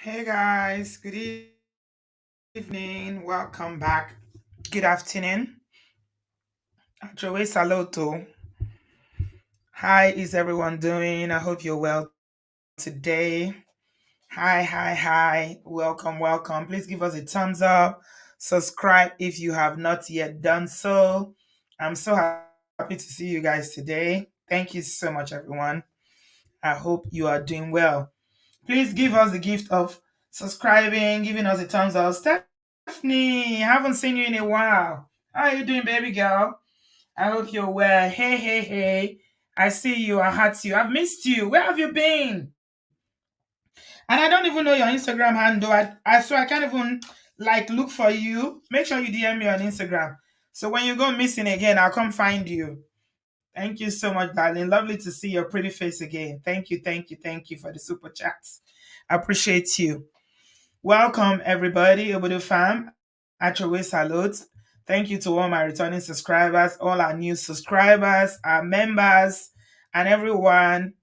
Hey guys, good evening. Welcome back. Good afternoon. Joey Saloto. Hi, is everyone doing? I hope you're well today. Hi, hi, hi. Welcome, welcome. Please give us a thumbs up. Subscribe if you have not yet done so. I'm so happy to see you guys today. Thank you so much, everyone. I hope you are doing well. Please give us the gift of subscribing, giving us a thumbs up. Stephanie, haven't seen you in a while. How are you doing, baby girl? I hope you're well. Hey, hey, hey. I see you. I heard you. I've missed you. Where have you been? And I don't even know your Instagram handle. So I can't even look for you. Make sure you DM me on Instagram. So when you go missing again, I'll come find you. Thank you so much, darling. Lovely to see your pretty face again. Thank you, thank you, thank you for the super chats. I appreciate you. Welcome, everybody, Obodo fam. Achowe salute. Thank you to all my returning subscribers, all our new subscribers, our members, and everyone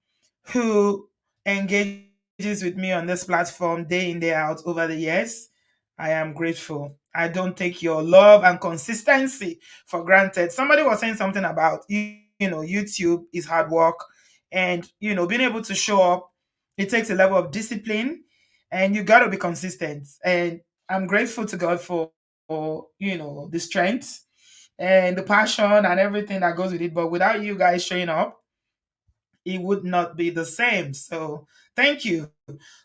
who engages with me on this platform day in, day out over the years. I am grateful. I don't take your love and consistency for granted. Somebody was saying something about YouTube is hard work, and being able to show up, it takes a level of discipline, and you got to be consistent. And I'm grateful to God for the strength and the passion and everything that goes with it. But without you guys showing up, it would not be the same. So thank you.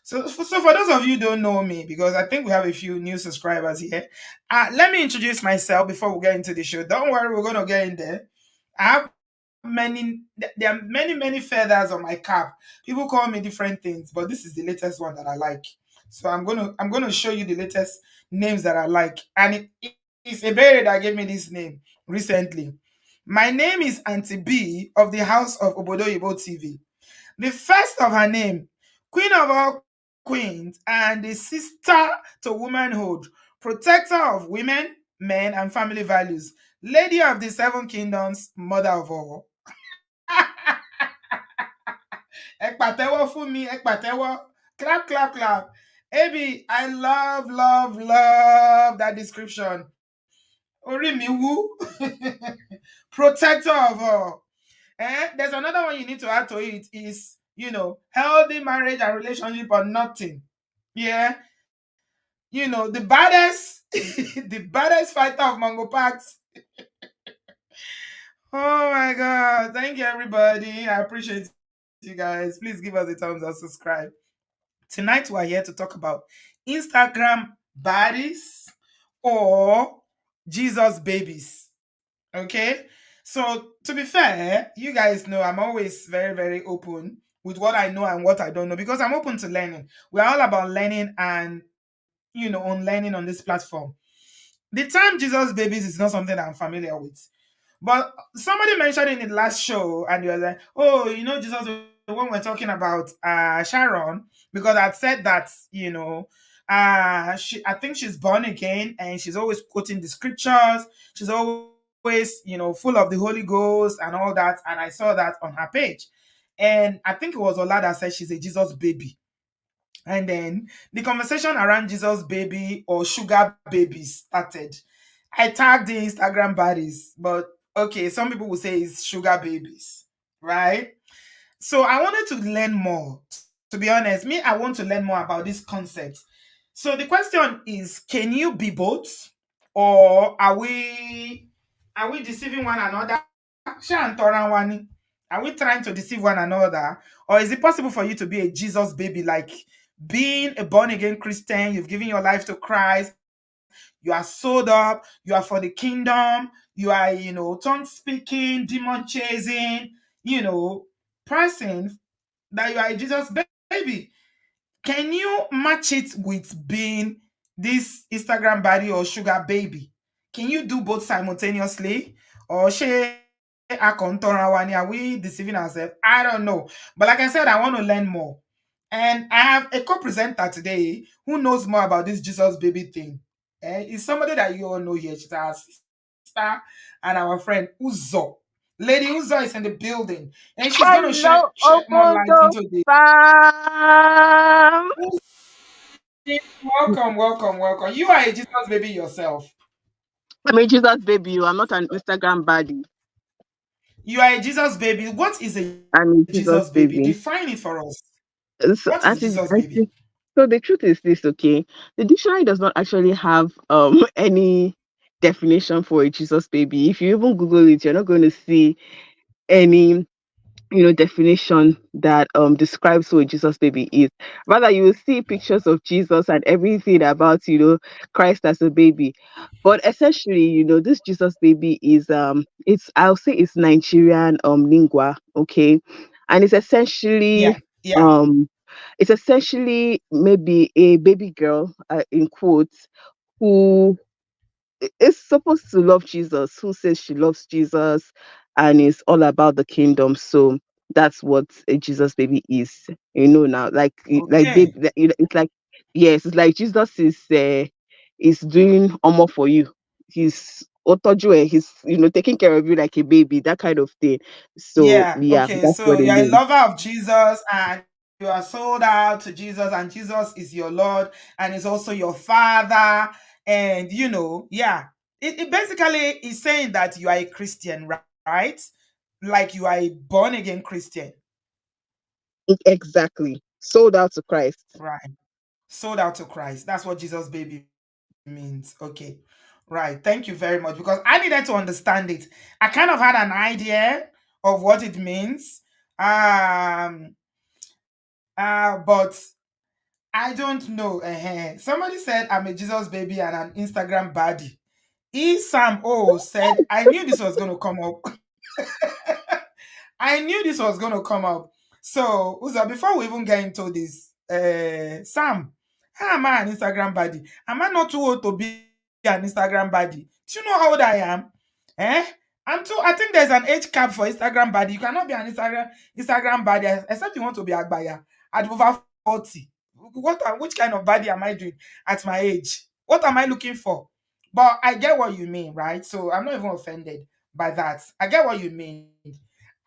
So for those of you who don't know me, because I think we have a few new subscribers here, let me introduce myself before we get into the show. Don't worry, we're going to get in there. I have there are many feathers on my cap. People call me different things, but this is the latest one that I like. So I'm gonna show you the latest names that I like, and it's a berry that gave me this name recently. My name is Auntie B of the House of Obodoyibo TV. The first of her name, Queen of all queens, and the sister to womanhood, protector of women, men, and family values, lady of the seven kingdoms, mother of all. Ẹ pàtẹ́wọ́ fún mi, ẹ pàtẹ́wọ́. Clap, clap, clap. Abi, I love that description. Orí mi wú. Protector of all. There's another one you need to add to it is, healthy marriage and relationship or nothing. Yeah. The baddest, the baddest fighter of Mango Parks. Oh my God. Thank you, everybody. I appreciate you guys. Please give us a thumbs up, subscribe. Tonight, we're here to talk about Instagram baddies or Jesus babies. Okay? So, to be fair, you guys know I'm always very, very open with what I know and what I don't know because I'm open to learning. We're all about learning and, unlearning on this platform. The term Jesus babies is not something I'm familiar with. But somebody mentioned in the last show, and you were like, oh, Jesus, when we're talking about Sharon, because I'd said that, I think she's born again and she's always quoting the scriptures. She's always, full of the Holy Ghost and all that. And I saw that on her page. And I think it was Ola that said she's a Jesus baby. And then the conversation around Jesus baby or sugar babies started. I tagged the Instagram baddies, but okay, some people will say it's sugar babies, right? So I wanted to learn more. To be honest, me, I want to learn more about this concept. So the question is, can you be both? Or are we deceiving one another? Sha and Toran wani. Are we trying to deceive one another? Or is it possible for you to be a Jesus baby, like being a born again Christian, you've given your life to Christ, you are sold up, you are for the kingdom, you are, tongue speaking, demon chasing, person that you are a Jesus baby. Can you match it with being this Instagram body or sugar baby? Can you do both simultaneously? Or are we deceiving ourselves? I don't know. But like I said, I want to learn more. And I have a co-presenter today who knows more about this Jesus baby thing. It's somebody that you all know here. She's our sister and our friend Uzo. Lady Uzo is in the building, and she's going to Hello, shed more light Obodo into the fam. Welcome, welcome, welcome. You are a Jesus baby yourself. I'm a Jesus baby. I'm not an Instagram baddie. You are a Jesus baby. What is a Jesus I'm a baby? Jesus Define it baby. for us. What is So, a Jesus baby? so the truth is this, okay? The dictionary does not actually have any definition for a Jesus baby. If you even Google it, you're not going to see any definition that describes who a Jesus baby is. Rather, you will see pictures of Jesus and everything about Christ as a baby. But essentially, this Jesus baby is it's I'll say it's Nigerian lingua, okay, and Yeah, yeah. um it's essentially maybe a baby girl, in quotes, who is supposed to love Jesus, who says she loves Jesus and is all about the kingdom. So that's what a Jesus baby is. Now, like Okay. baby, it's like, yes, it's like Jesus is doing almost for you. He's otoju, he's taking care of you like a baby, that kind of thing. So Yeah. yeah, Okay. that's So what it you're a means. lover of Jesus and you are sold out to Jesus, and Jesus is your Lord and is also your Father. And yeah, it basically is saying that you are a Christian, right? Like you are a born again Christian, Exactly. Sold out to Christ. right? Sold out to Christ. That's what Jesus baby means. Okay. Right. Thank you very much because I needed to understand it. I kind of had an idea of what it means. Um but I don't know. Somebody said I'm a Jesus baby and an Instagram baddie. Sam O said, I knew this was going to come up. I knew this was going to come up. So, Uza, before we even get into this, Sam, how am I an Instagram baddie? Am I not too old to be an Instagram baddie? Do you know how old I am? Eh? I think there's an age cap for Instagram baddie. You cannot be an Instagram baddie except you want to be Agbaya at over 40. Which kind of baddie am I doing at my age? What am I looking for? But I get what you mean, right? So I'm not even offended by that. I get what you mean.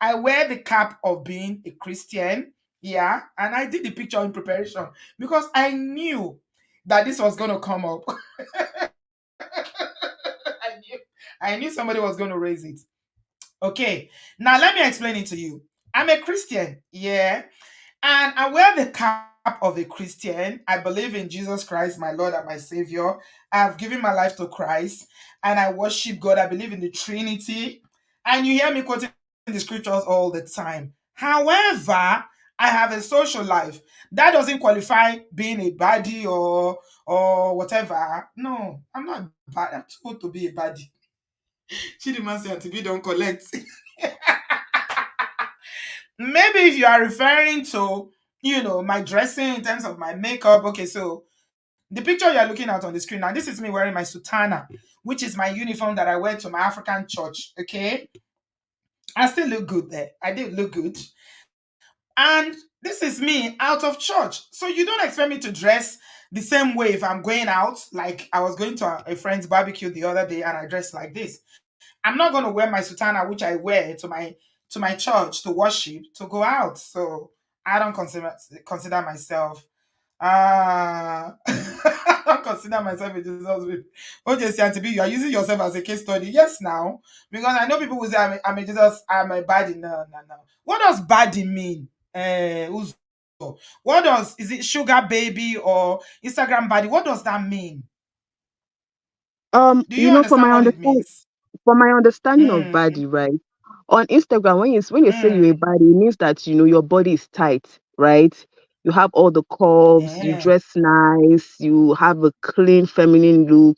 I wear the cap of being a Christian, yeah, and I did the picture in preparation because I knew that this was going to come up. I knew somebody was going to raise it. Okay, now let me explain it to you. I'm a Christian, yeah, and I wear the cap of a Christian. I believe in Jesus Christ, my Lord and my Savior. I have given my life to Christ and I worship God. I believe in the Trinity. And you hear me quoting the scriptures all the time. However, I have a social life. That doesn't qualify being a baddie or whatever. No, I'm not bad. I'm too old to be a baddie. Chidima say to be don't collect. Maybe if you are referring to, my dressing in terms of my makeup. Okay, so the picture you're looking at on the screen now, this is me wearing my sutana, which is my uniform that I wear to my African church. Okay, I still look good there. I did look good. And this is me out of church. So you don't expect me to dress the same way if I'm going out. Like I was going to a friend's barbecue the other day and I dressed like this. I'm not going to wear my sutana, which I wear to my church to worship, to go out. So I don't consider myself I don't consider myself a Jesus baby. OJ Auntie B, you are using yourself as a case study. Yes, now. Because I know people will say I'm a Jesus, I'm a baddie. No, no, no. What does baddie mean? Uzo. What does, is it sugar baby or Instagram baddie? What does that mean? Do you understand what it means? For my understanding of Mm, body, right? On Instagram, when you say you're a mm, body, it means that your body is tight, right? You have all the curves, you yeah, dress nice, you have a clean feminine look.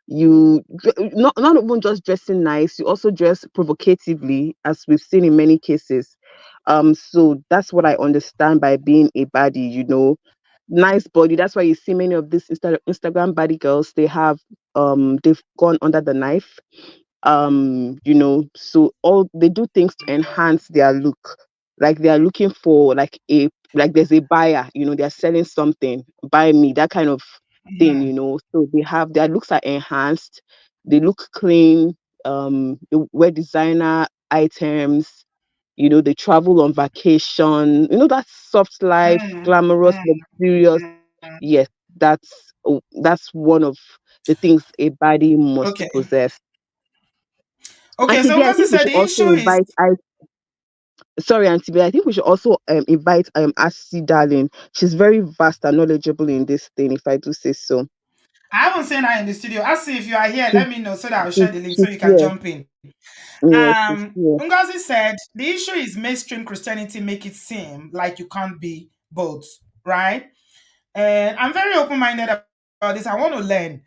Not even just dressing nice, you also dress provocatively, as we've seen in many cases. So that's what I understand by being a body. Nice body. That's why you see many of these Instagram body girls, they've gone under the knife. So all they do things to enhance their look. Like they are looking for like there's a buyer, they're selling something, buy me, that kind of yeah, thing. So they have their looks are enhanced, they look clean, they wear designer items, they travel on vacation, that soft life, mm, glamorous, mm, luxurious. mm. Yes. that's one of the things a baddie must Okay. possess. Okay, Auntie so B, I Ngozi think we said should the also issue is, invite I sorry, Auntie B, I think we should also invite Asi Darling. She's very vast and knowledgeable in this thing, if I do say so. I haven't seen her in the studio. I see if you are here, She's let me know so that I'll she's, share the link so she's you can here. jump in. Yeah, she's here. Ngozi said the issue is mainstream Christianity make it seem like you can't be both, right? And I'm very open-minded about this. I want to learn.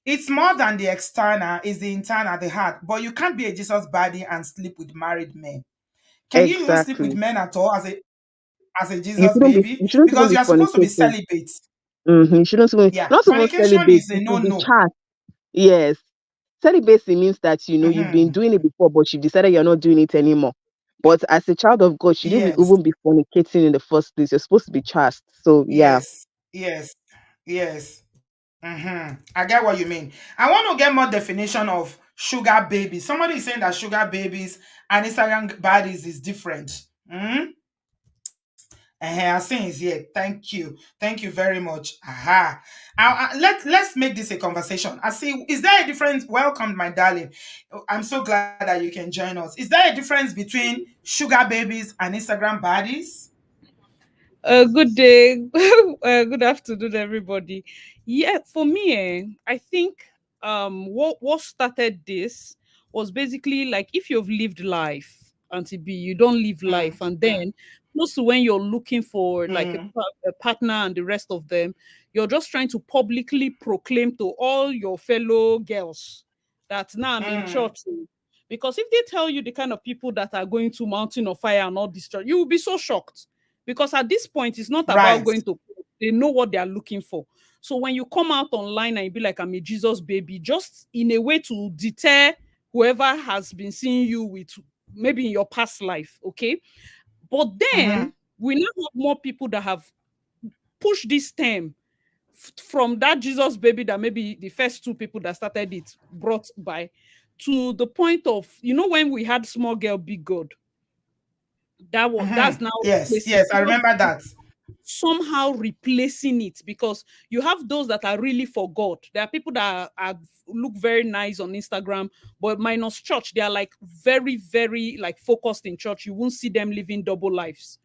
It's more than the external, it's the internal, the heart. But you can't be a Jesus body and sleep with married men. Can you even sleep with Exactly. men at all as a Jesus baby? You shouldn't Because even you be are supposed to be fornicating. celibate. You shouldn't even, Yeah, not even fornication celibacy. is a You should be no-no. chaste. Yes. Celibacy means that you've been Mhm. doing it before, but you decided you're not doing it anymore. But as a child of God, you didn't Yes, even be fornicating in the first place. You're supposed to be chaste. So yeah. yes, yes, yes. I get what you mean. I want to get more definition of sugar babies. Somebody is saying that sugar babies and Instagram bodies is different. I see is here. Thank you. Thank you very much. Aha. Let's make this a conversation. I see. Is there a difference? Welcome, my darling. I'm so glad that you can join us. Is there a difference between sugar babies and Instagram bodies? Good day, good afternoon, everybody. Yeah, for me, I think what started this was basically like if you've lived life, Auntie B, you don't live life, Mm, and then close to when you're looking for like mm, a partner and the rest of them, you're just trying to publicly proclaim to all your fellow girls that now I'm in mm. church. Because if they tell you the kind of people that are going to mountain of fire and all this church, you will be so shocked because at this point it's not about Right. going to, they know what they are looking for. So when you come out online and you be like, I'm a Jesus baby, just in a way to deter whoever has been seeing you with maybe in your past life, okay? But Mm-hmm. then we now have more people that have pushed this term from that Jesus baby that maybe the first two people that started it brought by, to the point of, when we had small girl big God, that's now Yes, replacing yes, I remember that. somehow replacing it, because you have those that are really for God. There are people that look very nice on Instagram, but minus church, they are like very, very like focused in church. You won't see them living double lives.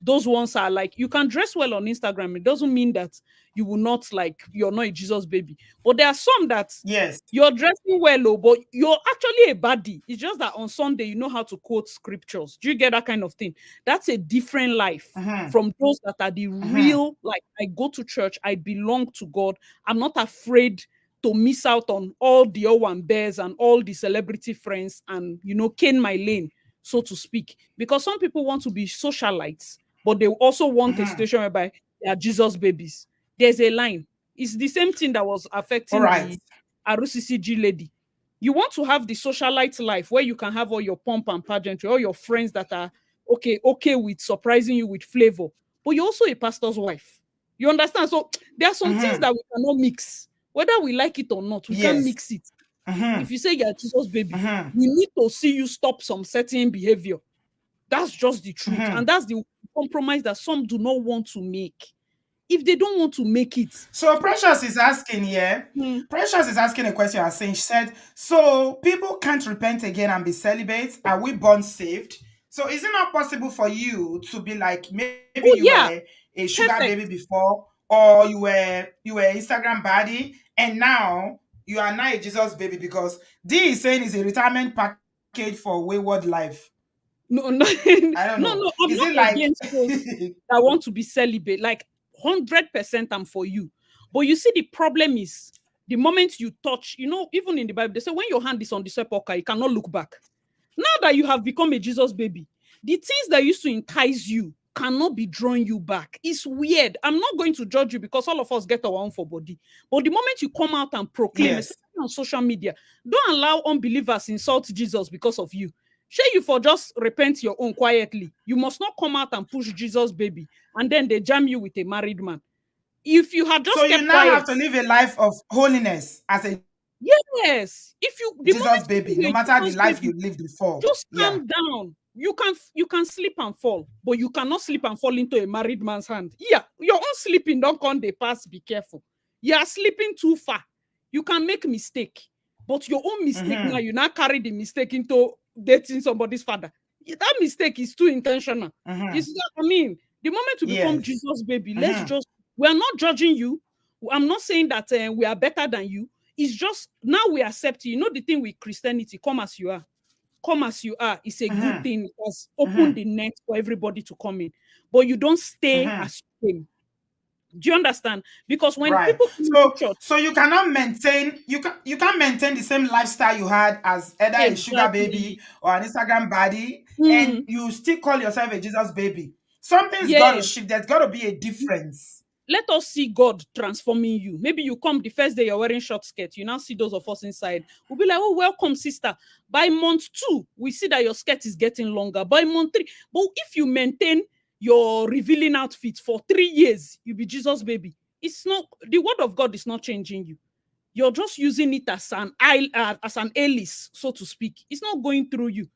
Those ones are like, you can dress well on Instagram. It doesn't mean that you will not, like, you're not a Jesus baby. But there are some that Yes. you're dressing well, oh, but you're actually a baddie. It's just that on Sunday you know how to quote scriptures. Do you get that kind of thing? That's a different life Mm-hmm. from those that are the Mm-hmm. real, like, I go to church, I belong to God. I'm not afraid to miss out on all the Owan bears and all the celebrity friends and, cane my lane, so to speak. Because some people want to be socialites, but they also want a Mm-hmm. situation whereby they are Jesus babies. There's a line. It's the same thing that was All affecting right. the RCCG lady. You want to have the socialite life where you can have all your pomp and pageantry, all your friends that are okay with surprising you with flavor, but you're also a pastor's wife. You understand? So there are some things Mm-hmm. that we cannot mix, whether we like it or not. We can't Yes. mix it. Mm-hmm. If you say you're Jesus baby, Mm-hmm. we need to see you stop some certain behavior. That's just the truth, Mm-hmm. and that's the compromise that some do not want to make. If they don't want to make it, So Precious is asking here. hmm, Precious is asking a question. I saying she said, so people can't repent again and be celibate. Are we born saved? So is it not possible for you to be like maybe you oh were yeah, a sugar baby perfect. before, or you were Instagram baddie, and now you are now a Jesus baby because D is saying it's a retirement package for wayward life. No, no, I don't no, know. no. I'm Is it not like against those that want to be celibate. Like 100%, I'm for you. But you see, the problem is the moment you touch. Even in the Bible, they say when your hand is on the sepulchre, you cannot look back. Now that you have become a Jesus baby, the things that used to entice you cannot be drawing you back. It's weird. I'm not going to judge you because all of us get our own for body. But the moment you come out and proclaim, yes? especially on social media, don't allow unbelievers insult Jesus because of you. Share you for just repent your own quietly. You must not come out and push Jesus baby and then they jam you with a married man. If you had So just you kept now have quiet, to live a life of holiness as a yes. If you the Jesus moment baby, you no do a matter the Jesus life baby, you lived before. just Yeah. calm down. You can slip and fall, but you cannot slip and fall into a married man's hand. Yeah, your own sleeping don't come they pass. Be careful. You are sleeping too far. You can make mistake, but your own mistake now, Mm-hmm. you now carry the mistake into dating somebody's father. That mistake is too intentional. Mm-hmm. It's not, I mean, the moment you become Yes. Jesus baby, let's Mm-hmm. just, we are not judging you. I'm not saying that we are better than you. It's just now we accept you. You know the thing with Christianity, come as you are. Come as you are. It's a good Mm-hmm. thing. It has opened Mm-hmm. the net for everybody to come in. But you don't stay Mm-hmm. as you came. Do you understand? Because when Right. people come into So church, so you cannot maintain you can't maintain the same lifestyle you had as either a sugar baby exactly. or an Instagram baddie, and Mm, you still call yourself a Jesus baby. Something's got to yeah. shift. There's got to be a difference. Let us see God transforming you. Maybe you come the first day you're wearing short skirt. You now see those of us inside. We'll be like, oh, welcome, sister. By month 2, we see that your skirt is getting longer. By month 3, but if you maintain your revealing outfit for 3 years, you'll be Jesus baby. It's not, the word of God is not changing you. You're just using it as an alias, so to speak. It's not going through you.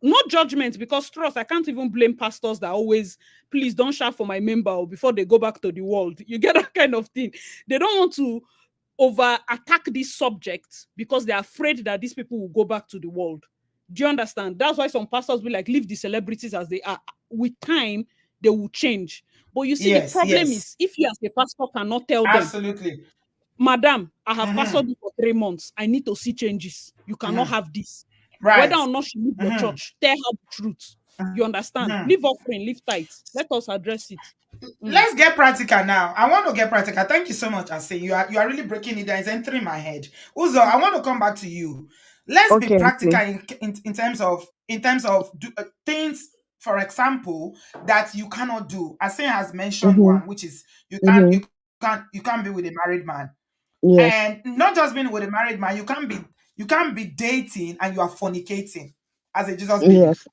No judgment, because trust, I can't even blame pastors that always, please don't shout for my member before they go back to the world. You get that kind of thing. They don't want to over attack this subject because they're afraid that these people will go back to the world. Do you understand? That's why some pastors will like leave the celebrities as they are. With time, they will change. But you see, the Yes, problem yes. is if you as a pastor cannot tell them, Absolutely. Madam, I have pastored Mm-hmm. you for 3 months. I need to see changes. You cannot Mm-hmm. have this. Whether Right. or not she leave your Mm-hmm. church, tell her the truth. You understand? Mm-hmm. Leave offering, leave tight. Let us address it. Mm. Let's get practical now. I want to get practical. Thank you so much, Ase. You are really breaking it down. It's entering my head. Uzo, I want to come back to you. Let's be Okay, practical okay. in terms of things, for example, that you cannot do. Ase has mentioned Mm-hmm. one, which is Mm-hmm. you can't be with a married man, Yes. and not just being with a married man. You can't be dating and you are fornicating as a Jesus baby. Yes.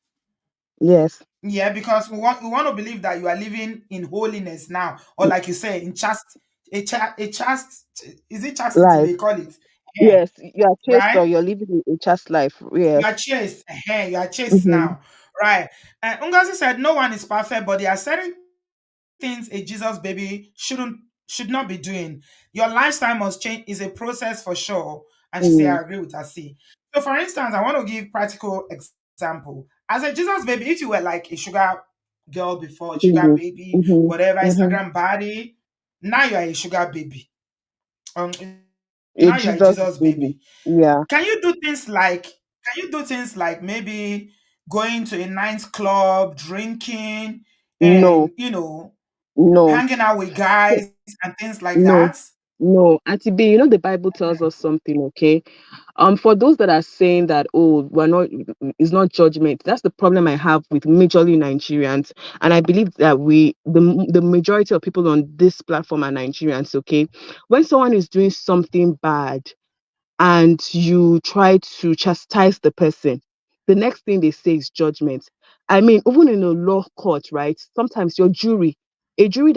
Yes. Yeah, because we want to believe that you are living in holiness now, or like you say, in a chast, is it chastity Life. they call it? Yeah, Yes. You are chaste right. or you're living a chaste life. You Yes. are chaste. You are chaste Mm-hmm. now, right? And Ungazi said no one is perfect, but there are certain things a Jesus baby should not be doing. Your lifestyle must change. Is a process for sure. And she said, I Mm-hmm. agree with her. See. So, for instance, I want to give practical example. As a Jesus baby, if you were like a sugar girl before, a sugar Mm-hmm. baby, Mm-hmm. whatever, Mm-hmm. Instagram body, now you are a sugar baby. Now you are a Jesus A baby. Jesus baby. Yeah. Can you do things like maybe going to a nice club, drinking, and No. No. hanging out with guys and things like that? No. No. Auntie B, the Bible tells us something, okay? For those that are saying that, oh, we're not, it's not judgment, that's the problem I have with majorly Nigerians. And I believe that the majority of people on this platform are Nigerians, okay? When someone is doing something bad, and you try to chastise the person, the next thing they say is judgment. I mean, even in a law court, right? Sometimes your jury, a jury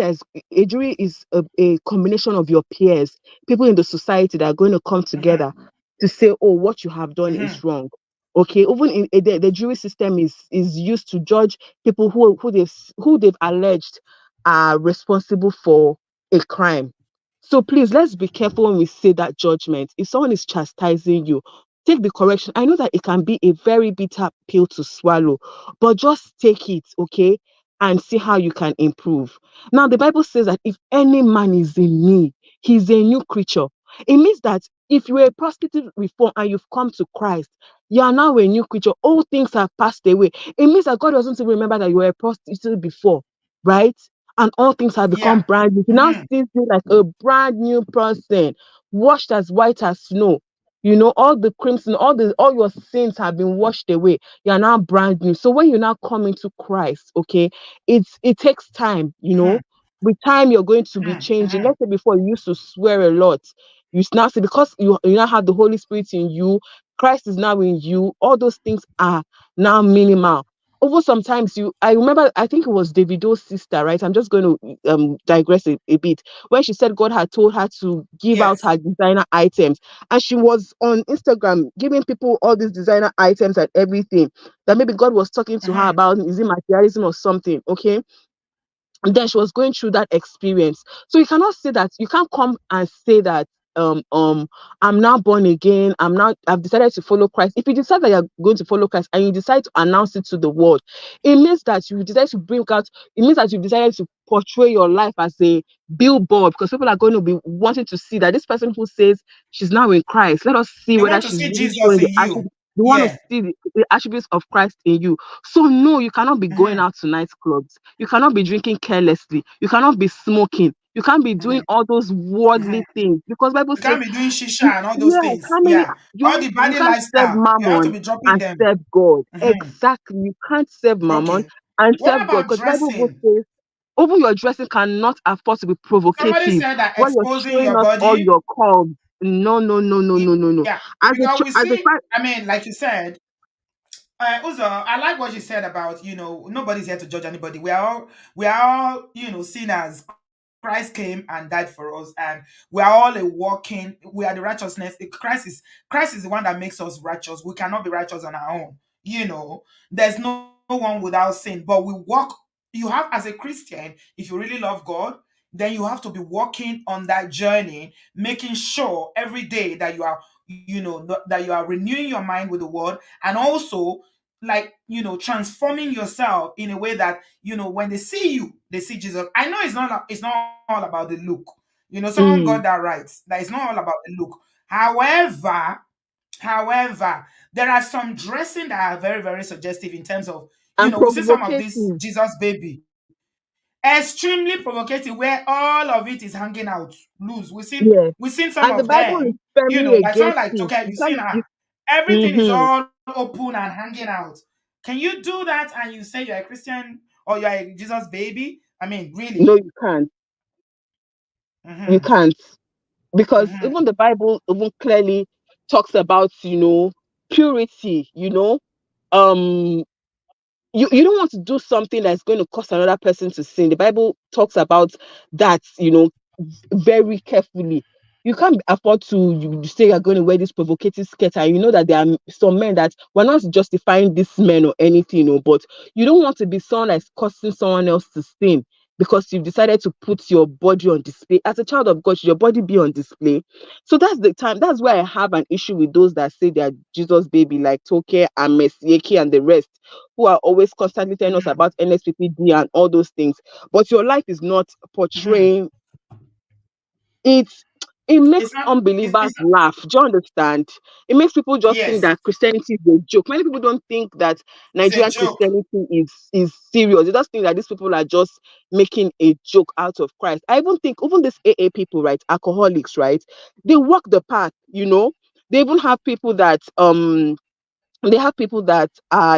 is a combination of your peers, people in the society that are going to come together Mm-hmm. to say, oh, what you have done is Mm-hmm. wrong. Okay, even the jury system is used to judge people who they've alleged are responsible for a crime. So please, let's be careful when we say that judgment. If someone is chastising you, take the correction. I know that it can be a very bitter pill to swallow, but just take it, okay? And see how you can improve. Now, the Bible says that if any man is in me, he's a new creature. It means that if you were a prostitute before and you've come to Christ, you are now a new creature. All things have passed away. It means that God doesn't even remember that you were a prostitute before, right? And all things have become Yeah. brand new. He now Mm-hmm. sees you like a brand new person, washed as white as snow. All the crimson, all your sins have been washed away. You are now brand new. So when you now come into Christ, okay, it takes time. Mm-hmm. With time you're going to be changing. Mm-hmm. Let's say before you used to swear a lot. You now see, because you now have the Holy Spirit in you, Christ is now in you. All those things are now minimal. Over sometimes I remember, I think it was Davido's sister, right? I'm just going to digress a bit. When she said God had told her to give out Yes. her designer items, and she was on Instagram giving people all these designer items and everything, that maybe God was talking to her Mm-hmm. about, is it materialism or something, okay? and then she was going through that experience. So you cannot say that, you can't come and say that I'm now born again, I've decided to follow Christ. If you decide that you're going to follow Christ and you decide to announce it to the world, it means that you decide to bring out, it means that you've decided to portray your life as a billboard, because people are going to be wanting to see that this person who says she's now in Christ, let us see They whether want to she's see really Jesus showing the in you. attributes. They want to Yeah. see the attributes of Christ in you. So no, you cannot be going Mhm, out to nightclubs. You cannot be drinking carelessly. You cannot be smoking. You can't be doing mhm, all those mhm. worldly things, because Bible You says, can't be doing shisha and all those yes, things. how many, Yeah. All you the you body can't serve lifestyle, you have to mammon be dropping and them. serve God. Mhm. Exactly. You can't serve mammon Okay. and What serve God, about because the Bible even dressing? says even your dressing cannot afford to be Somebody provocative, said that when you're exposing showing your us all body. your curves. No, no, no, no, no, no, no. Yeah. As a Because we as a see, I mean, like you said, Uzo, I like what you said about, nobody's here to judge anybody. We are all, seen as Christ came and died for us, and we are all a walking. We are the righteousness. Christ is the one that makes us righteous. We cannot be righteous on our own. There's no one without sin, but we walk. You have, as a Christian, if you really love God, then you have to be walking on that journey, making sure every day that you are, that you are renewing your mind with the word, and also, like, transforming yourself in a way that, when they see you, they see Jesus. I know it's not all about the look. Someone got mm, that right, that it's not all about the look. However, there are some dressing that are very, very suggestive in terms of, and we see some of this provocative. Jesus baby, extremely provocative, where all of it is hanging out loose. Yes. We've seen some And the of Bible is them, firmly like someone against like it. Tokai, You you've seen can't her. you, Everything is mm-hmm. all open and hanging out. Can you do that and you say you're a Christian or you're a Jesus baby? I mean, No, really? you can't. You Mm-hmm. can't. Because Mm-hmm. even the Bible even clearly talks about, purity, um you don't want to do something that's going to cause another person to sin. The Bible talks about that, very carefully. You can't afford to, you say you're going to wear this provocative skirt, and you know that there are some men that, we're not justifying this men or anything, but you don't want to be someone that's causing someone else to sin, because you've decided to put your body on display. As a child of God, should your body be on display? So that's the time. That's why I have an issue with those that say they're Jesus baby, like Toke and Messieki and the rest, who are always constantly telling us Mm-hmm. about NSPPD and all those things. But your life is not Mm-hmm. portraying it. It It's makes not, unbelievers laugh. Do you understand? It makes people just think yes, that Christianity is a joke. Many people don't think that it's a Nigerian joke. Christianity is serious. They just think that these people are just making a joke out of Christ. I even think even these AA people, right, alcoholics, right, they walk the path. They even have people that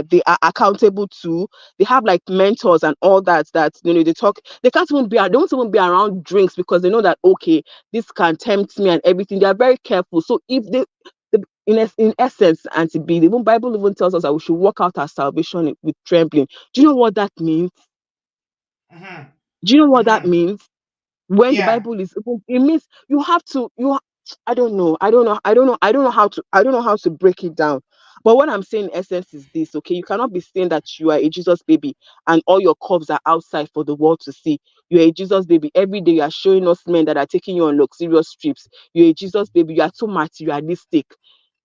they are accountable to. They have like mentors and all that they talk. They can't even they won't even be around drinks, because they know that, okay, this can tempt me and everything. They are very careful. So if in essence, and to be, the even Bible even tells us that we should work out our salvation with trembling. Do you know what that means? Mm-hmm. Do you know what that Mm-hmm. means? When the Yeah. Bible is open, it means you have to I don't know. I don't know how to break it down. But what I'm saying in essence is this, okay? You cannot be saying that you are a Jesus baby and all your curves are outside for the world to see. You're a Jesus baby. Every day you are showing us men that are taking you on luxurious trips. You're a Jesus baby. You are too materialistic.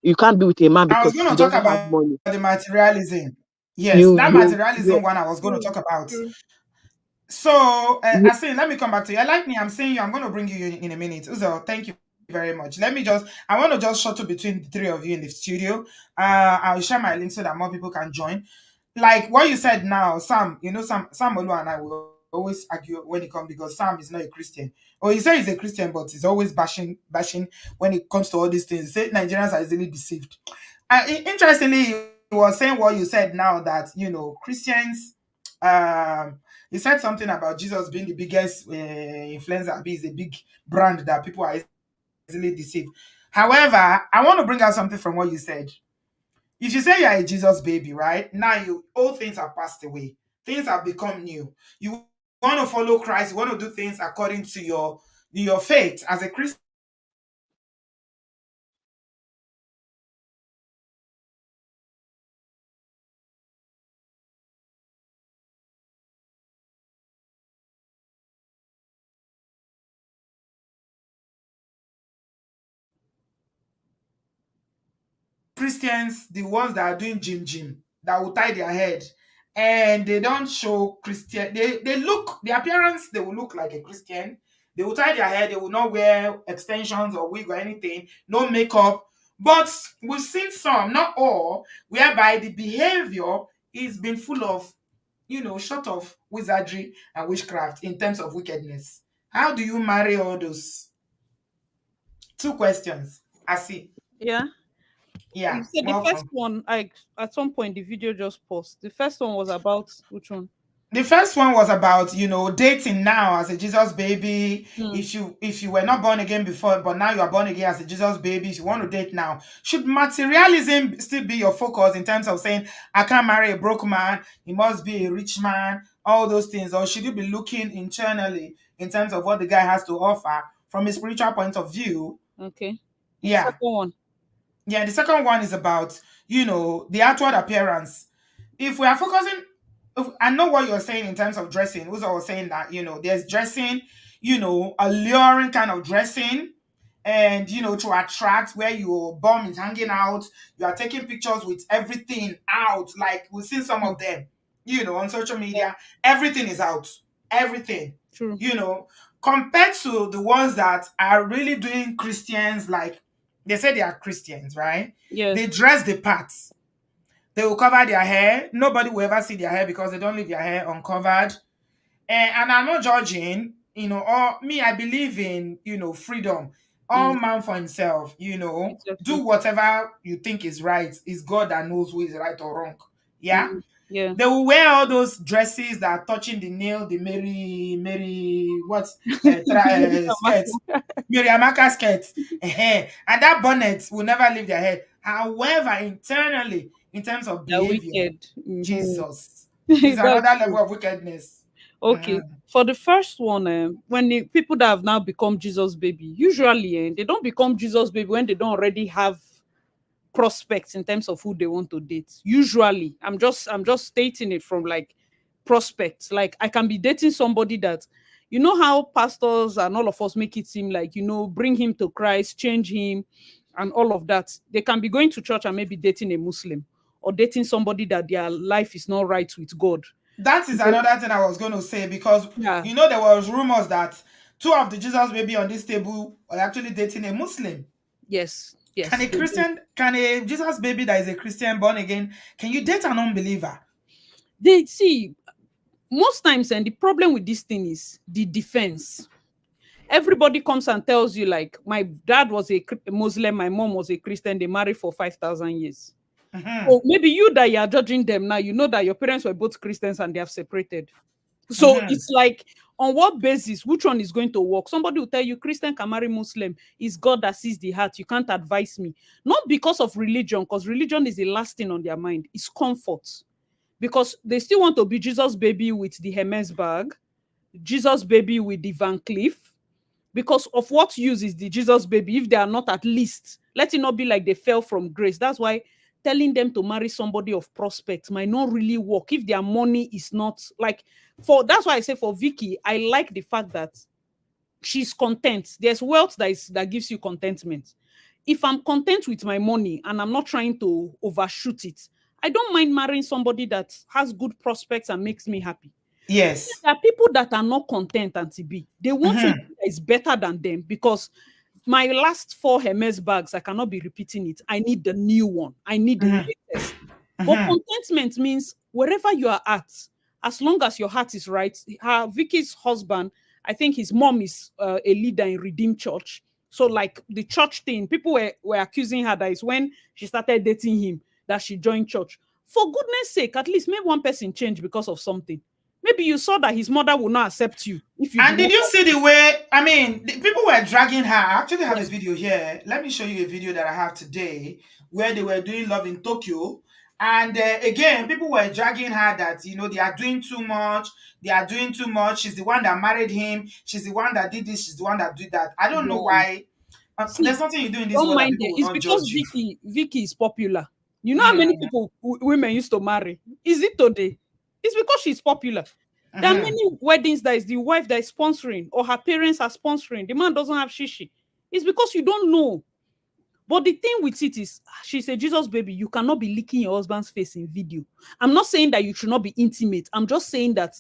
You can't be with a man I was because going he to talk doesn't have about money. the materialism. Yes, You that you materialism you one I was going to True, talk about. true. So, you I say, let me come back to you. I like me. I'm saying you. I'm going to bring you in a minute. Uzo, thank you very much. I want to just shuttle between the three of you in the studio. I'll share my link so that more people can join. Like what you said now, Sam, Sam Olu and I will always argue when it comes, because Sam is not a Christian. Or he says he's a Christian, but he's always bashing when it comes to all these things. He said Nigerians are easily deceived. Interestingly, he was saying what you said now, that Christians, he said something about Jesus being the biggest influencer. He's a big brand that people are easily deceived. However, I want to bring out something from what you said. If you say you're a Jesus baby, right? Now all things have passed away. Things have become new. You want to follow Christ, you want to do things according to your faith as a Christian. Christians, the ones that are doing gym, that will tie their head, and they don't show Christian. They look, the appearance, they will look like a Christian. They will tie their hair. They will not wear extensions or wig or anything. No makeup. But we've seen some, not all, whereby the behavior is been full of, short of wizardry and witchcraft in terms of wickedness. How do you marry all those? Two questions. I see. Yeah. You Yeah, said the first welcome. one, I at some point the video just paused. The first one was about which one? The first one was about, dating now as a Jesus baby. Hmm. If you were not born again before, but now you are born again as a Jesus baby, if you want to date now, should materialism still be your focus in terms of saying, I can't marry a broke man, he must be a rich man, all those things? Or should you be looking internally in terms of what the guy has to offer from a spiritual point of view? Okay. The Yeah. second one. Yeah, the second one is about, the outward appearance. If we are focusing, I know what you're saying in terms of dressing. Uzo was saying that, there's dressing, alluring kind of dressing, and, to attract, where your bum is hanging out, you are taking pictures with everything out. Like, we've seen some Hmm. of them, on social Yeah, media, everything is out. Everything, true. you know, compared to the ones that are really doing Christians, like, they say they are Christians, right? They Yes. dress the parts. They will cover their hair. Nobody will ever see their hair because they don't leave their hair uncovered. And I'm not judging, or me, I believe in, freedom. All Mm, man for himself, do exactly. whatever you think is right. It's God that knows who is right or wrong. Yeah. Mm, yeah. They will wear all those dresses that are touching the nail, the Mary, what, skirts, Mary Amaka skirts, and that bonnet will never leave their head. However, internally, in terms of They're behavior, wicked. Mhm. Jesus is That's another true. level of wickedness. Okay. Mhm. For the first one, when the people that have now become Jesus baby, usually they don't become Jesus baby when they don't already have prospects in terms of who they want to date. Usually, I'm just stating it from like prospects. Like I can be dating somebody that, how pastors and all of us make it seem like, bring him to Christ, change him, and all of that. They can be going to church and maybe dating a Muslim or dating somebody that their life is not right with God. That is Because- another thing I was going to say, because Yeah. there was rumors that two of the Jesus baby on this table are actually dating a Muslim. Yes. Can Yes. a Christian, can a Jesus baby that is a Christian born again, can you date an unbeliever? They see most times, and the problem with this thing is the defense. Everybody comes and tells you like my dad was a Muslim, my mom was a Christian, they married for 5,000 years. Mm-hmm. So maybe you that you are judging them now, you know that your parents were both Christians and they have separated. So Mm-hmm. it's like, on what basis, which one is going to work? Somebody will tell you Christian can marry Muslim. It's God that sees the heart. You can't advise me. Not because of religion, because religion is the last thing on their mind. It's comfort. Because they still want to be Jesus baby with the Hermes bag, Jesus baby with the Van Cleef, because of what use is the Jesus baby if they are not, at least let it not be like they fell from grace. That's why telling them to marry somebody of prospect might not really work if their money is not like, for that's why I say for Vicky, I like the fact that she's content. There's wealth that gives you contentment. If I'm content with my money and I'm not trying to overshoot it, I don't mind marrying somebody that has good prospects and makes me happy. Yes. There are people that are not content, Auntie B. They want somebody Mm-hmm. that is better than them, because my last 4 Hermes bags, I cannot be repeating it. I need the new one. I need the Mm-hmm. latest. But Mm-hmm. contentment means wherever you are at, as long as your heart is right. Vicky's husband, I think his mom is a leader in Redeemed Church. So like the church thing, people were accusing her that is when she started dating him that she joined church. For goodness sake, at least maybe one person changed because of something. Maybe you saw that his mother will not accept you if you do And not. did you see the way? I mean, the people were dragging her. I actually have a Yes. video here. Let me show you a video that I have today where they were doing love in Tokyo. And again, people were dragging her that, they are doing too much. They are doing too much. She's the one that married him. She's the one that did this. She's the one that did that. I don't know Yeah. why. See, There's nothing you do in this don't world that mind people it. will It's not because judge you. Vicky is popular. You know how many Mm, people women used to marry? Is it today? It's because she's popular. There are mhm. many weddings that is the wife that is sponsoring or her parents are sponsoring. The man doesn't have shishi. It's because you don't know. But the thing with it is, she's a Jesus baby. You cannot be licking your husband's face in video. I'm not saying that you should not be intimate. I'm just saying that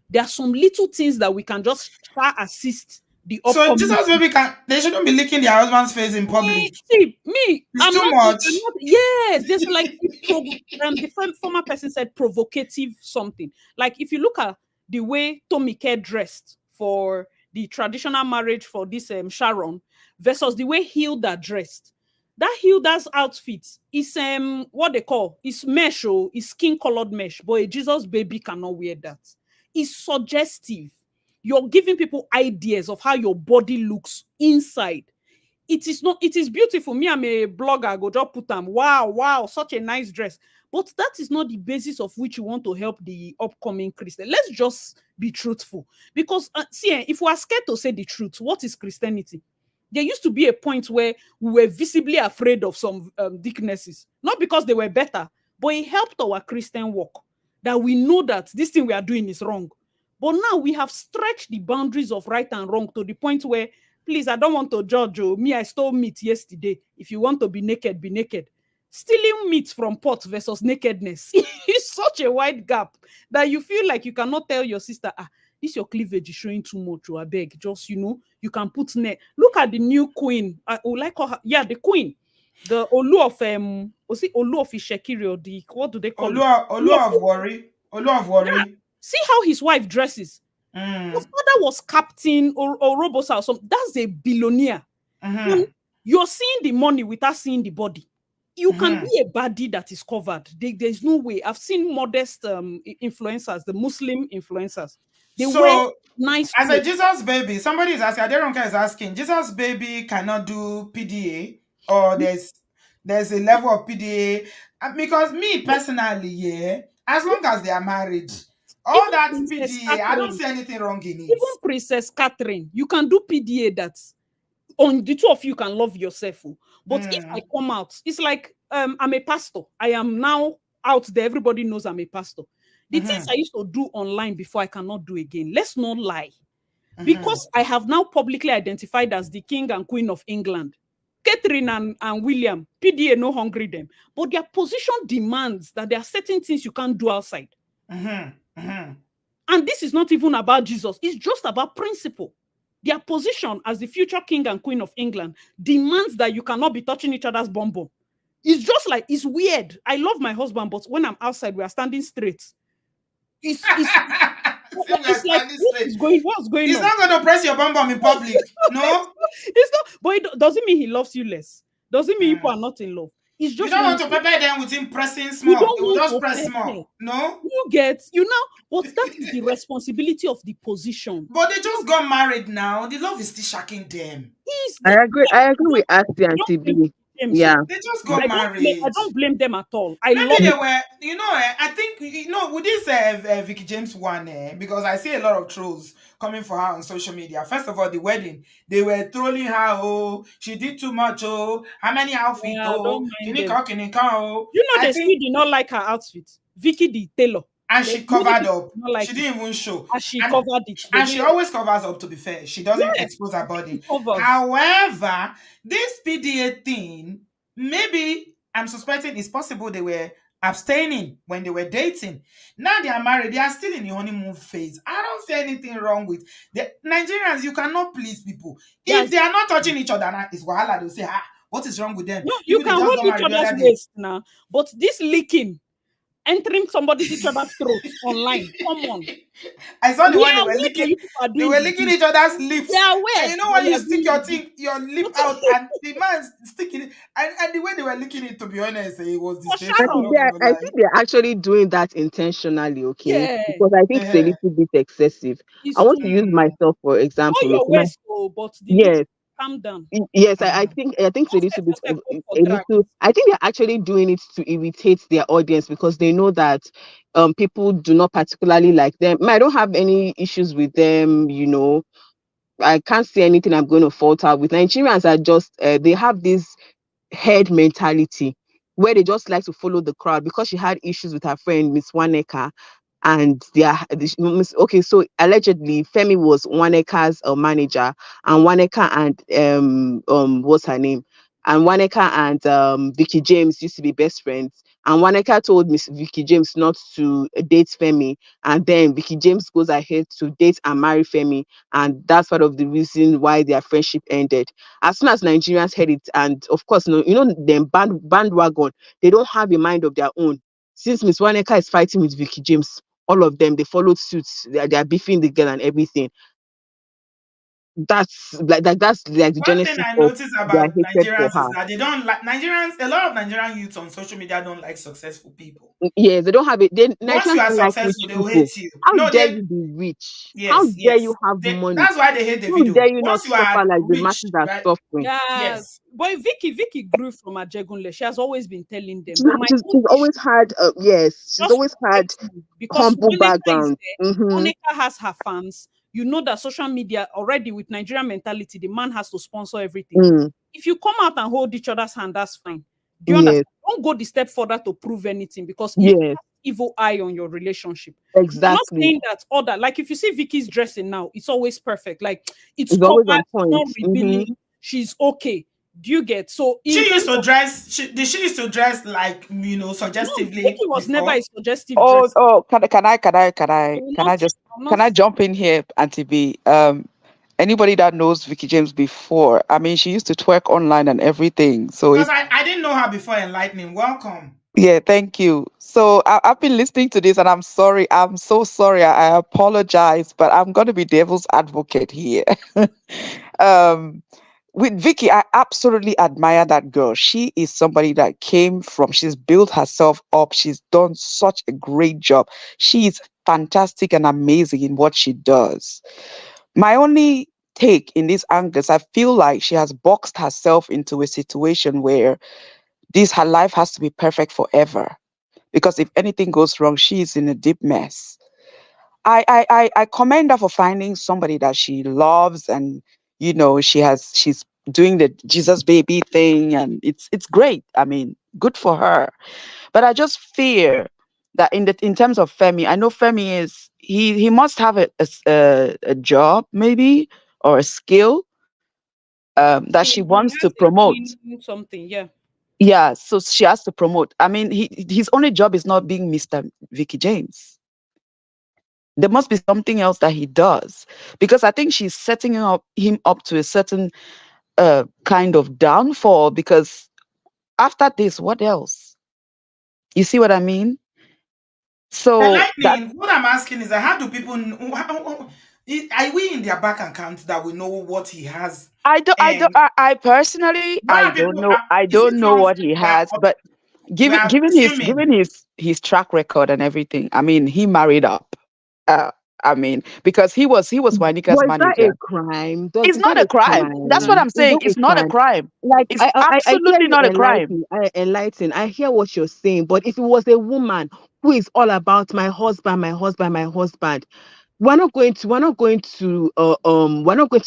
there are some little things that we can just try assist the So upcoming. Jesus baby can they shouldn't be licking their husband's face in public. See, me, It's too I'm much. not, yes, there's like, the former person said provocative something. Like, if you look at the way Tomike dressed for the traditional marriage for this Sharon versus the way Hilda dressed, that Hilda's outfit is what they call, is mesh, or is skin colored mesh, but a Jesus baby cannot wear that. It's suggestive. You're giving people ideas of how your body looks inside. It is not, it is beautiful. Me, I'm a blogger. I go just put them. Wow, such a nice dress. But that is not the basis of which you want to help the upcoming Christian. Let's just be truthful. Because see, if we are scared to say the truth, what is Christianity? There used to be a point where we were visibly afraid of some dicknesses, not because they were better, but it helped our Christian walk. That we know that this thing we are doing is wrong. But now we have stretched the boundaries of right and wrong to the point where, please, I don't want to judge you. Me, I stole meat yesterday. If you want to be naked, be naked. Stealing meat from pot versus nakedness is such a wide gap that you feel like you cannot tell your sister, this your cleavage is showing too much. I beg, just, you can put net. Look at the new queen. I would like her. Yeah, the queen. The Olu of was it Olu of Ishekiri, or the, what do they call it? Olu of worry. Olu of Yeah. worry. See how his wife dresses. Your father was captain or Robosa or something. That's a billionaire. You're seeing the money without seeing the body. You can be a baddie that is covered. There's no way. I've seen modest influencers, the Muslim influencers. They wear nice as clothes. a Jesus baby, somebody is asking, Aderonka is asking, Jesus baby cannot do PDA, or there's a level of PDA. Because me personally, yeah, as long as they are married, all Even that Princess PDA, I don't Catherine, see anything wrong in it. even Princess Catherine, you can do PDA that on the two of you can love yourself. But if I come out, it's like I'm a pastor. I am now out there. Everybody knows I'm a pastor. The things I used to do online before, I cannot do again. Let's not lie. Because I have now publicly identified as the king and queen of England. Catherine and William, PDA no hungry them. But their position demands that there are certain things you can't do outside. And this is not even about Jesus. It's just about principle. Their position as the future king and queen of England demands that you cannot be touching each other's bum bum. It's just like, it's weird. I love my husband, but when I'm outside, we are standing straight. It's like, what's going He's on? not going to press your bum bum in public. No? It's not, but it doesn't mean he loves you less. Doesn't mean people are not in love. It's just, you don't want to pepper them with him pressing small. You don't He will want just to press pepper. small. No? You get, but that is the responsibility of the position. But they just got married now. The love is still shocking them. I agree with Asti and TB. Yeah. They just got married. I don't blame them at all. Maybe they were, I think, with this Vicky James one, because I see a lot of trolls coming for her on social media. First of all, the wedding, they were trolling her. Oh, she did too much. Oh, how many outfits? Oh, can you oh. They still did not like her outfit. Vicky the tailor. And she covered up. She didn't even show. And she covered it. And she always covers up, to be fair. She doesn't expose her body. However, this PDA thing, maybe I'm suspecting it's possible they were abstaining when they were dating. Now they are married. They are still in the honeymoon phase. I don't see anything wrong with the Nigerians. You cannot please people. If they are not touching each other, now it's wahala. They'll say, what is wrong with them? No, you can hold each other's waist now. But this licking, entering each other's throat online. Come on. I saw the one they were licking. They were licking each other's lips. And you know when you stick your lip out and the man's sticking it, and the way they were licking it, to be honest, it was distasteful. I think they're actually doing that intentionally, okay? Yeah. Because I think it's a little bit excessive. I want to use myself for example. But yes. Calm down. Yes, I think it's a little bit I think they're actually doing it to irritate their audience because they know that people do not particularly like them. I don't have any issues with them, I can't see anything I'm going to fault out with. Nigerians are just they have this head mentality where they just like to follow the crowd. Because she had issues with her friend Miss Waneka, and okay, so allegedly Femi was Waneka's manager, and Waneka and what's her name, and Waneka and Vicky James used to be best friends. And Waneka told Miss Vicky James not to date Femi, and then Vicky James goes ahead to date and marry Femi, and that's part of the reason why their friendship ended. As soon as Nigerians heard it, and of course, no, them bandwagon, they don't have a mind of their own. Since Miss Waneka is fighting with Vicky James, all of them they followed suit. They are beefing the girl and everything. That's like the One thing genesis I of notice their about hatred for Nigerians is her. that they don't like Nigerians. A lot of Nigerian youths on social media don't like successful people. Yes, they don't have it. They Once you Nigerians are don't like successful, rich they will people. hate you. How No, dare they you be rich? How yes, dare you yes. have money? That's why they hate the How video. dare you not Once you are suffer like the rich, masses are right? suffering? Yes. Yes. But Vicky grew from Ajegunle. She has always been telling them. She's, But my own she's issue, always had, yes, she's just always had respect you, because humble Monica is background. there. Mm-hmm. Monica has her fans. You know that social media already, with Nigerian mentality, the man has to sponsor everything. Mm, If you come out and hold each other's hand, that's fine. Do you yes, understand? Don't go the step further to prove anything, because it yes, has evil eye on your relationship. I'm not exactly. saying that other, like if you see Vicky's dressing now, it's always perfect. Like it's It's always covered, on it's point. not Mm-hmm. revealing, she's okay. Do you get? So in She used terms to of, dress. She used to dress like no, suggestively Vicky was never before. a suggestive Oh, dresser. oh, I will can not, I just I'm not can I jump in here, Auntie B? Anybody that knows Vicky James before, I mean, she used to twerk online and everything. So Because if I didn't know her before enlightening. Welcome. yeah, thank you. So I've been listening to this, and I'm sorry. I'm so sorry. I apologize, but I'm going to be devil's advocate here. um, with Vicky, I absolutely admire that girl. She is somebody that came from, she's built herself up. She's done such a great job. She is fantastic and amazing in what she does. My only take in this angle is I feel like she has boxed herself into a situation where this her life has to be perfect forever. Because if anything goes wrong, she is in a deep mess. I commend her for finding somebody that she loves, and she's doing the Jesus baby thing, and it's great. I mean, good for her. But I just fear that in terms of Femi, I know Femi is he must have a job maybe, or a skill that she he wants to has a promote. clean something, yeah. Yeah, so she has to promote. I mean, his only job is not being Mr. Vicky James. There must be something else that he does, because I think she's setting him up to a certain kind of downfall. Because after this, what else? You see what I mean? So that Enlightening. What I'm asking is that how do people know? Are we in their bank account that we know what he has? I don't And I personally why I are don't people? know, I Is it don't know what something he has, but we given are given his assuming? given his track record and everything, I mean, he married up. Uh, I mean, because he was Wanika's But is that a manager. crime? It's Is not that a a crime. That's what crime? I'm Is saying. that a It's not a crime? crime. Like It's I hear absolutely you not a crime. enlighten. I hear what you're saying, but if it was a woman who is all about my husband, my husband, my husband, we're not going to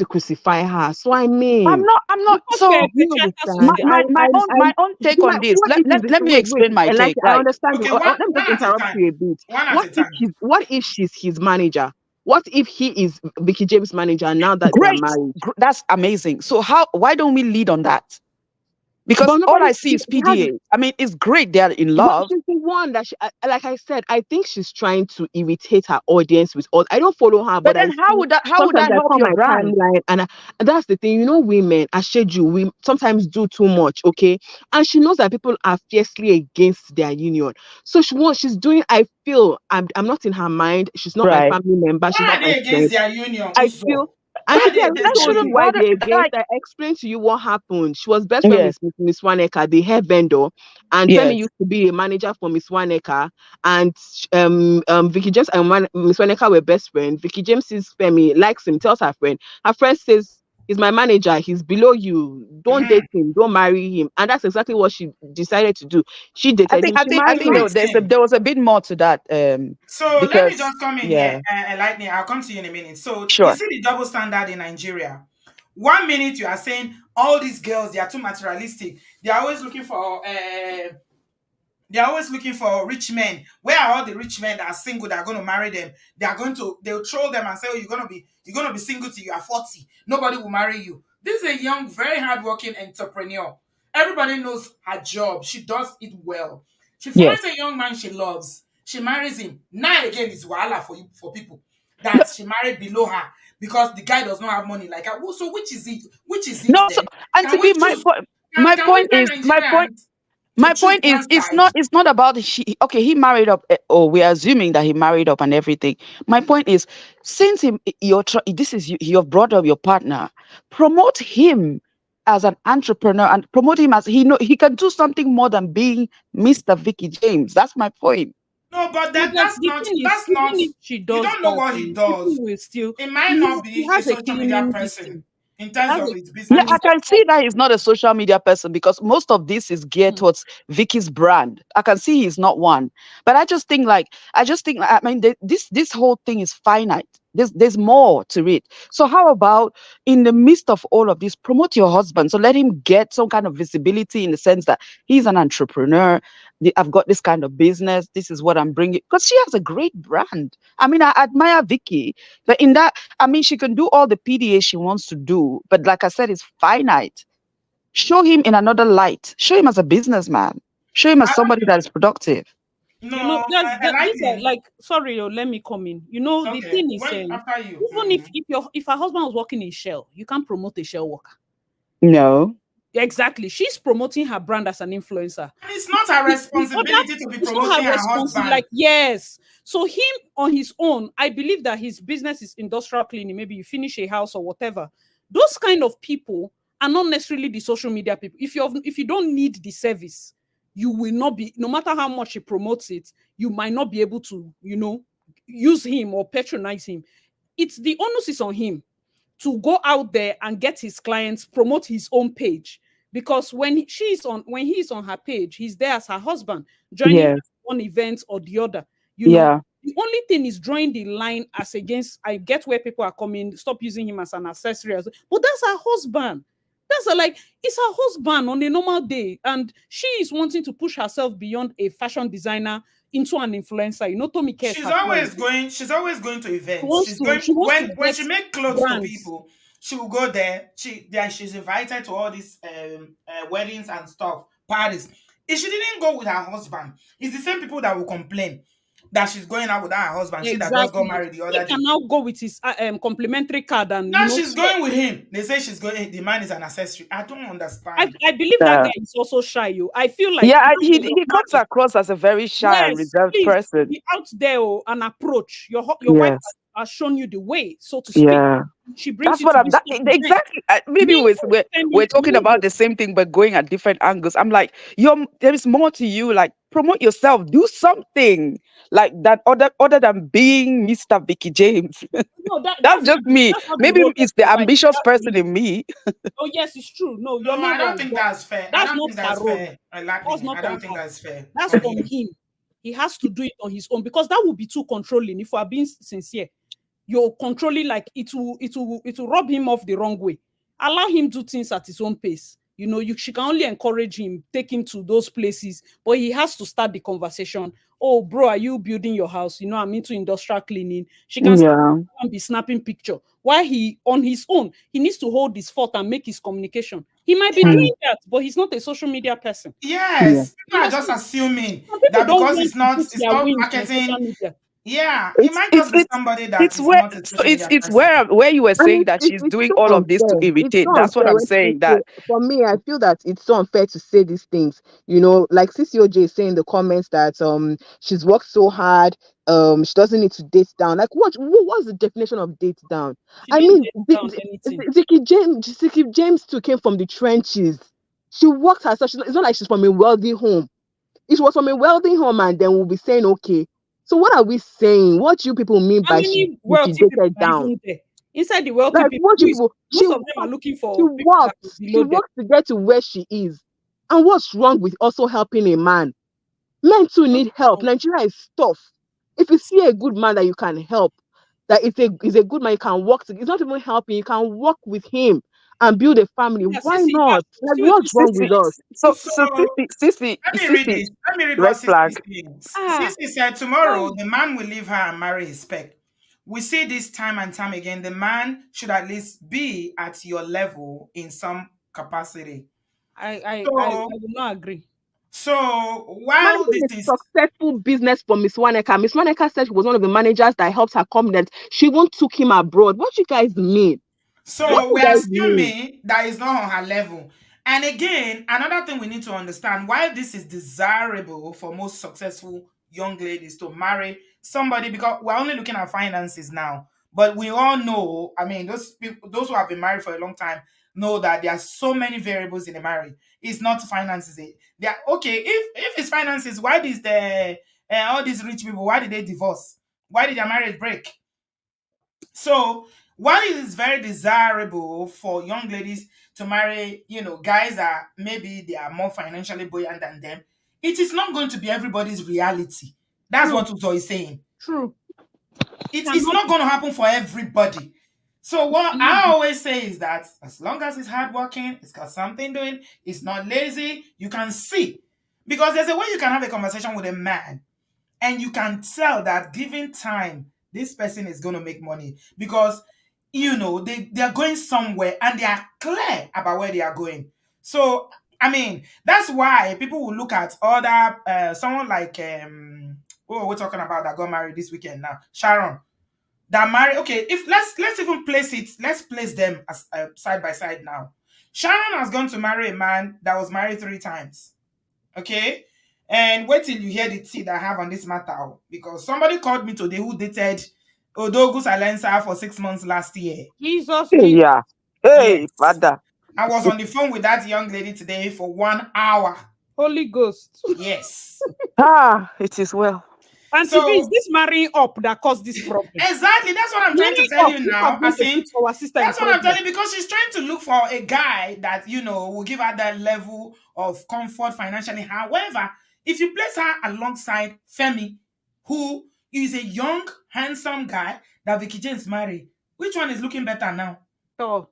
crucify her. So I mean, I'm not Because you're a so do you patriarchal my, understand? society. my my own my own take on this. What Let, if let, let me wait, explain my take. I Like, understand you. Okay, Let me one just at a interrupt time. you a bit. One at a time. What if she's his manager? What if he is Vicky James' manager now that they are great, married? that's amazing. So why don't we lead on that? Because But all nobody, I see is PDA. I mean, it's great they're in but love, she's the one that like I said, I think she's trying to irritate her audience with all. I don't follow her, but but then I see how would sometimes that I help call your my brand? timeline, and that's the thing. You know, women, I shade you. We sometimes do too much, okay? And she knows that people are fiercely against their union, so she's doing. I feel I'm not in her mind. She's not my Right. family member. She's Why not are my they against friend. their union, I feel. Uzo? And Why are Kitty, they I That already against their told shouldn't you why union? bother. they're against. Like, I explained to you what happened. She was best friend yes, with Miss Waneka, the hair vendor, and Femi yes. used to be a manager for Miss Waneka, and Vicky James and Miss Waneka were best friends. Vicky James's Femi likes him, tells her friend. Her friend says, he's my manager, he's below you. Don't Mhm. date him, don't marry him. And that's exactly what she decided to do. She I dated think him, I she think I married think him. Enlightening. there was a bit more to that. So let me Because just come in here, yeah, Enlightening. I'll come to you in a minute. So you sure. see the double standard in Nigeria. One minute you are saying all these girls they are too materialistic. They are always looking for they're always looking for rich men. Where are all the rich men that are single that are going to marry them? They'll troll them and say, oh, you're gonna be single till you are 40. Nobody will marry you. This is a young, very hardworking entrepreneur. Everybody knows her job. She does it well. She Yes. finds a young man she loves. She marries him. Now again, it's wahala for people No, that she married below her because the guy does not have money like her. Well, so which is it? Which is it no. So, then? Can Auntie we B, choose? my Can we point tell is, Nigerians to my choose point is, one side? it's not about she. Okay, he married up. Oh, we're assuming that he married up and everything. My point is, since this is you've brought up your partner, promote him as an entrepreneur and promote him as he can do something more than being Mr. Vicky James. That's my point. No, but No, that but the thing is, that's even not. if she You does don't know that, what he people does. will still. It might not He be a has a social media cleaning this person thing. in He terms has of a his Yeah, and I it's business. can see that he's not a social media person because most of this is geared mm, towards Vicky's brand. I can see he's not one, but I just think, I mean, this whole thing is finite. There's more to it. So how about in the midst of all of this, promote your husband. So let him get some kind of visibility in the sense that he's an entrepreneur. I've got this kind of business. This is what I'm bringing because she has a great brand. I mean, I admire Vicky, but in that, I mean, she can do all the PDA she wants to do, but like I said, it's finite. Show him in another light. Show him as a businessman. Show him as I, somebody that is productive. no, that, I like these are him. like, sorry, let me come in. The Okay, thing is, when after you. even if her husband was working in Shell, you can't promote a Shell worker. No. Exactly. She's promoting her brand as an influencer. And it's not her The other, responsibility to be it's not promoting her her responsibility. husband. Like, yes. So him on his own, I believe that his business is industrial cleaning. Maybe you finish a house or whatever. Those kind of people are not necessarily the social media people. If you don't need the service, you will not be, no matter how much he promotes it, you might not be able to, use him or patronize him. It's the onus is on him to go out there and get his clients, promote his own page. Because when he's on her page, he's there as her husband, joining her Yes. one event or the other. You know, Yeah. the only thing is drawing the line as against. I get where people are coming. Stop using him as an accessory, but that's her husband. It's her husband on a normal day, and she is wanting to push herself beyond a fashion designer into an influencer. Tommy cares She's her client. always going. She's always going to She events. wants She's to going she wants to when get she make clothes for brands. people. She will go there. She's invited to all these weddings and stuff, parties. If she didn't go with her husband, it's the same people that will complain that she's going out with her husband. She that just got Exactly. married the He other can day. now go with his complimentary card and Now she's sweat. going with him. They say she's going. The man is an accessory. I don't understand. I believe that Yeah. guy is also shy. I feel like Yeah. now He that your he comes man is, across as a very shy and yes, reserved please person. be out there and approach. Your wife Yes. has shown you the way, so to speak. Yeah. She brings That's you what to I'm. this That, top event. exactly. Maybe Me we're talking me about the same thing, but going at different angles. I'm like, there is more to you. Like, promote yourself. Do something like that other than being Mr. Vicky James. no, That's just me. that's not the Maybe role that it's the provides. ambitious That's person me. in me. Oh yes, it's true. No, No, you're I not don't wrong, think but that's fair. I that's don't not think her that's role. fair. I like That's me. not I on don't think her. that's fair That's for on him. him. He has to do it on his own because that would be too controlling. If we are being sincere, you're controlling, like it will rub him off the wrong way. Allow him do things at his own pace. She can only encourage him, take him to those places, but he has to start the conversation. Oh, bro, are you building your house? I'm into industrial cleaning. She can start Yeah. and be snapping picture. While he on his own, he needs to hold his fort and make his communication. He might be Mm, doing that, but he's not a social media person. yeah. Yes, people are just assuming Some people that don't because want to put it's their not wings on social marketing. media. Yeah, it It's might it's just be it's somebody that it's is where not a so social media it's person. where you were And saying that she's it's doing so all of this to unfair. It's irritate. so That's what unfair I'm when saying. That for me, I feel that it's so unfair to say these things. Like CCOJ is saying in the comments that she's worked so hard. She doesn't need to date down. Like what's the definition of date down? She I didn't mean, get down anything. Vicky James too came from the trenches. She worked herself. It's not like she's from a wealthy home. If she was from a wealthy home, and then we'll be saying, okay. So what are we saying? What do you people mean How by many she wealthy people dated are down? even there? Inside the wealthy Like people, what do you people? most of them are looking She for people that worked. are She below them. worked to get to where she is. And what's wrong with also helping a man? Men too No, need help. no. Nigeria is tough. If you see a good man that you can help, that is a good man, you can work to. It's not even helping. You can work with him and build a family. Yeah, Why Sissy, not? Like still what's wrong with Sissy, us? So let me read Sissy, it. Let me read what red Sissy is flag. saying. ah, Sissy said, tomorrow the man will leave her and marry his spec. We see this time and time again. The man should at least be at your level in some capacity. I So, will not agree. while Imagine this a is successful business for Miss Waneka. Miss Waneka said she was one of the managers that helped her come that she won't took him abroad. What you guys mean? What So you we are guys mean? assuming that is not on her level. And again, another thing we need to understand why this is desirable for most successful young ladies to marry somebody, because we're only looking at finances now. But we all know, I mean, those people, those who have been married for a long time know that there are so many variables in a marriage. It's not finances. They are okay. If it's finances, why did the all these rich people, why did they divorce? Why did their marriage break? So while it is very desirable for young ladies to marry, guys that maybe they are more financially buoyant than them, it is not going to be everybody's reality. That's True, what Uzo is saying. true. It's Cannot not be. going to happen for everybody. So what Cannot I be. always say is that as long as it's hardworking, it's got something doing, it's not lazy, you can see. Because there's a way you can have a conversation with a man and you can tell that given time this person is going to make money, because they're going somewhere and they are clear about where they are going. So I mean, that's why people will look at other someone like who we're talking about that got married this weekend now, Sharon, that married. Okay, if let's even place it, let's place them as side by side now. Sharon has gone to marry a man that was married 3 times. Okay. And wait till you hear the tea that I have on this matter. Because somebody called me today who dated Odogu Salensa for 6 months last year. Jesus, Hey, Jesus, yeah. Hey, Yes. father. I was on the phone with that young lady today for 1 hour. Holy Ghost. Yes. Ah, it is well. Auntie B, is So this marrying up that caused this problem? exactly, that's what I'm trying to Marrying tell up, you look at now. going As to in, fix our sister in that's what I'm problem. telling you, because she's trying to look for a guy that will give her that level of comfort financially. However, if you place her alongside Femi, who is a young, handsome guy that Vicky James married, which one is looking better now? So,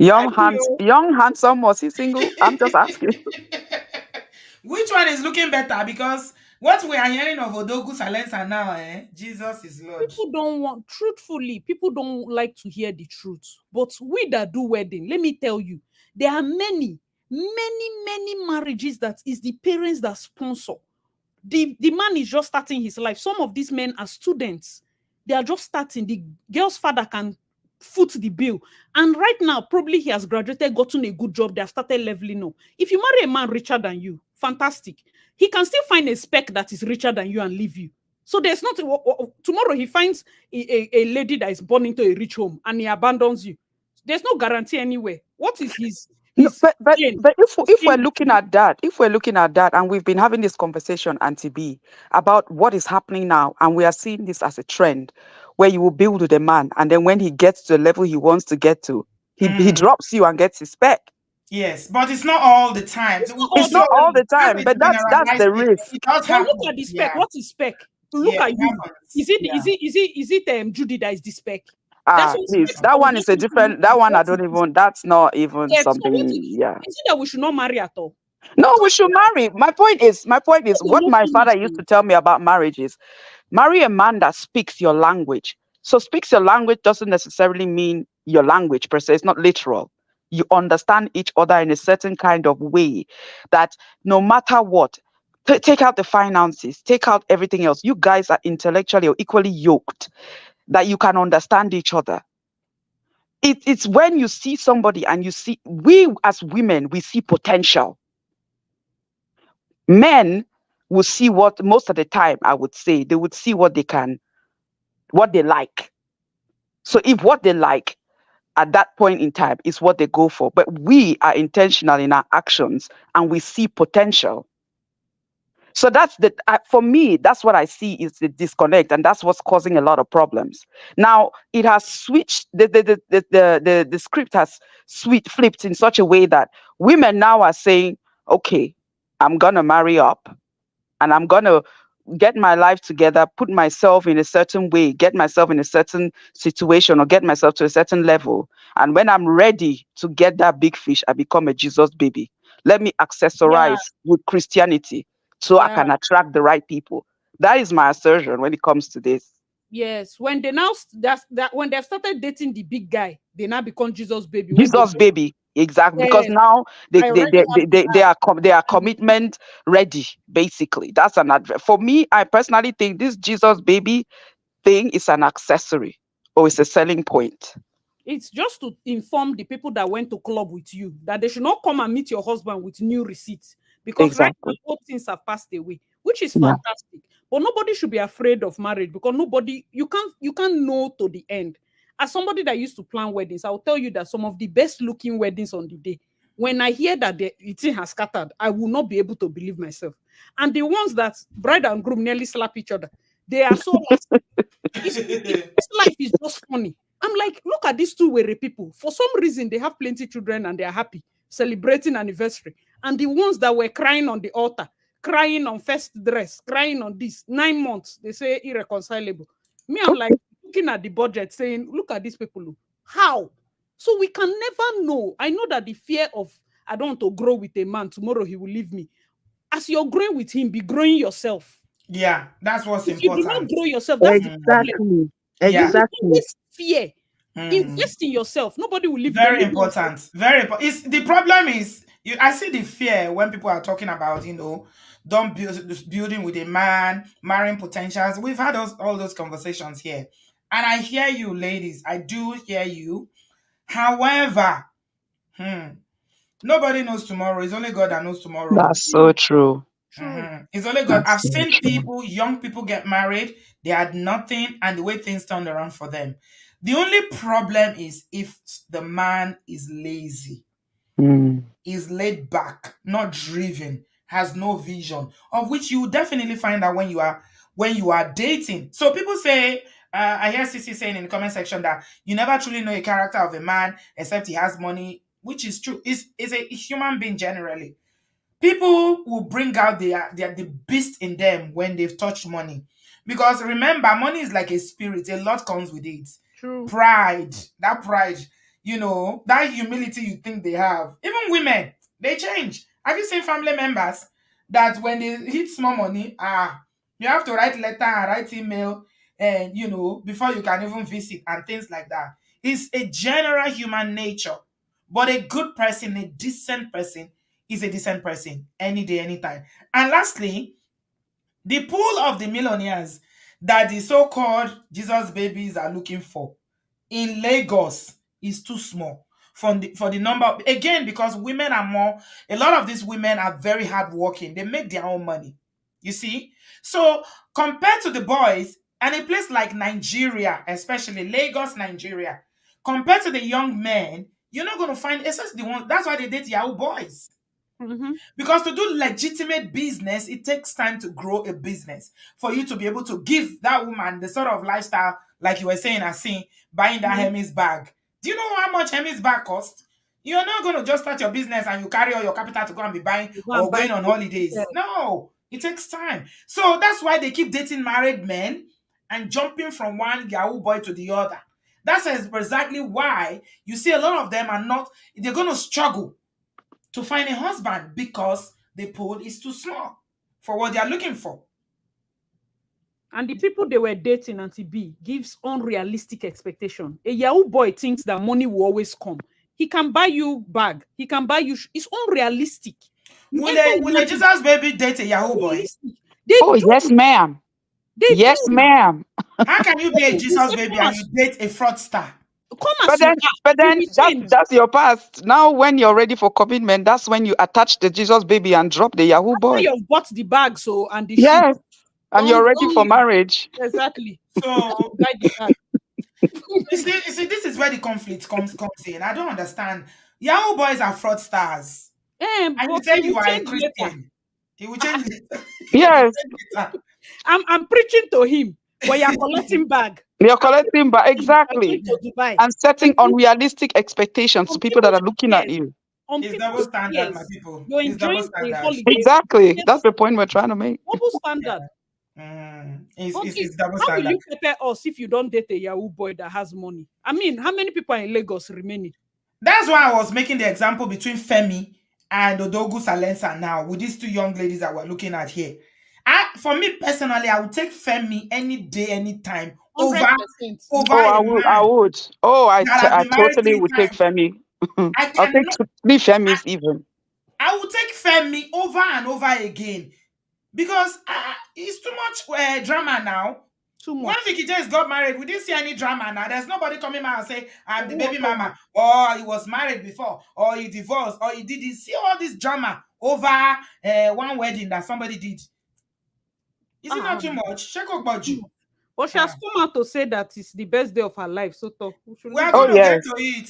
I Young, feel young, handsome, was he single? I'm just asking. Which one is looking better? Because what we are hearing of Odogu Salensa now, Jesus is Lord. people don't want, truthfully, people don't like to hear the truth. But we that do wedding, let me tell you, there are many marriages that is the parents that sponsor. The man is just starting his life. Some of these men are students. They are just starting. The girl's father can foot the bill. And right now, probably he has graduated, gotten a good job. They have started leveling up. If you marry a man richer than you, fantastic. He can still find a spec that is richer than you and leave you. So there's not tomorrow he finds a lady that is born into a rich home and he abandons you. There's no guarantee anywhere. What is No, his but gain? His if we're gain looking at that, and we've been having this conversation, Auntie B, about what is happening now, and we are seeing this as a trend, where you will build with a man, and then when he gets to the level he wants to get to, he Mm. drops you and gets his spec. Yes, but it's not all the time. It's not all It's the So not all time. the that's time, a but that's generalized the statement. risk. It does But look happen. at the spec. Yeah. What is spec? Yeah, Look at it you. happens. Yeah. Is it Mm. Judy that is the spec? That's Ah, what please, spec. I that will one is just a want to look different. That at one I what is don't this. even. That's not even Yeah, so what something. Yeah. is it that we should not marry at all? No, we Because should marry. My point is they what not my father finish used now. to tell me about marriage is marry a man that speaks your language. So speaks your language doesn't necessarily mean your language per se. It's not literal. You understand each other in a certain kind of way that no matter what, take out the finances, take out everything else. You guys are intellectually or equally yoked that you can understand each other. It's when you see somebody and you see, we as women, we see potential. Men will see what, most of the time, I would say, they would see what they can, what they like. So if what they like at that point in time is what they go for, but we are intentional in our actions and we see potential. So that's for me, that's what I see is the disconnect, and that's what's causing a lot of problems. Now it has switched, the script has flipped in such a way that women now are saying, okay, I'm gonna marry up and I'm gonna get my life together, put myself in a certain way, get myself in a certain situation, or get myself to a certain level. And when I'm ready to get that big fish, I become a Jesus baby. Let me Yeah, accessorize with Christianity so I yeah. can attract the right people. That is my assertion when it comes to this. Yes. When they now when they've started dating the big guy, they now become Jesus baby. When they Jesus baby. Exactly, because Yes, now they I they already they have they, the they, they are they are bag. commitment ready. Basically, that's an advert. For me, I personally think this Jesus baby thing is an accessory or it's a selling point. It's just to inform the people that went to club with you that they should not come and meet your husband with new receipts, because right now Exactly. old things have passed away, which is Yeah. fantastic. But nobody should be afraid of marriage, because nobody, you can't know to the end. As somebody that used to plan weddings, I'll tell you that some of the best looking weddings on the day, when I hear that the thing has scattered, I will not be able to believe myself. And the ones that bride and groom nearly slap each other, they are so lasting. This life is just funny. I'm like, look at these two weary people. For some reason, they have plenty children and they are happy, celebrating anniversary. And the ones that were crying on the altar, crying on first dress, crying on this, 9 months, they say irreconcilable. Me, I'm like looking at the budget, saying, look at these people. How? So we can never know. I know that the fear of, I don't want to grow with a man, tomorrow he will leave me. As you're growing with him, be growing yourself. Yeah, that's what's If you do not important. grow yourself, that's the Mm, problem. Exactly. You yeah. will Exactly. always fear. Mm. Invest in yourself. Nobody will leave you there. Very Leave me alone. important. Very important. It's the problem is I see the fear when people are talking about, don't building with a man, marrying potentials. We've had all those conversations here. And I hear you, ladies. I do hear you. However, hmm, nobody knows tomorrow. It's only God that knows tomorrow. That's so true. True. It's only God. That's I've so seen true. people, young people get married, they had nothing, and the way things turned around for them. The only problem is if the man is lazy, Mm. is laid back, not driven, has no vision, of which you will definitely find out when you are dating. So people say, I hear CC saying in the comment section that you never truly know a character of a man except he has money, which is true. Is a human being generally. People will bring out the beast in them when they've touched money. Because remember, money is like a spirit, a lot comes with it. True. Pride, that pride, that humility you think they have. Even women, they change. Have you seen family members that when they hit small money, you have to write letter and write email, and before you can even visit and things like that. It's a general human nature. But a good person, a decent person, is a decent person any day, anytime. And lastly, the pool of the millionaires that the so-called Jesus babies are looking for in Lagos is too small for the number again, because women are more, a lot of these women are very hardworking. They make their own money. You see? So compared to the boys, and a place like Nigeria, especially Lagos, Nigeria, compared to the young men, you're not going to find, it's the one. That's why they date Yahoo boys. Mm-hmm. Because to do legitimate business, it takes time to grow a business for you to be able to give that woman the sort of lifestyle, like you were saying, I see, buying that Mm-hmm. Hermes bag. Do you know how much Hermes bag costs? You're not going to just start your business and you carry all your capital to go and be buying You go and or buy going on food. holidays. Yeah. No, it takes time. So that's why they keep dating married men and jumping from one Yahoo boy to the other. That's exactly why you see a lot of them are not, they're going to struggle to find a husband because the pool is too small for what they are looking for. And the people they were dating, Auntie B, gives unrealistic expectation. A Yahoo boy thinks that money will always come. He can buy you bag. He can buy you. It's unrealistic. You Will ever a imagine? Jesus baby date a Yahoo boy? Unrealistic. They Oh, yes, do. ma'am. They Yes, do. ma'am. How can you be a They Jesus say, baby and you date a fraudster? come But as you then, are. but You then will that's change. that's your past. Now, when you're ready for commitment, that's when you attach the Jesus baby and drop the Yahoo After boy. you've bought the bag, so, and the shoe, Yes, and you're ready don't for leave. marriage. Exactly. So Buy the bag. you see, this is where the conflict comes in. I don't understand. Yahoo boys are fraudsters. And you But say he you will are a change later. Christian. He will change it. He will Yes, change it. I'm preaching to him, but you're collecting bag. you're I'm collecting, but preaching to him. You're going exactly, to Dubai. and setting And unrealistic expectations to on people that people's are looking at fears, you. on It's double people's standard, my fears, people. you're It's double enjoying a standard. holiday. Exactly, Yes, that's the point we're trying to make. double standard. It's, it's, Okay, it's double how will standard. you prepare us if you don't date a Yahoo boy that has money? I mean, how many people are in Lagos remaining? That's why I was making the example between Femi and Odogu Salensa now with these two young ladies that we're looking at here. For me personally, I would take Femi any day, any time over 100%. over Oh, a I would. I man would. Oh, that has I been married totally three would take times. Femi. I I'll take cannot. three Femis even. I will take Femi over and over again because it's too much drama now. Too When much. Vicky James got married, we didn't see any drama now. There's nobody coming out and say, I'm the Who will baby come mama, out? or he was married before, or he divorced, or he did this. See all this drama over one wedding that somebody did. Is it not Ah, too much? Check out too Baju. much. But she has come out to say that it's the best day of her life. So we should We leave are it. Oh going to get yes. to it.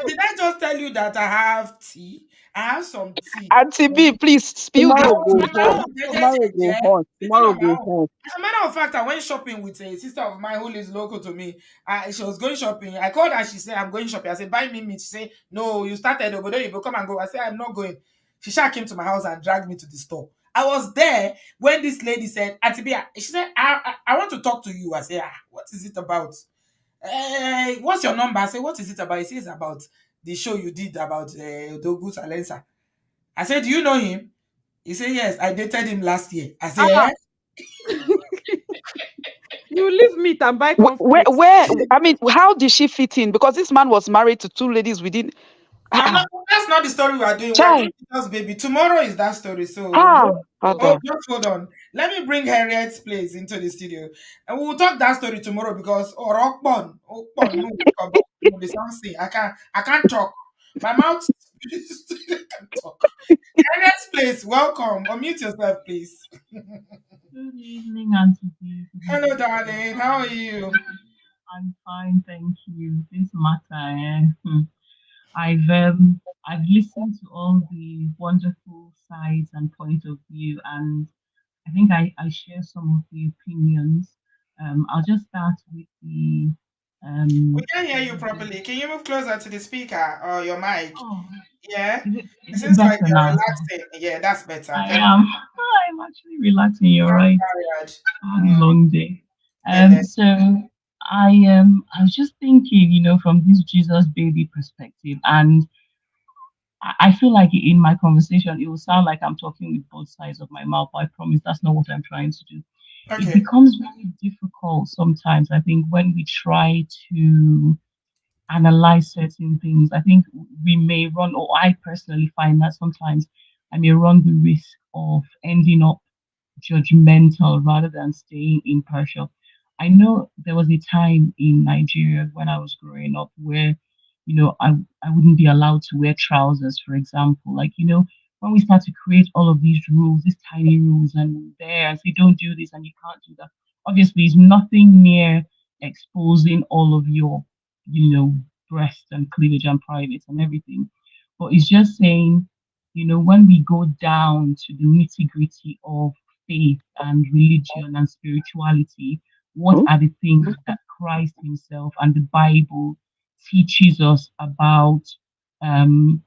Did I just tell you that I have tea? I have some tea. Auntie B, please spill I the Tomorrow was go on gold. my hot. own. Tomorrow go Yeah, hot. sitting Tomorrow on my go own. hot. As a matter of fact, I went shopping with a sister of mine who lives local to me. She was going shopping. I called her. She said, I'm going shopping. I said, buy me meat. She said, no, you started over there. You will come and go. I said, I'm not going. She sha came to my house and dragged me to the store. I was there when this lady said, Auntie Bia, she said, I want to talk to you. I said, what is it about? What's your number? I said, what is it about? He says about the show you did about Dogu Salensa. I said, do you know him? He said, yes, I dated him last year. I said, Ah, you leave meat and buy cornflakes. Where, I mean, how did she fit in? Because this man was married to two ladies within. I'm Ah, not. That's not the story we are doing. We are doing child. Jesus baby. Tomorrow is that story. So Ah, oh, father. just hold on. Let me bring Harriet's place into the studio, and we'll talk that story tomorrow because oh no, no, the sound say I can't talk. My mouth can't talk. Harriet's place, welcome. Unmute yourself, please. Good evening, Auntie B. Good Hello, evening, darling. How are everyone. you? I'm fine, thank you. This matter, I've listened to all the wonderful sides and point of view, and I think I share some of the opinions. I'll just start with We can't hear you the properly. Can you move closer to the speaker or your mic? oh, Yeah. It is it seems like better you're now? relaxing. Yeah, that's better. I Thank you. am I'm actually relaxing. You're Not right. tired. Had a long day. Belle. So I was just thinking, from this Jesus baby perspective, and I feel like in my conversation it will sound like I'm talking with both sides of my mouth, but I promise that's not what I'm trying to do. It Okay. becomes very difficult sometimes, I think, when we try to analyze certain things. I think we may run, or I personally find that sometimes I may run the risk of ending up judgmental rather than staying impartial. I know there was a time in Nigeria when I was growing up where, I wouldn't be allowed to wear trousers, for example. Like, when we start to create all of these rules, these tiny rules, and there and say, don't do this and you can't do that. Obviously, it's nothing near exposing all of your, breast and cleavage and private and everything. But it's just saying, when we go down to the nitty gritty of faith and religion and spirituality, what are the things that Christ Himself and the Bible teaches us about um,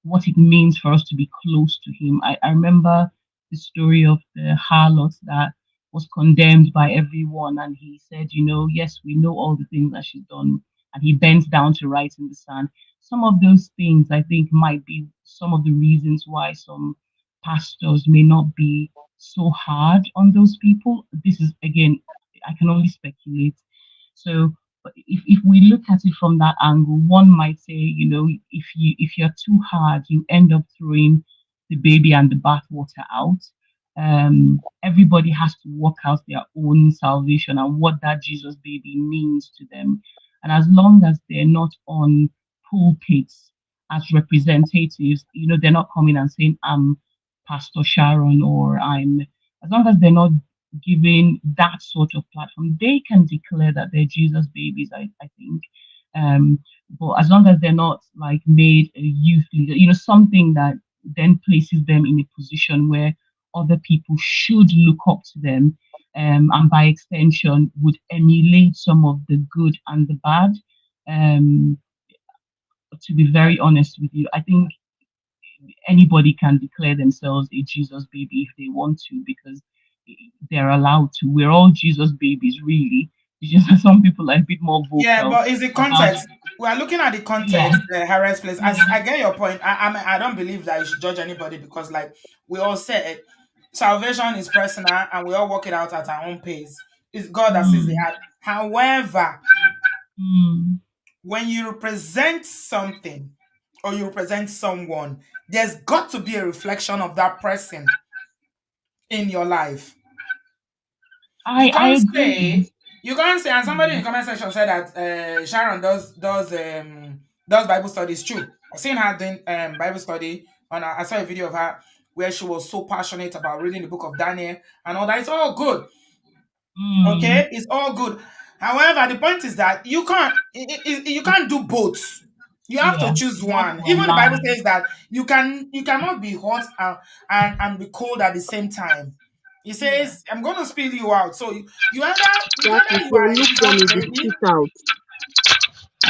what it means for us to be close to Him? I remember the story of the harlot that was condemned by everyone, and he said, yes, we know all the things that she's done, and he bent down to write in the sand. Some of those things I think might be some of the reasons why some pastors may not be so hard on those people. This is, again, I can only speculate. So but if we look at it from that angle, one might say, if you're too hard, you end up throwing the baby and the bathwater out. Everybody has to work out their own salvation and what that Jesus baby means to them. And as long as they're not on pulpits as representatives, they're not coming and saying, I'm Pastor Sharon, or as long as they're not giving that sort of platform, they can declare that they're Jesus babies, I think. Um, but as long as they're not like made a youth leader, something that then places them in a position where other people should look up to them, and by extension would emulate some of the good and the bad. Um, to be very honest with you, I think anybody can declare themselves a Jesus baby if they want to, because they're allowed to. We're all Jesus babies, really. It's just that some people are a bit more Yeah, vocal but is the about, context? We are looking at the yeah, context, Harriet's place. As yeah, I get your point, I don't believe that you should judge anybody because, like we all said, salvation is personal, and we all work it out at our own pace. It's God that sees the mm, heart. However, mm, when you represent something or you represent someone, there's got to be a reflection of that person in your life. You I can't agree. say, you can't say, and somebody in Mm. the comment section said that Sharon does Bible studies. True, I've seen her doing Bible study. I saw a video of her where she was so passionate about reading the book of Daniel and all that. It's all good. Mm. Okay, it's all good. However, the point is that you can't do both. You have to Yeah, choose not one. Even the Bible online. says that you cannot be hot and be cold at the same time. It Yeah. says, "I'm going to spill you out." So it's That either is you your are a lukewarm Jesus will be baby. spit out.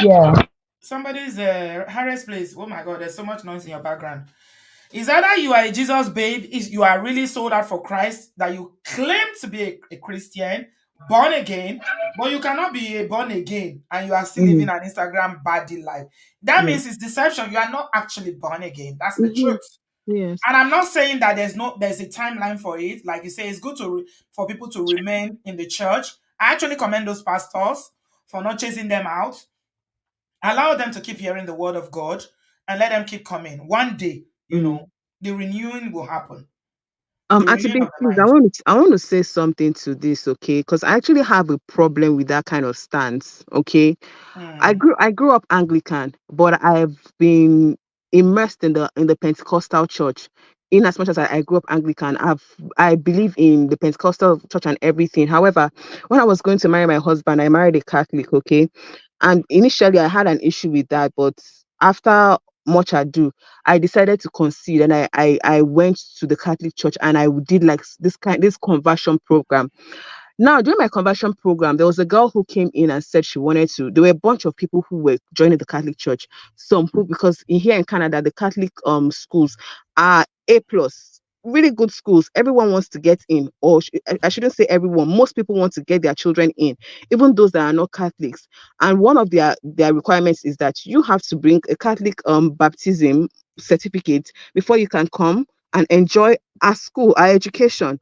Yeah. Somebody's Harris place. Oh my God, there's so much noise in your background. Is either you are a Jesus babe, is you are really sold out for Christ, that you claim to be a Christian, born again, but you cannot be a born again and you are still living Mm-hmm. an Instagram baddie life. That Yes. means it's deception. You are not actually born again. That's the Mm-hmm. truth. Yes. And I'm not saying that there's a timeline for it. Like you say, it's good for people to remain in the church. I actually commend those pastors for not chasing them out. Allow them to keep hearing the word of God and let them keep coming. One day, Mm-hmm. the renewing will happen. The Auntie renewing B, of the please, mind. I want to say something to this, okay? Because I actually have a problem with that kind of stance, okay? Mm, I grew up Anglican, but I've been immersed in the Pentecostal church. In as much as I grew up Anglican, I believe in the Pentecostal church and everything. However, when I was going to marry my husband, I married a Catholic, okay? And initially I had an issue with that, but after much ado, I decided to concede and I went to the Catholic church and I did like this conversion program. Now, during my conversion program, there was a girl who came in and said she wanted to. There were a bunch of people who were joining the Catholic Church. Some who, because here in Canada, the Catholic schools are A+, really good schools. Everyone wants to get in, or I shouldn't say everyone. Most people want to get their children in, even those that are not Catholics. And one of their requirements is that you have to bring a Catholic baptism certificate before you can come and enjoy our school, our education.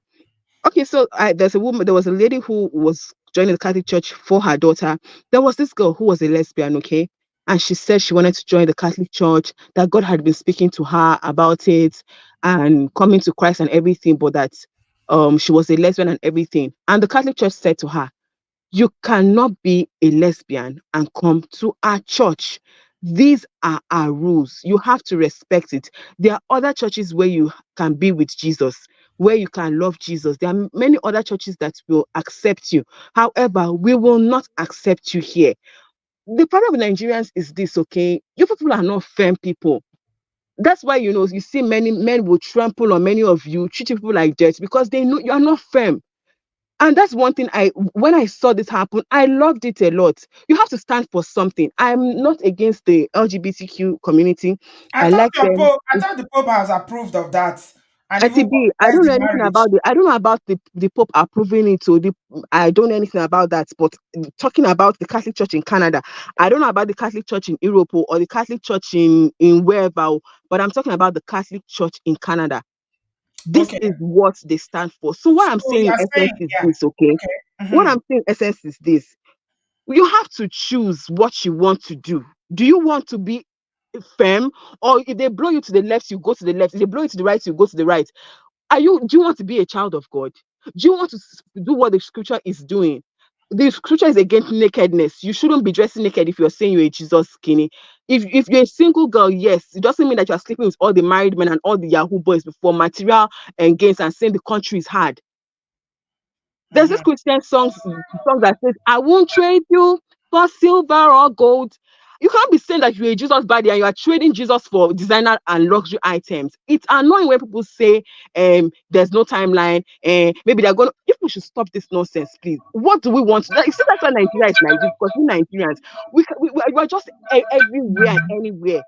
Okay, so there was a lady who was joining the Catholic Church for her daughter. There was this girl who was a lesbian, okay, and she said she wanted to join the Catholic Church, that God had been speaking to her about it and coming to Christ and everything, but that she was a lesbian and everything. And the Catholic Church said to her, you cannot be a lesbian and come to our church. These are our rules. You have to respect it. There are other churches where you can be with Jesus, where you can love Jesus. There are many other churches that will accept you. However, we will not accept you here. The problem with Nigerians is this, okay? You people are not firm people. That's why you see many men will trample on many of you, treat people like dirt because they know you are not firm. And that's one thing when I saw this happen, I loved it a lot. You have to stand for something. I'm not against the LGBTQ community. I like them. I thought the Pope has approved of that and even ITB, I authorized don't the know anything marriage. about I don't know about the Pope approving it. I don't know anything about that. But talking about the Catholic Church in Canada, I don't know about the Catholic Church in Europe or the Catholic Church in wherever. But I'm talking about the Catholic Church in Canada. This Okay. is what they stand for. So what So I'm saying you in are essence saying, is yeah. this, okay? Okay. What Hmm. I'm saying in essence is this. You have to choose what you want to do. Do you want to be firm, or if they blow you to the left, you go to the left? If they blow you to the right, you go to the right. Do you want to be a child of God? Do you want to do what the scripture is doing? The scripture is against nakedness. You shouldn't be dressing naked if you're saying you're a Jesus skinny. If you're a single girl, yes, it doesn't mean that you're sleeping with all the married men and all the Yahoo boys before material and gains and saying the country is hard. There's this Hmm. Christian song that says, I won't trade you for silver or gold. You can't be saying that you're a Jesus body and you are trading Jesus for designer and luxury items. It's annoying when people say there's no timeline and maybe they're going to, people should stop this nonsense, please. What do we want? You see, that's why Nigeria is like this, because we Nigerians, we are just everywhere and anywhere.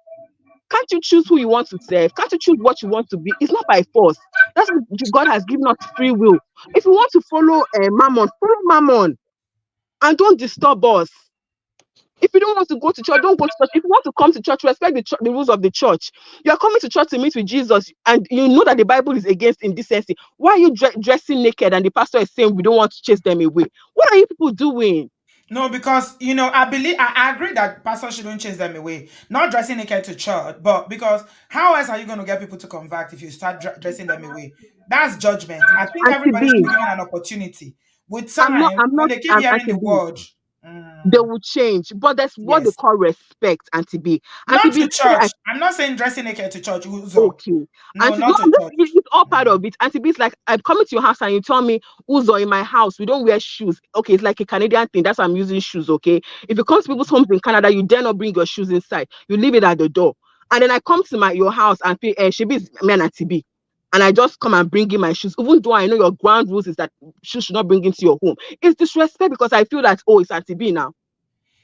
Can't you choose who you want to serve? Can't you choose what you want to be? It's not by force. That's what God has given us free will. If you want to follow Mammon, follow Mammon and don't disturb us. If you don't want to go to church, don't go to church. If you want to come to church, respect the rules of the church. You are coming to church to meet with Jesus, and you know that the Bible is against indecency. Why are you dressing naked and the pastor is saying we don't want to chase them away? What are you people doing? No, because I agree that pastors shouldn't chase them away. Not dressing naked to church, but because how else are you going to get people to convert if you start dressing them away? That's judgment. I think Auntie everybody should B, be given an opportunity. With I'm not, time, I'm when not, they keep hearing Auntie the B. word, They mm, will change, but that's what they yes, call respect, Auntie B. Auntie not B, to let's say church. I'm not saying dressing naked to church. Uzo. okay. No, And no, not to church. it's all part Mm. of it. And to be it's like I'm coming to your house and you tell me, Uzo, in my house, we don't wear shoes. Okay, it's like a Canadian thing. That's why I'm using shoes. Okay. If you come to people's homes in Canada, you dare not bring your shoes inside. You leave it at the door. And then I come to your house and feel she be me and TB. And I just come and bring in my shoes, even though I know your ground rules is that shoes should not bring into your home. It's disrespect because I feel that it's Auntie B now.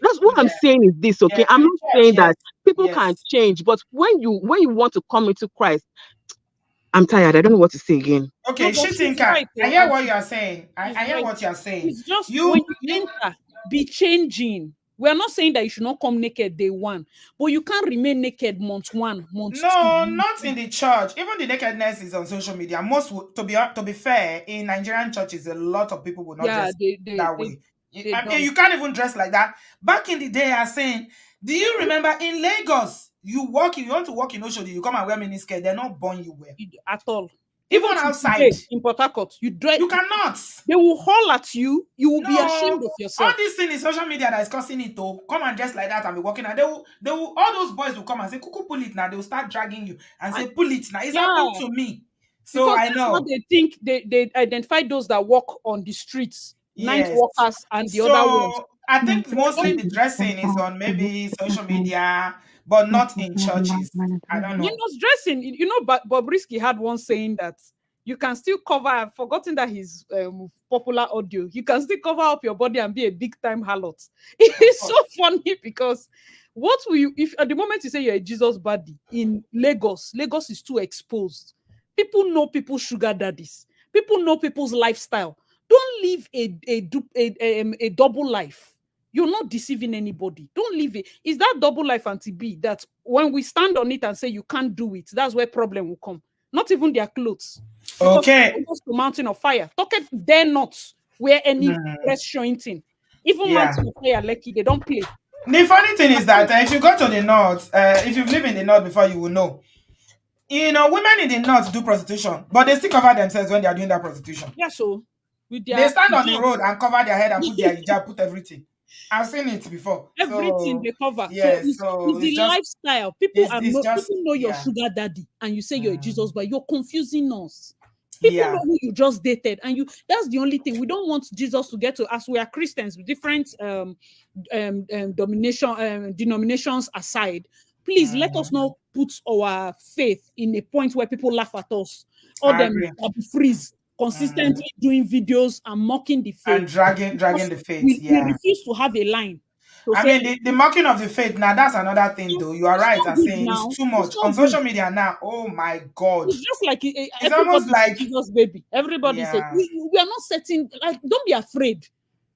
That's what I'm Yeah, saying is this, yeah, okay? I'm to the not church. saying Yes, that people can yes. change, but when you want to come into Christ, I'm tired. I don't know what to say again. No, Okay, but she she's thinker. right, I though, hear what Auntie. you are saying. She's I hear right. what you are saying. It's just when You you you enter, be changing. We are not saying that you should not come naked day one, but you can't remain naked month one, month two. No, not in the church. Even the nakedness is on social media. To be fair, in Nigerian churches, a lot of people will not Yeah, dress that way. they I mean, don't. you can't even dress like that. Back in the day, I saying, do you remember in Lagos? You want to walk in Oshodi, you come and wear miniskirt. They're not born you wear. At all. Even Even to outside, today in Port Harcourt, you dress. you cannot. They will haul at you. You will be ashamed No, of all yourself. this thing is social media that is causing it to come and dress like that and be walking, and they will all those boys will come and say, "Kuku, pull it now." They will start dragging you and And say, "Pull it now." It's yeah, happened to me, so because I that's how know. they think they identify those that walk on the streets, night Yes. walkers and the other ones. So I think But they mostly don't. the dressing is on maybe social media, but not in churches. I don't know. Minus dressing, Bobrisky had one saying that you can still cover. I've forgotten that his popular audio. You can still cover up your body and be a big time harlot. Of It's so course. funny because what will you if at the moment you say you're a Jesus body in Lagos? Lagos is too exposed. People know people's sugar daddies. People know people's lifestyle. Don't live a double life. You're not deceiving anybody. Don't leave it. It's that double life anti-B that when we stand on it and say you can't do it, that's where problem will come. Not even their clothes. Because Okay. goes to mountain of fire. Talk it dare not wear any Hmm. dress showing thing. Even Yeah. mountain of fire, lucky they don't play. The funny thing is that if you go to the north, if you've lived in the north before, you will know. Women in the north do prostitution, but they still cover themselves when they are doing that prostitution. Yeah, so with They their stand on the hijab, road and cover their head and put their hijab, put everything. I've seen it before. everything So they cover. So yes, it's so the it's just lifestyle. it's just People know your yeah. sugar daddy and you say you're a Jesus, Mm, but you're confusing us. People know yeah. who you just dated, and that's the only thing. We don't want Jesus to get to us. We are Christians with different denominations aside. Please let us Mm, not put our faith in a point where people laugh at us. Or I them agree. freeze Mm. consistently doing videos and mocking the And faith dragging because the faith. we Yeah. refuse to have a line to I say mean the mocking of the faith now, that's another thing though. You are it's right not and good saying it's now. too It's much. On not good. social media now, oh my god. It's just like It's almost everybody's a like Jesus baby. Everybody says yeah. we are not setting, like, don't be afraid.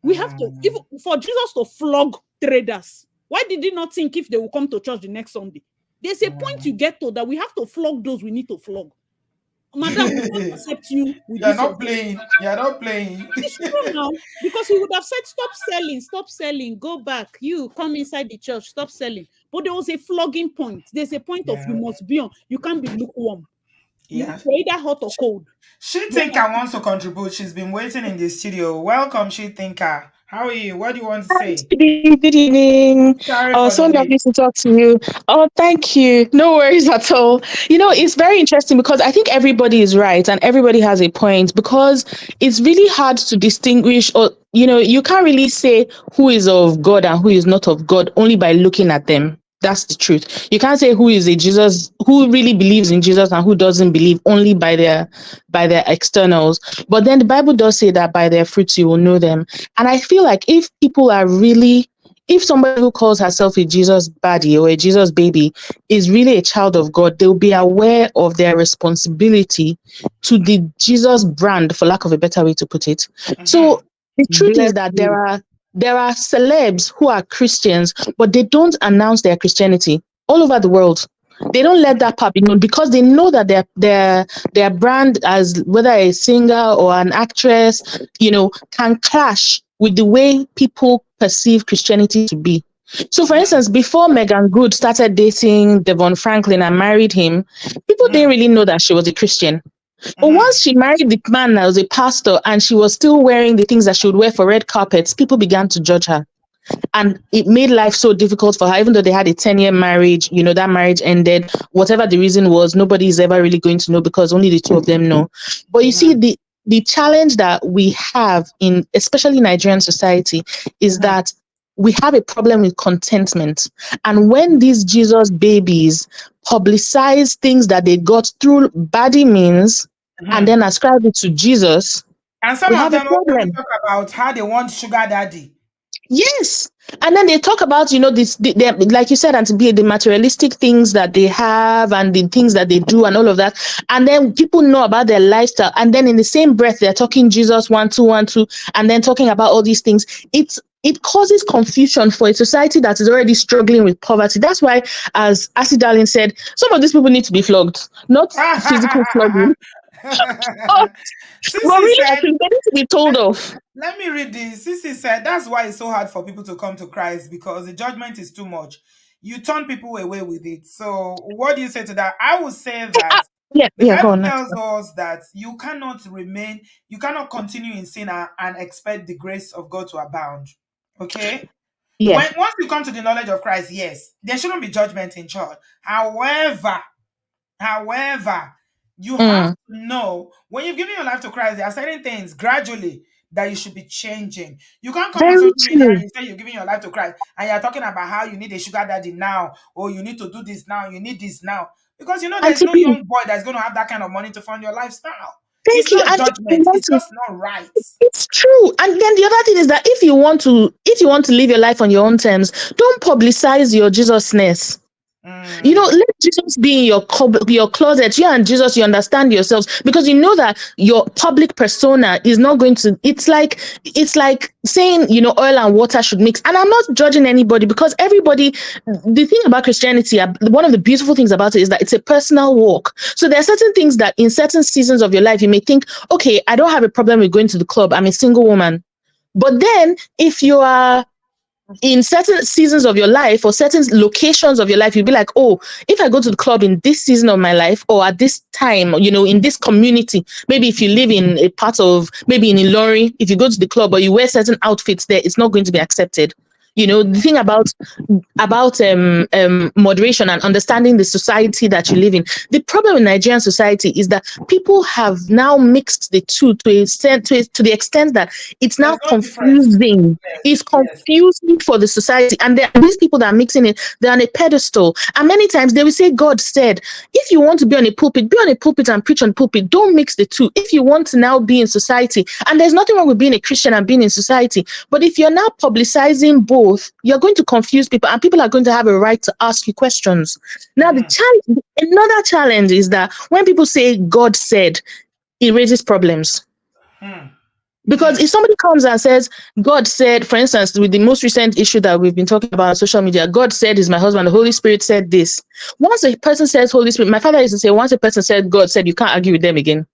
We have to, Mm, even for Jesus to flog traders. Why did he not think if they will come to church the next Sunday? There's a point you mm. get to that we have to flog those we need to flog. Madam, we can't accept you with You're this your not faith. playing. You're not playing. It's true now, because he would have said, stop selling, go back. You come inside the church, stop selling. But there was a flogging point. There's a point of you Yeah. must be on. You can't be lukewarm. You're Yeah. either hot or cold. She You Thinker understand? wants to contribute. She's been waiting in the studio. Welcome, She Thinker. How are you? What do you want to say? Good evening. Sorry Oh, for so the late. lovely to talk to you. Oh, thank you. No worries at all. It's very interesting because I think everybody is right and everybody has a point because it's really hard to distinguish, or, you can't really say who is of God and who is not of God only by looking at them. That's the truth. You can't say who really believes in Jesus and who doesn't believe only by their externals. But then the Bible does say that by their fruits you will know them. And I feel like if somebody who calls herself a Jesus baddie or a Jesus baby is really a child of God, they'll be aware of their responsibility to the Jesus brand, for lack of a better way to put it. Mm-hmm. So the truth is Bless that there you. are there are celebs who are Christians, but they don't announce their Christianity all over the world. They don't let that part be known because they know that their brand as whether a singer or an actress, can clash with the way people perceive Christianity to be. So, for instance, before Megan Good started dating Devon Franklin and married him, people didn't really know that she was a Christian. But once she married the man that was a pastor and she was still wearing the things that she would wear for red carpets, people began to judge her. And it made life so difficult for her, even though they had a 10-year marriage, that marriage ended. Whatever the reason was, nobody is ever really going to know because only the two of them know. But you see, the challenge that we have in especially Nigerian society is that we have a problem with contentment. And when these Jesus babies publicize things that they got through baddie means and then ascribe it to Jesus, and some we of have a them openly problem. talk about how they want sugar daddy. Yes. And then they talk about, like you said, and to be the materialistic things that they have and the things that they do and all of that. And then people know about their lifestyle. And then in the same breath, they're talking Jesus 1, 2, 1, 2, and then talking about all these things. It causes confusion for a society that is already struggling with poverty. That's why, as Asi Darling said, some of these people need to be flogged, not physical flogging. But Sissy really, said, they need to be told off. let me read this. Sissy said, that's why it's so hard for people to come to Christ, because the judgment is too much. You turn people away with it. So what do you say to that? I would say that the Go Bible on. tells us that you cannot continue in sin and expect the grace of God to abound. Okay? Yeah. Once you come to the knowledge of Christ, yes, there shouldn't be judgment in church. However, you have to know when you've given your life to Christ, there are certain things gradually that you should be changing. You can't come on Very social media and true. you say you're giving your life to Christ and you're talking about how you need a sugar daddy now, or you need to do this now, you need this now. Because And there's to no be, young boy that's going to have that kind of money to fund your lifestyle. It's thank you. not And judgment, it's just not right. it's true. And then the other thing is that if you want to live your life on your own terms, don't publicize your Jesusness. Let Jesus be in your closet. You and Jesus, you understand yourselves, because you know that your public persona is not going to. It's like saying oil and water should mix. And I'm not judging anybody, because everybody. The thing about Christianity, one of the beautiful things about it is that it's a personal walk. So there are certain things that in certain seasons of your life you may think, okay, I don't have a problem with going to the club. I'm a single woman. But then if you are in certain seasons of your life or certain locations of your life, you'll be like, oh, if I go to the club in this season of my life or at this time, in this community, maybe if you live in a part of, maybe in Ilori, if you go to the club or you wear certain outfits there, it's not going to be accepted. The thing about moderation and understanding the society that you live in. The problem in Nigerian society is that people have now mixed the two to the extent that it's now There's no difference. confusing. It's confusing for the society. And these people that are mixing it, they're on a pedestal. And many times they will say, God said, if you want to be on a pulpit and preach on pulpit. Don't mix the two. If you want to now be in society, and there's nothing wrong with being a Christian and being in society, but if you're now publicizing both, you're going to confuse people, and people are going to have a right to ask you questions. Now, another challenge is that when people say God said, it raises problems. Because if somebody comes and says, God said, for instance, with the most recent issue that we've been talking about on social media, God said is my husband, the Holy Spirit said this. Once a person says Holy Spirit, my father used to say, once a person said God said, you can't argue with them again.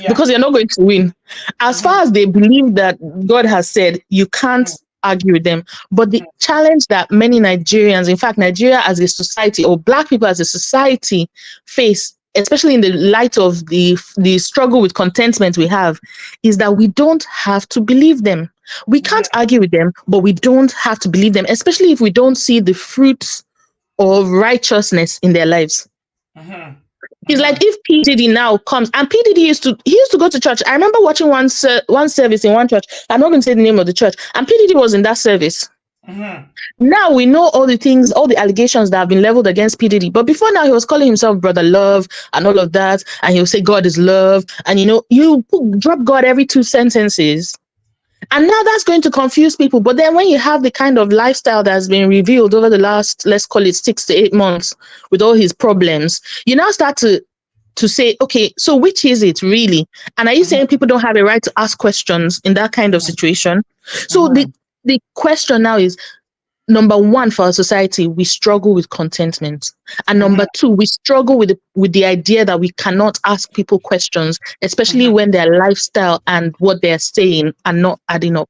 Because you're not going to win. As far as they believe that God has said, you can't argue with them. But the challenge that many Nigerians, in fact, Nigeria as a society, or Black people as a society face, especially in the light of the struggle with contentment we have, is that we don't have to believe them. We can't argue with them, but we don't have to believe them, especially if we don't see the fruits of righteousness in their lives. It's like if P. Diddy now comes, and P. Diddy used to go to church. I remember watching one service in one church. I'm not going to say the name of the church. And P. Diddy was in that service. Now we know all the allegations that have been leveled against P. Diddy. But before now, he was calling himself Brother Love and all of that. And he'll say God is love. And you drop God every 2 sentences. And now that's going to confuse people. But then when you have the kind of lifestyle that's been revealed over the last, let's call it 6 to 8 months with all his problems, you now start to say, okay, so which is it really? And are you saying people don't have a right to ask questions in that kind of situation? So the question now is, number one, for our society, we struggle with contentment, and Mhm, number two, we struggle with the idea that we cannot ask people questions, especially mhm. when their lifestyle and what they're saying are not adding up.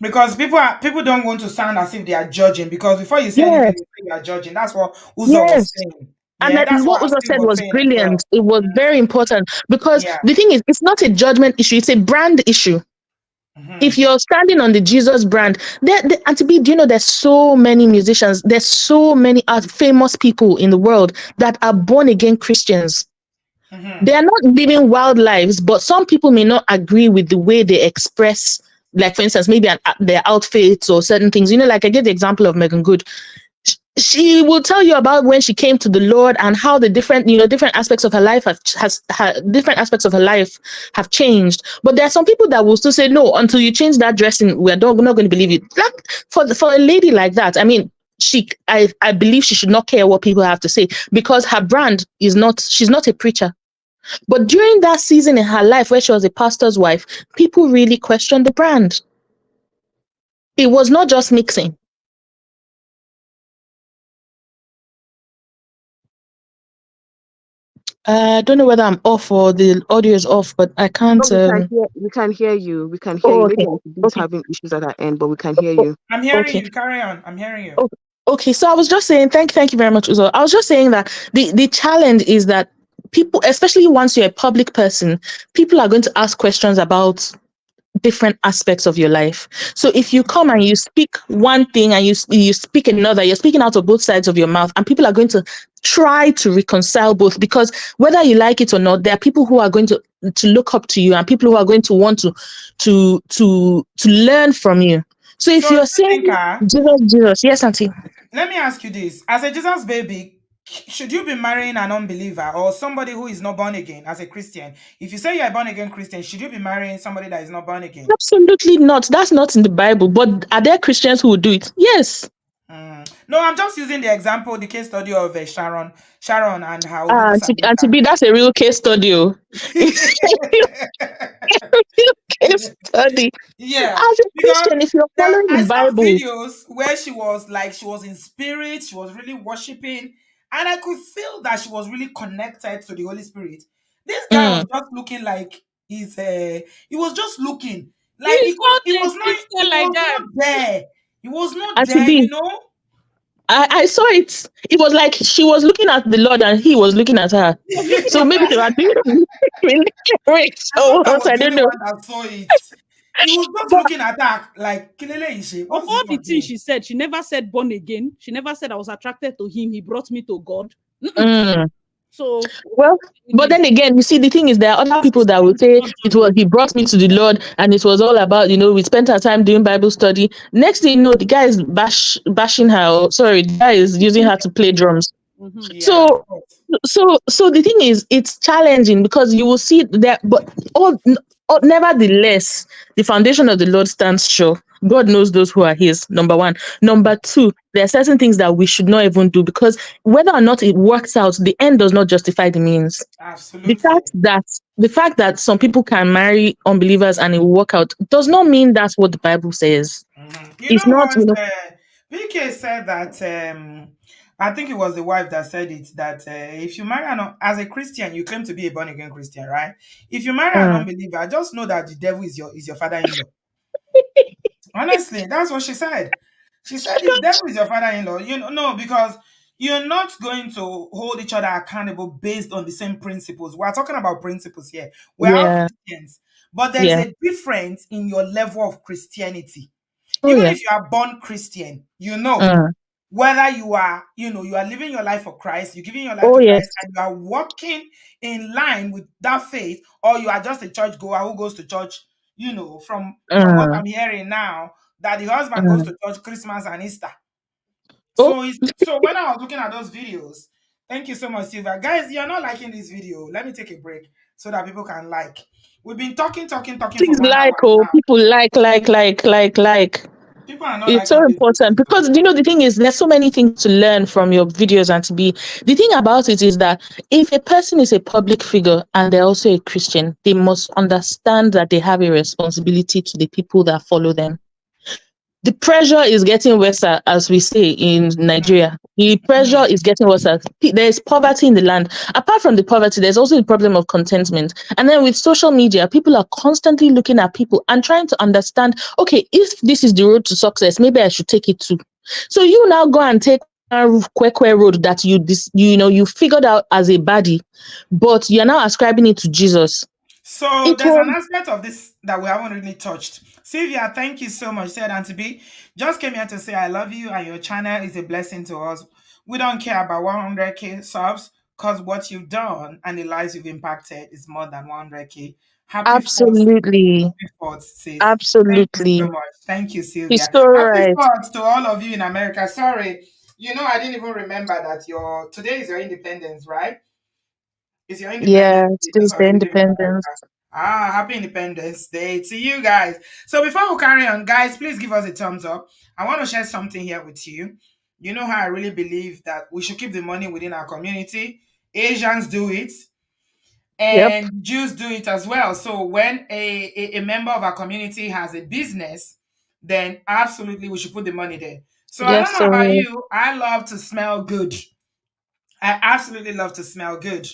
Because people don't want to sound as if they are judging, because before you say anything, Yes, you say you are judging. That's what Uzo was yes. saying. And Yeah, that's then what what Uzo Steve said was was saying as brilliant. well. It was very important because Yeah. the thing is, it's not a judgment issue; it's a brand issue. If Mhm, you're standing on the Jesus brand, and to be, do you know, there's so many musicians, there's so many famous people in the world that are born again Christians. mhm, They are not living wild lives, but some people may not agree with the way they express, like for instance, maybe their outfits or certain things. You know, like I get the example of Megan Good. She will tell you about when she came to the Lord and how the different, different aspects of her life different aspects of her life have changed. But there are some people that will still say, no, until you change that dressing, we're not going to believe you. Like for a lady like that, I mean, I believe she should not care what people have to say, because her brand is not, she's not a preacher. But during that season in her life where she was a pastor's wife, people really questioned the brand. It was not just mixing. I don't know whether I'm off or the audio is off, but I No, can't. we can hear you. We can hear you. Oh, Maybe okay, Auntie is okay, having issues at her end, but we can hear o- you. I'm hearing okay, you. Carry on. I'm hearing you. okay. Okay. So I was just saying, thank you very much, Uzo. I was just saying that the challenge is that people, especially once you're a public person, people are going to ask questions about different aspects of your life. So if you come and you speak one thing and you speak another, you're speaking out of both sides of your mouth, and people are going to try to reconcile both, because whether you like it or not, there are people who are going to look up to you, and people who are going to want to learn from you. So if So, you're saying Tinka, Jesus, yes, auntie. let me ask you this. As a Jesus baby, should you be marrying an unbeliever or somebody who is not born again as a Christian? If you say you're a born again Christian, should you be marrying somebody that is not born again? Absolutely not. That's not in the Bible. But are there Christians who will do it? Yes. No, I'm just using the example, the case study of Sharon and her Obubu Auntie Samantha. B, that's a real case study. Oh. Case study. Yeah, As a because Christian, if you're there following the I saw Bible, videos where she was in spirit, she was really worshiping, and I could feel that she was really connected to the Holy Spirit. This guy was mm, just looking like he was just looking like He's not he a was not Christian like that. there. He was not Auntie there, B, you I saw it. It was like she was looking at the Lord and he was looking at her. He was know. looking So at maybe her. they were doing wait, I thought I was I the don't only know. one that saw it. He was just But looking at her like, Kilele Ishe, Of what's this all the one things doing? she said, she never said born again. She never said I was attracted to him. He brought me to God. Mm-mm. mm, So well, it but did. then again, you see, the thing is, there are other people that will say Not it was judging. he brought me to the Lord, and it was all about, we spent our time doing Bible study. Next thing you know, the guy is bashing her. Or, sorry, the guy is using her to play drums. Mm-hmm. Yeah, of So course. so the thing is, it's challenging because you will see that, but nevertheless, the foundation of the Lord stands sure. God knows those who are his, number one. Number two, there are certain things that we should not even do, because whether or not it works out, the end does not justify the means. the Absolutely. fact that the fact that some people can marry unbelievers and it will work out does not mean that's what the Bible says. You It's know not, what? PK said that I think it was the wife that said it, that if you marry as a Christian, you claim to be a born again Christian, right? If you marry an uh, unbeliever, just know that the devil is your father-in-law. Honestly, that's what she said. She said the devil is your father-in-law. No, because you're not going to hold each other accountable based on the same principles. We're talking about principles here. We're all yeah, Christians, but there is yeah. a difference in your level of Christianity. Oh Even yeah. if you are born Christian, Uh, whether you are living your life for Christ, you're giving your life oh to yes. Christ, and you are walking in line with that faith, or you are just a church goer who goes to church, from what Uh, I'm hearing now, that the husband goes uh. to church Christmas and Easter. Oh, So when I was looking at those videos, thank you so much, Silva. Guys, you're not liking this video. Let me take a break so that people can like. We've been talking for please one like, hour oh, now. people like. People are not It's so liking this important video. because the thing is, there's so many things to learn from your videos. And to be, the thing about it is that if a person is a public figure and they're also a Christian, they must understand that they have a responsibility to the people that follow them. the pressure is getting worse, as we say in Mm, Nigeria. The pressure mm. is getting worse. There's poverty in the land. Apart from the poverty, there's also the problem of contentment. And then with social media, people are constantly looking at people and trying to understand, okay, if this is the road to success, maybe I should take it too. So you now go and take one Kwekwe road that you figured out as a baddie, but you're now ascribing it to Jesus. So It there's was an aspect of this that we haven't really touched. Sylvia, thank you so much. Said Auntie B. Just came here to say I love you and your channel is a blessing to us. We don't care about 100k subs because what you've done and the lives you've impacted is more than 100k. absolutely, Happy thoughts, sis. Thank you so absolutely. much. Thank you, It's Sylvia. so Happy right. thoughts to all of you in America. Sorry, I didn't even remember that today is your independence, right? It's your Independence Yeah, Day. Those today's of the you living in independence. America. Happy Independence Day to you guys. So before we carry on, guys, please give us a thumbs up. I want to share something here with you. You know how I really believe that we should keep the money within our community. Asians do it, Yep. and Jews do it as well. So when a member of our community has a business, then absolutely we should put the money there. So I don't Yes, know about so you. I love to smell good. I absolutely love to smell good.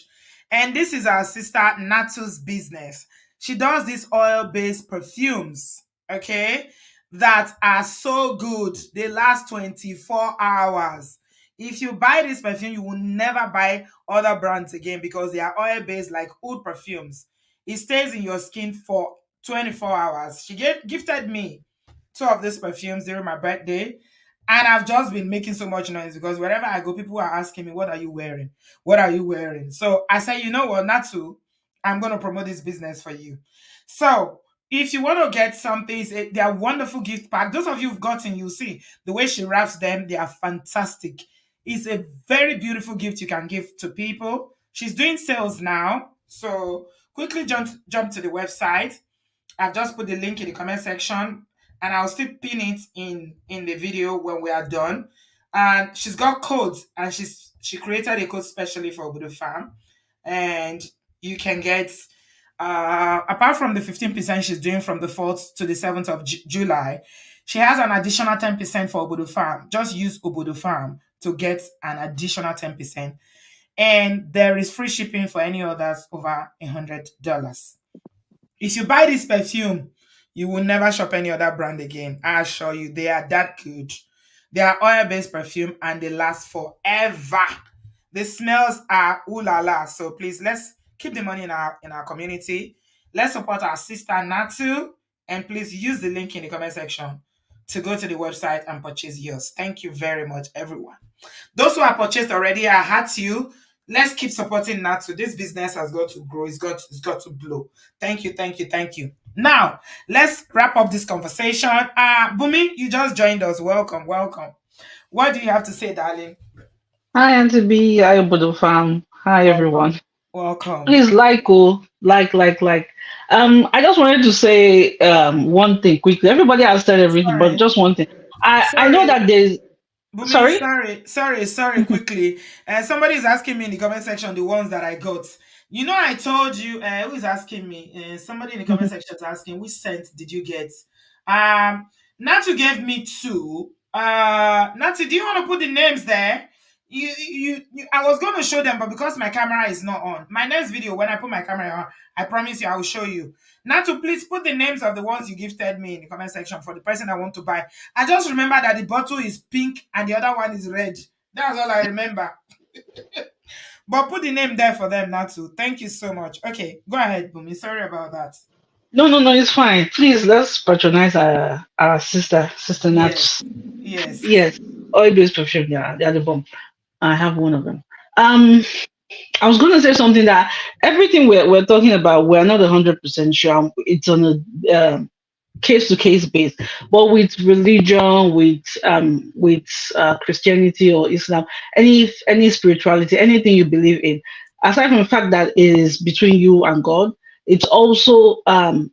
And this is our sister Natu's business. She does these oil-based perfumes, okay, that are so good. They last 24 hours. If you buy this perfume, you will never buy other brands again because they are oil-based like oud perfumes. It stays in your skin for 24 hours. She gifted me two of these perfumes during my birthday. And I've just been making so much noise because wherever I go, people are asking me, "What are you wearing? What are you wearing?" So I say, you know what, Natu, I'm going to promote this business for you. So if you want to get something, they are wonderful gift pack. Those of you who've gotten, you see the way she wraps them, they are fantastic. It's a very beautiful gift you can give to people. She's doing sales now. So quickly jump to the website. I've just put the link in the comment section and I'll still pin it in the video when we are done. And she's got codes and she created a code specially for Obodo Farm. And you can get apart from the 15% she's doing from the 4th to the 7th of July, she has an additional 10% for Obodo Farm. Just use Obodo Farm to get an additional 10%. And there is free shipping for any others over $100. If you buy this perfume, you will never shop any other brand again. I assure you, they are that good. They are oil-based perfume and they last forever. The smells are ooh la la. So please let's keep the money in our community. Let's support our sister Natu. And please use the link in the comment section to go to the website and purchase yours. Thank you very much, everyone. Those who have purchased already, I had you. Let's keep supporting Natu. This business has got to grow. It's got to blow. Thank you, thank you, thank you. Now, let's wrap up this conversation. Bumi, you just joined us. Welcome, welcome. What do you have to say, darling? Hi, Auntie B. Hi, Obodo fam. Hi, Welcome, everyone. welcome. Please like. I just wanted to say one thing quickly. Everybody has said everything, but Sorry, just one thing. I know sorry. that there's Bumi, sorry. sorry, quickly. Somebody is asking me in the comment section the ones that I got. I told you, who is asking me? Somebody in the comment section is asking, which scent did you get? Natu gave me two. Natu, do you want to put the names there? I was going to show them, but because my camera is not on, my next video, when I put my camera on, I promise you, I will show you. Natu, please put the names of the ones you gifted me in the comment section for the person I want to buy. I just remember that the bottle is pink and the other one is red. That's all I remember. But put the name there for them, Natu. Thank you so much. Okay, go ahead, Bumi. Sorry about that. No, it's fine. Please let's patronize our sister Yes, Nats. yes. Yes, oil-based perfume. Yeah, they're the bomb. I have one of them. Um, I was going to say something that everything we're talking about, we're not 100% sure. It's on a case to case base, but with religion, with Christianity or Islam, any spirituality, anything you believe in, aside from the fact that it is between you and God, it's also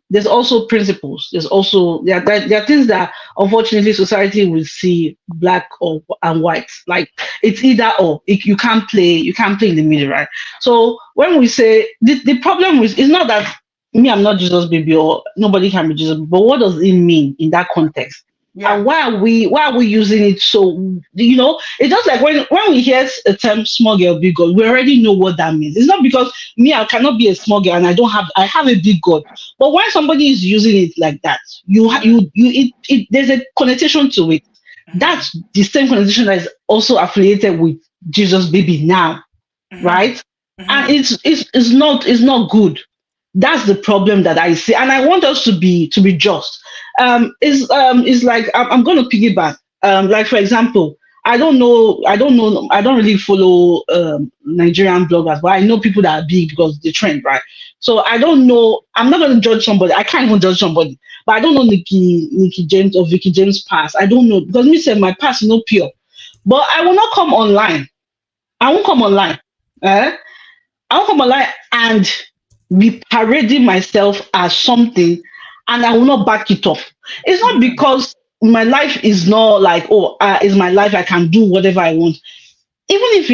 there's also principles. There's also there are things that unfortunately society will see black or and white. Like it's either or. You can't play in the middle, right? So when we say the problem is not that me, I'm not Jesus baby or nobody can be Jesus, but what does it mean in that context? And Yeah. why are we using it? So it's just like when we hear a term small girl, big God, we already know what that means. It's not because me, I cannot be a small girl and I have a big God. But when somebody is using it like that, there's a connotation to it. Mm-hmm. That's the same connotation that is also affiliated with Jesus baby now, Mm-hmm. right? And Mm-hmm. it's not good. That's the problem that I see, and I want us to be just. Is like I'm going to piggyback. Like for example, I don't really follow Nigerian bloggers, but I know people that are big because they trend, right? So I don't know. I'm not going to judge somebody. I can't even judge somebody, but I don't know Nikki James or Vicky James past. I don't know because me said my past is not pure, but I will not come online. I won't come online. Eh? I'll come online and be parading myself as something, and I will not back it up. It's not Mm-hmm. because my life is not like, oh, it's my life, I can do whatever I want. Even if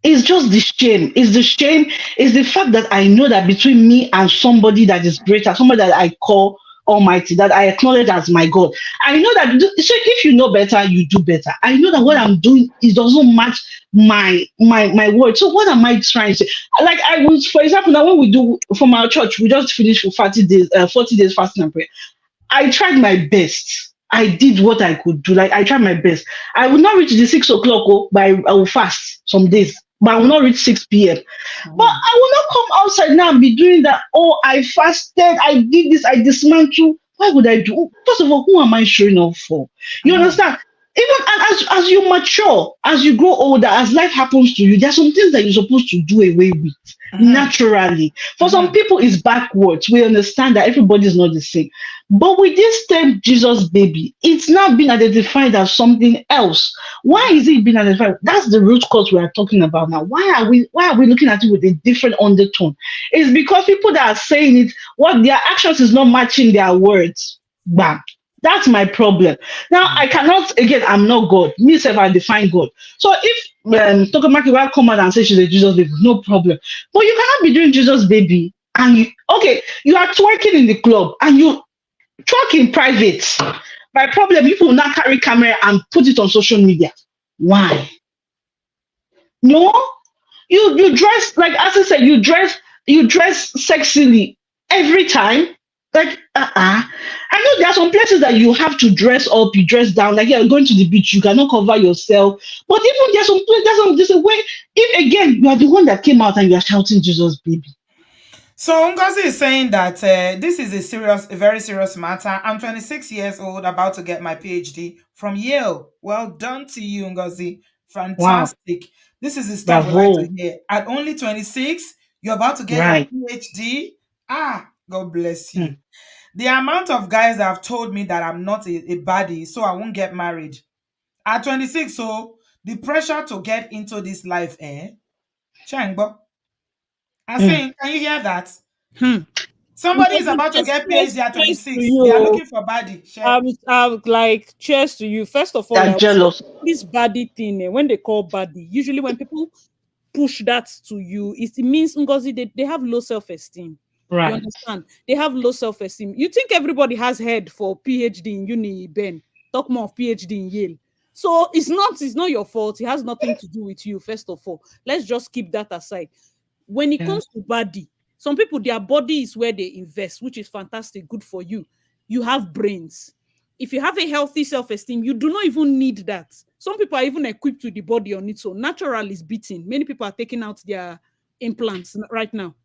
it's just the shame. It's the shame, it's the fact that I know that between me and somebody that is greater, somebody that I call Almighty, that I acknowledge as my God. I know that so if you know better, you do better. I know that what I'm doing it doesn't match my word. So what am I trying to say? Like I was, for example, now when we do from our church, we just finished for 40 days fasting and prayer. I tried my best. I did what I could do. Like I tried my best. I will not reach the 6 o'clock, but I will fast some days. But I will not reach 6 p.m. But Mm-hmm. I will not come outside now and be doing that. Oh, I fasted, I did this, I dismantled. Why would I do? First of all, who am I showing off for? You Mm-hmm. understand? Even and as you mature, as you grow older, as life happens to you, there are some things that you're supposed to do away with Mm-hmm. naturally. For some Mm-hmm. people, it's backwards. We understand that everybody is not the same. But with this term Jesus baby, it's now been identified as something else. Why is it being identified? That's the root cause we are talking about now. Why are we looking at it with a different undertone? It's because people that are saying it, what their actions is not matching their words. Bam. That's my problem. Now I cannot again, I'm not God. Me self, I define God. So if Tokomaki will come out and say she's a Jesus baby, no problem. But you cannot be doing Jesus baby and you are twerking in the club and you talk in private. My problem, people will now carry camera and put it on social media. Why? No, you dress like as I said, you dress sexily every time. Like I know there are some places that you have to dress up, you dress down. Like you're going to the beach, you cannot cover yourself. But even there's a way. If again you are the one that came out and you are shouting Jesus baby. So Ngozi is saying that this is a very serious matter. I'm 26 years old, about to get my PhD from Yale. Well done to you, Ngozi. Wow, Fantastic. This is the stuff we like to bravo. hear. At only 26, you're about to get your Right. PhD. Ah, God bless Hmm. you. The amount of guys that have told me that I'm not a baddie, so I won't get married. At 26, so the pressure to get into this life, eh? Shangbo. I'm Hmm. saying, can you hear that? Hmm. Somebody is Ngozi, about to get PhD at cheers to 26. They are you. looking for body. Share. Like cheers to you. First of all, They're I would say jealous. this baddie thing, when they call baddie, usually when people push that to you, it means Ngozi, they have low self-esteem. You Right. understand? They have low self-esteem. You think everybody has head for PhD in uni, Ben. Talk more of PhD in Yale. So it's not your fault. It has nothing to do with you, first of all. Let's just keep that aside. When it Yeah. comes to body, some people, their body is where they invest, which is fantastic, good for you. You have brains. If you have a healthy self-esteem, you do not even need that. Some people are even equipped with the body on its own. Natural is beating. Many people are taking out their implants right now.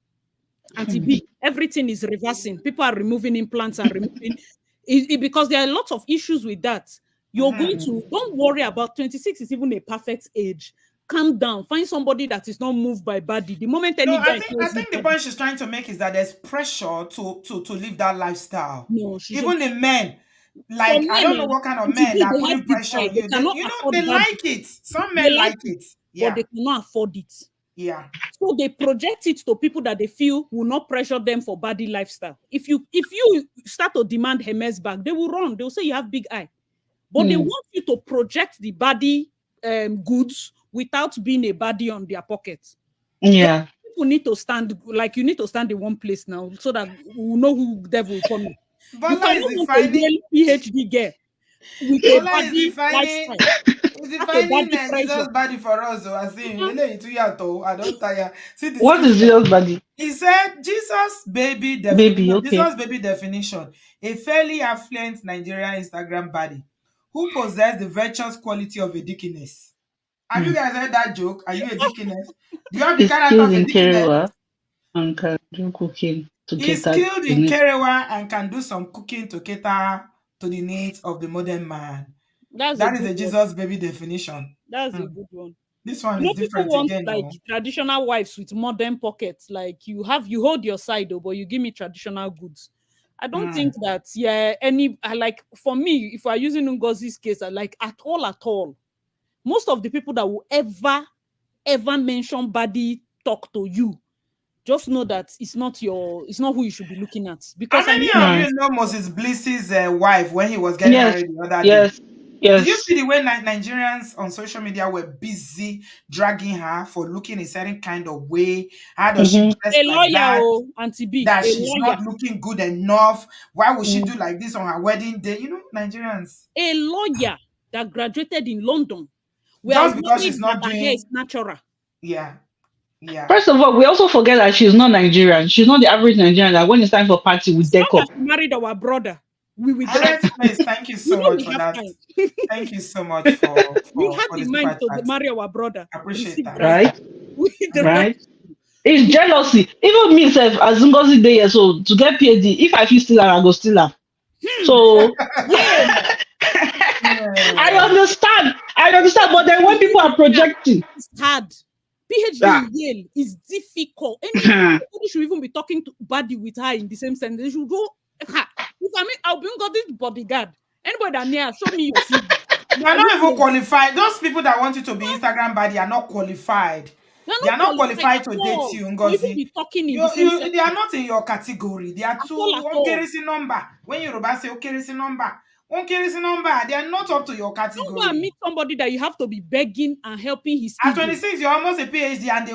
Hmm. Anti-B, everything is reversing. People are removing implants and removing because there are a lot of issues with that. You're going Mhm. to don't worry about 26 is even a perfect age. Calm down. Find somebody that is not moved by body. The moment No, any I guy think I tells you think the body, point she's trying to make is that there's pressure to live that lifestyle. no, she should. Even the men, For like I men, don't know what kind of Auntie men B, that are they like putting big pressure eye. on They you. cannot They afford body. like it. Some They men like like it, it. but Yeah, they cannot afford it. yeah. So they project it to people that they feel will not pressure them for body lifestyle. If you start to demand Hermes back, they will run. They will say you have big eye. But they Hmm. want you to project the body goods without being a body on their pocket. So Yeah. people need to stand, like you need to stand in one place now so that we know who devil will punish. You Bola is cannot want a defining. Yale PhD girl with a Ola is body defining lifestyle. is That's a defining body pressure. Jesus body for us. So I see Mhm. eléyìí too yàtọ̀. I don't tire. See the What is scripture. Jesus body? He said Jesus baby Baby, definition. okay. Jesus baby definition. A fairly affluent Nigerian Instagram body who possess the virtuous quality of a deaconess. Have you Hmm. guys heard that joke? Are you a deaconess? Do you have the Is character skilled of a in deaconess? Kerewa and can do cooking to He's cater skilled to in needs. Kerewa and can do some cooking to cater to the needs of the modern man. That's a That is good a one. Jesus baby definition. That's a Hmm. good one. This one You is know, people different want again, like though. traditional wives with modern pockets. Like you hold your side, though, but you give me traditional goods. I don't Hmm. think that like for me, if we're using Ngozi's case, like at all, most of the people that will ever mention body talk to you, just know that it's not who you should be looking at. How Because I many know of that Right. you know Moses Bliss's wife when he was getting Yes, married the other day? yes, Did you yes. see the way Nigerians on social media were busy dragging her for looking a certain kind of way? How does she Mm-hmm. dress a like lawyer, that? oh, Auntie B, That a she's lawyer, not looking good enough. Why would she Mm. do like this on her wedding day? You know, Nigerians. a lawyer that graduated in London. We are Just because she's worried that not her hair is doing, natural. yeah, yeah. First of all, we also forget that she's not Nigerian. She's not the average Nigerian that when it's time for party, we As deck long up. as she married our brother, we will dress. Alex, please, thank you You so know much we for have that. time. Thank you so much for You for had for the the mind super to chat. marry our brother, I appreciate receive that. dress. Right? We dress. Right? It's We jealousy. Even me, self, as Ngozi Day years old, to get PhD, if I feel still her, I go still her. So yeah, I Yeah. understand. I understand. But then when people are projecting, it's hard. PhD ah, in Yale is difficult. Anybody should even be talking to body with her in the same sentence. They should go. Ha. If I mean, I'll bring God this bodyguard. Anybody that near, show me your CV. They are I not don't even know. qualified. Those people that want you to be Instagram body are not qualified. They're They not are not qualified qualified at to date all you, to even Ngozi. be talking in the same They are sentence not in your category. They are at too all, at one all. kerosene number. When Yoruba say kerosene number, one kerosene number, they are not up to your Don't go and category. meet somebody that you have to be begging and helping his At ego. 26, you're almost a PhD, and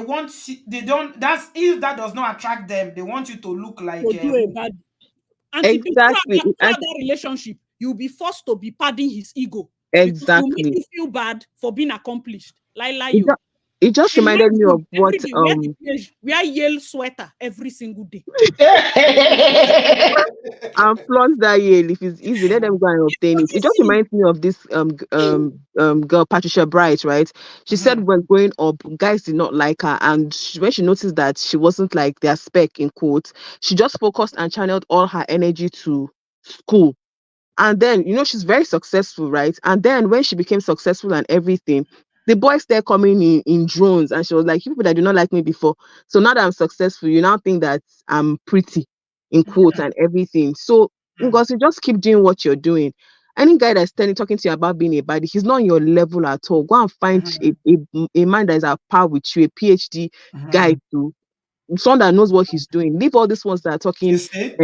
they don't. That's if that does not attract them, they want you to look like To do a who? bad. And to be Exactly. throughout that relationship, you'll be forced to be padding his ego because you make Exactly. you feel bad for being accomplished. Lie It you. just, it just In my reminded me school, of what every day we are Yale sweater every single day. and flaunt that year if it's easy, let them go and obtain it. You It just see, reminds me of this girl Patricia Bright, right? She said Mhm, when growing up, guys did not like her, and when she noticed that she wasn't like their spec in quotes, she just focused and channeled all her energy to school. And then, she's very successful, right? And then when she became successful and everything, the boys started coming in drones. And she was like, "You people that do not like me before. So now that I'm successful, you now think that I'm pretty in quotes and everything." So, mhm, because you just keep doing what you're doing. Any guy that's standing talking to you about being a baddie, he's not on your level at all. Go and find mhm, a man that is at par with you, a PhD guy mhm. too, someone that knows what he's doing. Leave all these ones that are talking You see,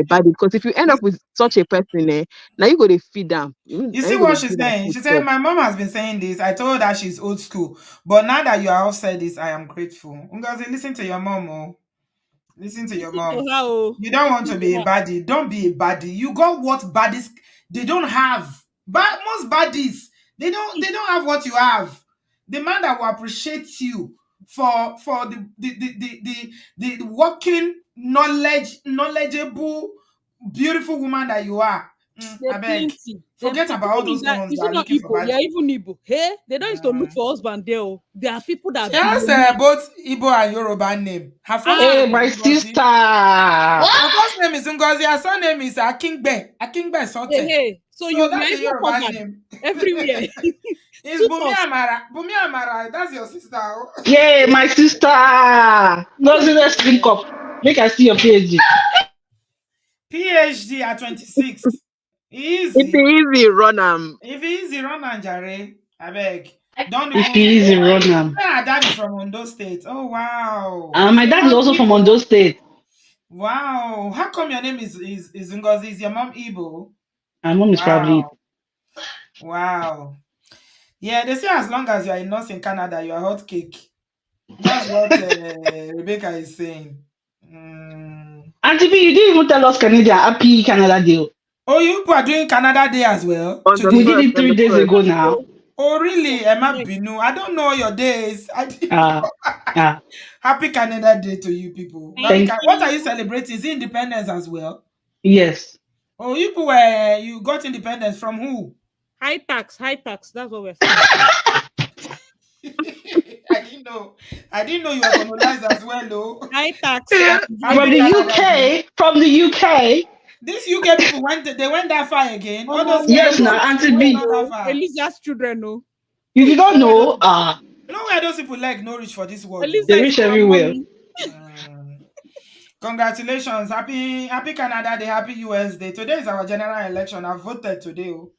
bad, because if you end up with such a person, now you go to feed them. you And see you go to what she's give them saying? food She said, stuff. my mom has been saying this. I told her she's old school. But now that you have said this, I am grateful. Ngozi, listen to your mom. Oh. Listen to your listen to mom. her. Oh, You don't want listen to to be a her. baddie. Don't be a baddie. You got what baddies they don't have. But most baddies, they don't have what you have. The man that will appreciate you for the working knowledgeable, beautiful woman that you are. They're I beg. plenty. Forget about all Even in those that, ones is that it are not looking for Igbo? bad. Yeah, even Igbo. Hey, they don't used to look Mm. for husband there. Oh. There are people that She are has billionaires. both Igbo and Yoruba name. Her first Ah, Hey, name is my Ngozi. sister. What? Her first name is Ngozi. Her surname is Akingbe. Akingbe hey, Sote. hey. So So you are that's a even Yoruba covered name. everywhere. It's Suit Bumi us. Amara. Bumi Amara. That's your sister. Oh. Yeah, my sister. No, let's link up. Make I see your PhD. PhD at 26. It's Easy. easy, run If easy, run and jare. I beg. Don't If even. he is a runner. Her dad is from Ondo State. Oh, wow. And Is my your dad is mom also from Ondo Igbo? State. Wow. How come your name is Ngozi? Is your mom Igbo? My mom is probably. Wow. Wow. Yeah, they say as long as you are a nurse in Canada, you are hot cake. That's what Rebecca is saying. Mm. Auntie B, you didn't even tell us Canadian happy Canada deal. Oh, you people are doing Canada Day as well On the We did today. first, it on three the days first. ago now. Oh, So really? Emma connect. Binu. I don't know your days. I didn't know. Ah, ah. Happy Canada Day to you people. Thank Happy Thank. What are you. you celebrating? Is it independence as well? Yes. Oh, you got independence from who? High tax, high tax. That's what we're celebrating. I didn't know. I didn't know you were colonized as well, though. High tax Yeah. and From Happy the Juju. Canada Day. UK. From the UK. These UK people went that far again. All those Yes, Canadians, now they Auntie went B. not that No, far. Eliza's children, no. You did not Nowhere know. those Ah, nowhere those people like no reach for this world, though. Eliza they is reach our everywhere. mommy. Mm. Congratulations. Happy Canada Day, happy US Day. Today is our general election. I voted today. Oh.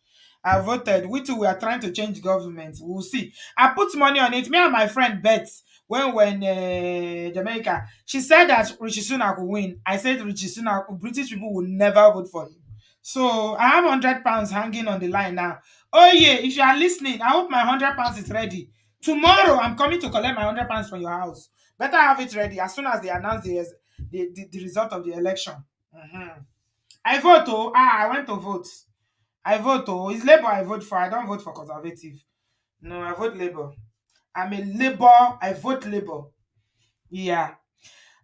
I voted. We too, we are trying to change government. We'll see. I put money on it. Me and my friend bet when we're in Jamaica. She said that Richie Sunak will win. I said Richie Sunak, British people will never vote for him. So I have £100 hanging on the line now. Oh yeah, if you are listening, I hope my £100 is ready. Tomorrow I'm coming to collect my £100 from your house. Better have it ready as soon as they announce the result of the election. Mhm. I vote. Oh, I went to vote. I vote. Oh, it's Labour I vote for. I don't vote for Conservative. No, I vote Labour. I'm a Labour. I vote Labour. Yeah.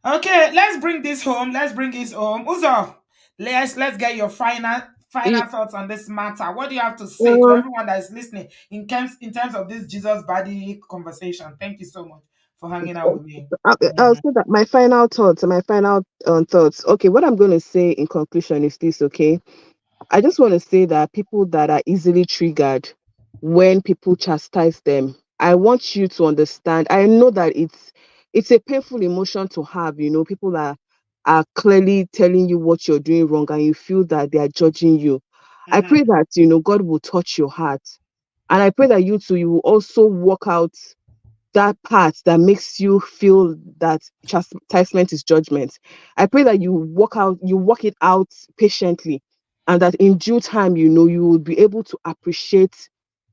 Okay, let's bring this home. Let's bring this home. Uzo, let's get your final thoughts on this matter. What do you have to say to Um, everyone that is listening in terms of this Jesus body conversation? Thank you so much for hanging out with me. I'll Mhm. say that my final thoughts. Okay, what I'm going to say in conclusion is this. Okay, I just want to say that people that are easily triggered when people chastise them, I want you to understand. I know that it's a painful emotion to have. People are clearly telling you what you're doing wrong, and you feel that they are judging you. I pray Mhm. that God will touch your heart, and I pray that you will also work out that part that makes you feel that chastisement is judgment. I pray that you work it out patiently, and that in due time, you will be able to appreciate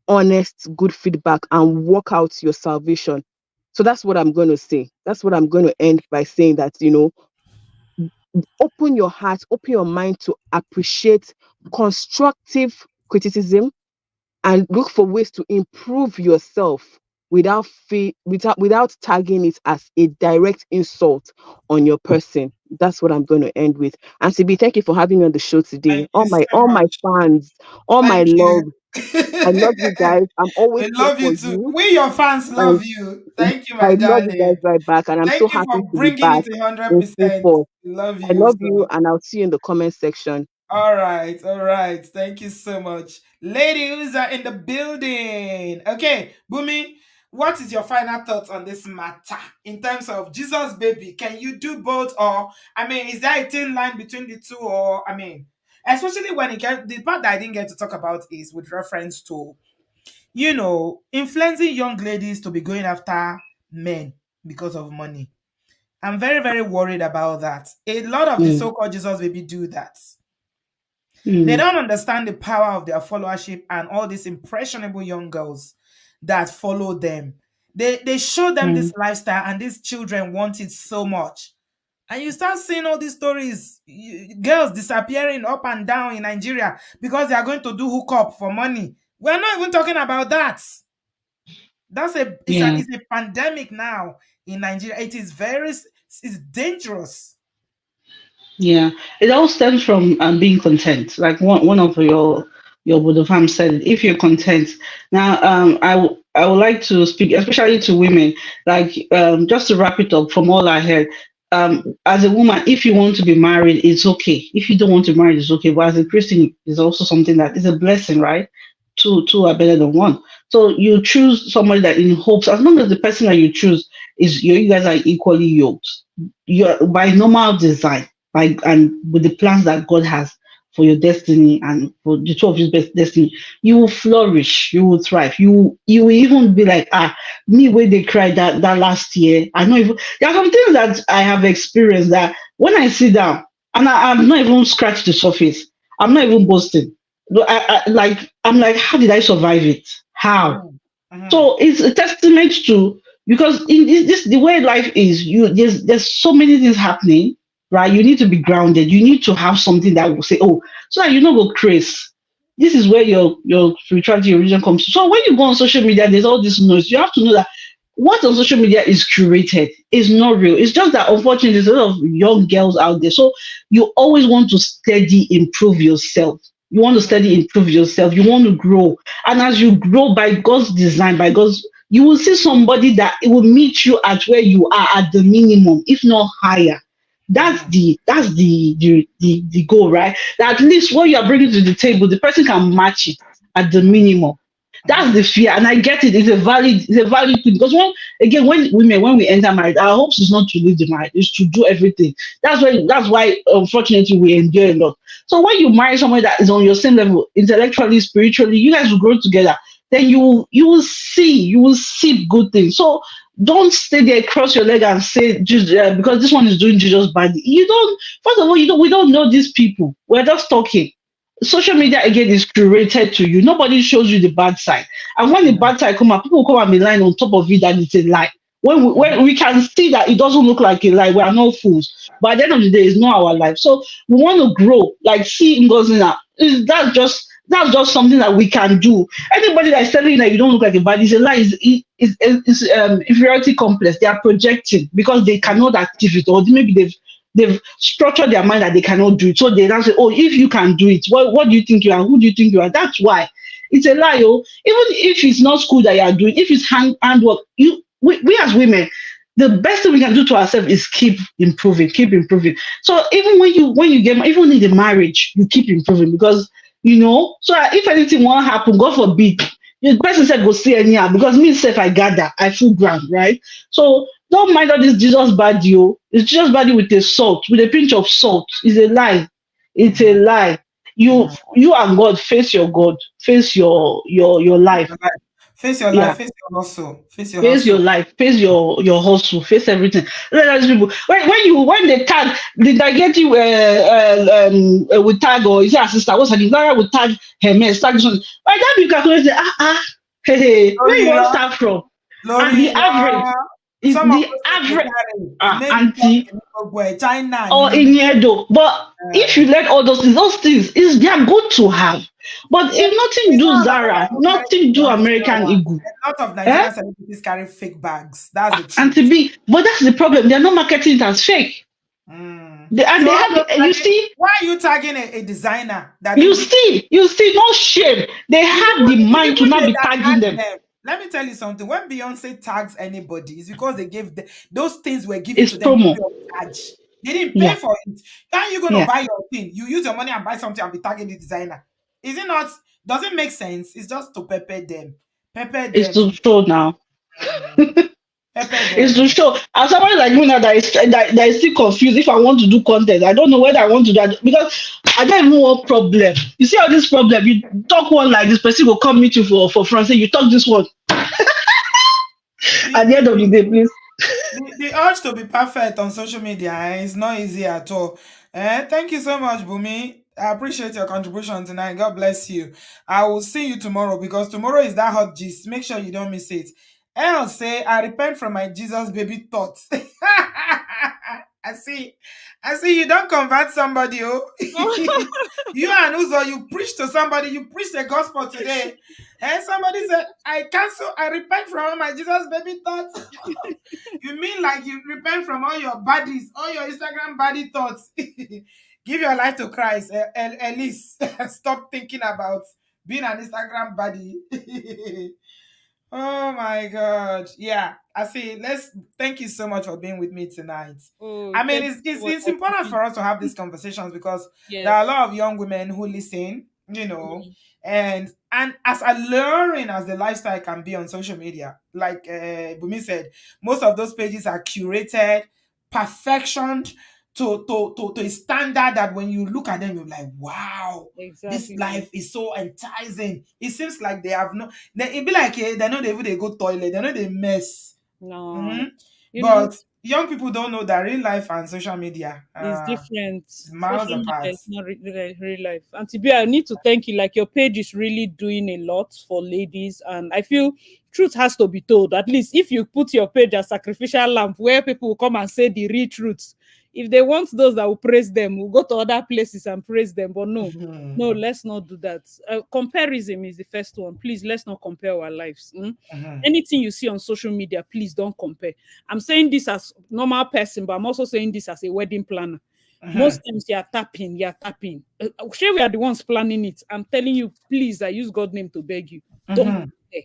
honest, good feedback and work out your salvation. So that's what I'm going to say. That's what I'm going to end by saying that, open your heart, open your mind to appreciate constructive criticism and look for ways to improve yourself without tagging it as a direct insult on your person. That's what I'm going to end with. And Sibi, thank you for having me on the show today. Thank you so All my much. fans, all my Thank love. you. I love you guys. I'm always We here love for you too. you. We, your fans, And love you. Thank you, I my love you guys darling. right back. And I'm so Thank you happy for to be bringing back it a hundred in full percent. force. We love I you love you so. and I'll see you in the comment section. All right, all right. Thank you so much. Ladies are in the building. Okay, Bumi, what is your final thoughts on this matter in terms of Jesus baby? Can you do both, or I mean, is there a thin line between the two, or I mean, especially when it gets the part that I didn't get to talk about is with reference to influencing young ladies to be going after men because of money. I'm very, very worried about that. A lot of the Mm, so-called Jesus baby do that. They mm, don't understand the power of their followership and all these impressionable young girls that follow them. They show them this mm. lifestyle and these children want it so much. And you start seeing all these stories, girls disappearing up and down in Nigeria because they are going to do hookup for money. We're not even talking about that. That's a it's a Yeah. it's a pandemic now in Nigeria. It's dangerous. Yeah, it all stems from being content. Like one of your Vodafam said, if you're content. Now, I would like to speak, especially to women. Like, just to wrap it up from all I heard. As a woman, if you want to be married, it's okay. If you don't want to marry, it's okay. But as a Christian, it's also something that is a blessing, right? Two are better than one. So you choose somebody that in hopes, as long as the person that you choose is you guys are equally yoked. You're by normal design and with the plans that God has for your destiny and for the two of your best destiny, you will flourish, you will thrive, you will even be like, me where they cried that last year. I know even there are some things that I have experienced that when I sit down and I'm not even scratched the surface, I'm not even boasting. I'm like, how did I survive it? How? Mhm, mhm, So it's a testament to because in this the way life is, there's so many things happening right? You need to be grounded. You need to have something that will say, oh, so that you know go crazy. This is where your spirituality, your religion comes. So when you go on social media, there's all this noise. You have to know that what on social media is curated is not real. It's just that unfortunately there's a lot of young girls out there. So you always want to steady improve yourself. You want to steady improve yourself. You want to grow. And as you grow by God's design, by God's, you will see somebody that it will meet you at where you are at the minimum, if not higher. That's the goal, right? That at least what you are bringing to the table, the person can match it at the minimum. That's the fear, and I get it. It's a valid thing because when we enter marriage, our hopes is not to leave the marriage, is to do everything. That's why unfortunately we endure a lot. So when you marry someone that is on your same level, intellectually, spiritually, you guys will grow together. Then you will see good things. So don't stay there, cross your leg, and say just because this one is doing Jesus badly. You don't. First of all, you don't. We don't know these people. We're just talking. Social media again is curated to you. Nobody shows you the bad side. And when the bad side come out, people come and be lying on top of it that it's a lie. When we can see that it doesn't look like a lie, we are not fools. But at the end of the day, it's not our life. So we want to grow, like see Ngozina. That's just something that we can do. Anybody that is telling you that you don't look like a bad is a lie. Is inferiority complex. They are projecting because they cannot achieve it, or maybe they've structured their mind that they cannot do it. So they now say, oh, if you can do it, what do you think you are? Who do you think you are? That's why. It's a lie. Oh. Even if it's not school that you are doing, if it's handwork, we as women, the best thing we can do to ourselves is keep improving, keep improving. So even when you get, even in the marriage, you keep improving because, so that if anything won't happen, God forbid, the person said go see anyhow because me self I gather, I full ground, right? So don't mind all this Jesus body, oh. It's Jesus body with a pinch of salt. It's a lie. It's a lie. You and God, face your God, face your Face life. your life. Face your life. Yeah. Face your hustle. Face your Face your hustle. life, face your hustle, face everything. Let us people when they tag, did I get you with tag or is it a sister? What's her name? Lara will tag her man, tag this one. By that you calculate hey, where Lórí you want to irọ́. start from? And Lórí the average irọ́. is Some of the those things they average carry. Made in auntie Turkey ní gbogbo ẹ̀. China or ni. in Yedo. But if Eh. you let all those things is they are good to have. But Yeah, if nothing it's do not all Zara, about carry nothing do the Nigerian American one. Eagle. A lot of Eh? Nigerian celebrities carry fake bags. That's the And to truth. be, but that's the problem. They're not marketing it as fake. And So they all have, those and you tagging, see, why are you tagging a designer that you didn't give see, you see, no shame. They the have people, the the mind to people not there be that tagging had them. them? Let me tell you something. When Beyonce tags anybody, it's because they gave those things were given It's to them promo. free of charge. They didn't pay Yeah, for it. How are you going to yeah. buy your thing? You use your money and buy something and be tagging the designer. Is it not? Does it make sense? It's just to pepper them. Pepper It's them. to show now. Pepper It's to them. show. As somebody like me now that is still confused if I want to do content. I don't know whether I want to do that because I don't even want problem. You see all this problem. You talk one like this person will come meet you for front. Say you talk this one. The, At the end of the the, day, please. the urge to be perfect on social media is not easy at all. Thank you so much, Bumi. I appreciate your contribution tonight. God bless you. I will see you tomorrow because tomorrow is that hot gist. Make sure you don't miss it. Else say, I repent from my Jesus baby thoughts. I see. I see you don't convert somebody. Oh, you and Uzo, you preach to somebody. You preach the gospel today. And somebody said, I repent from all my Jesus baby thoughts. You mean like you repent from all your baddies, all your Instagram baddie thoughts? Give your life to Christ, at least. Stop thinking about being an Instagram baddie. Oh my God. Yeah, I see. Thank you so much for being with me tonight. Oh, I mean, thank you it's, so it's, much it's for important coming. for us to have these conversations because there are a Yes. lot of young women who listen, Mm. and as alluring as the lifestyle can be on social media, like Bumi said, most of those pages are curated, perfectioned to a standard that when you look at them, you're like, wow, this Exactly. life is so enticing. It seems like they have no, it be like they know they go toilet, they know they mess. No. Mhm. You know, But young people don't know that real life and social media it's different. is miles Social apart. media is not real life. And to be, I need to thank you. Like your page is really doing a lot for ladies, and I feel truth has to be told. At least if you put your page as sacrificial lamp, where people will come and say the real truth, If they want those that will praise them, we'll go to other places and praise them. But no, Mhm. no, let's not do that. Comparison is the first one. Please, let's not compare our lives. Mhm. Anything you see on social media, please don't compare. I'm saying this as normal person, but I'm also saying this as a wedding planner. Most Mhm. times you're tapping. Sure, we are the ones planning it. I'm telling you, please, I use God's name to beg you. Don't Mhm. compare.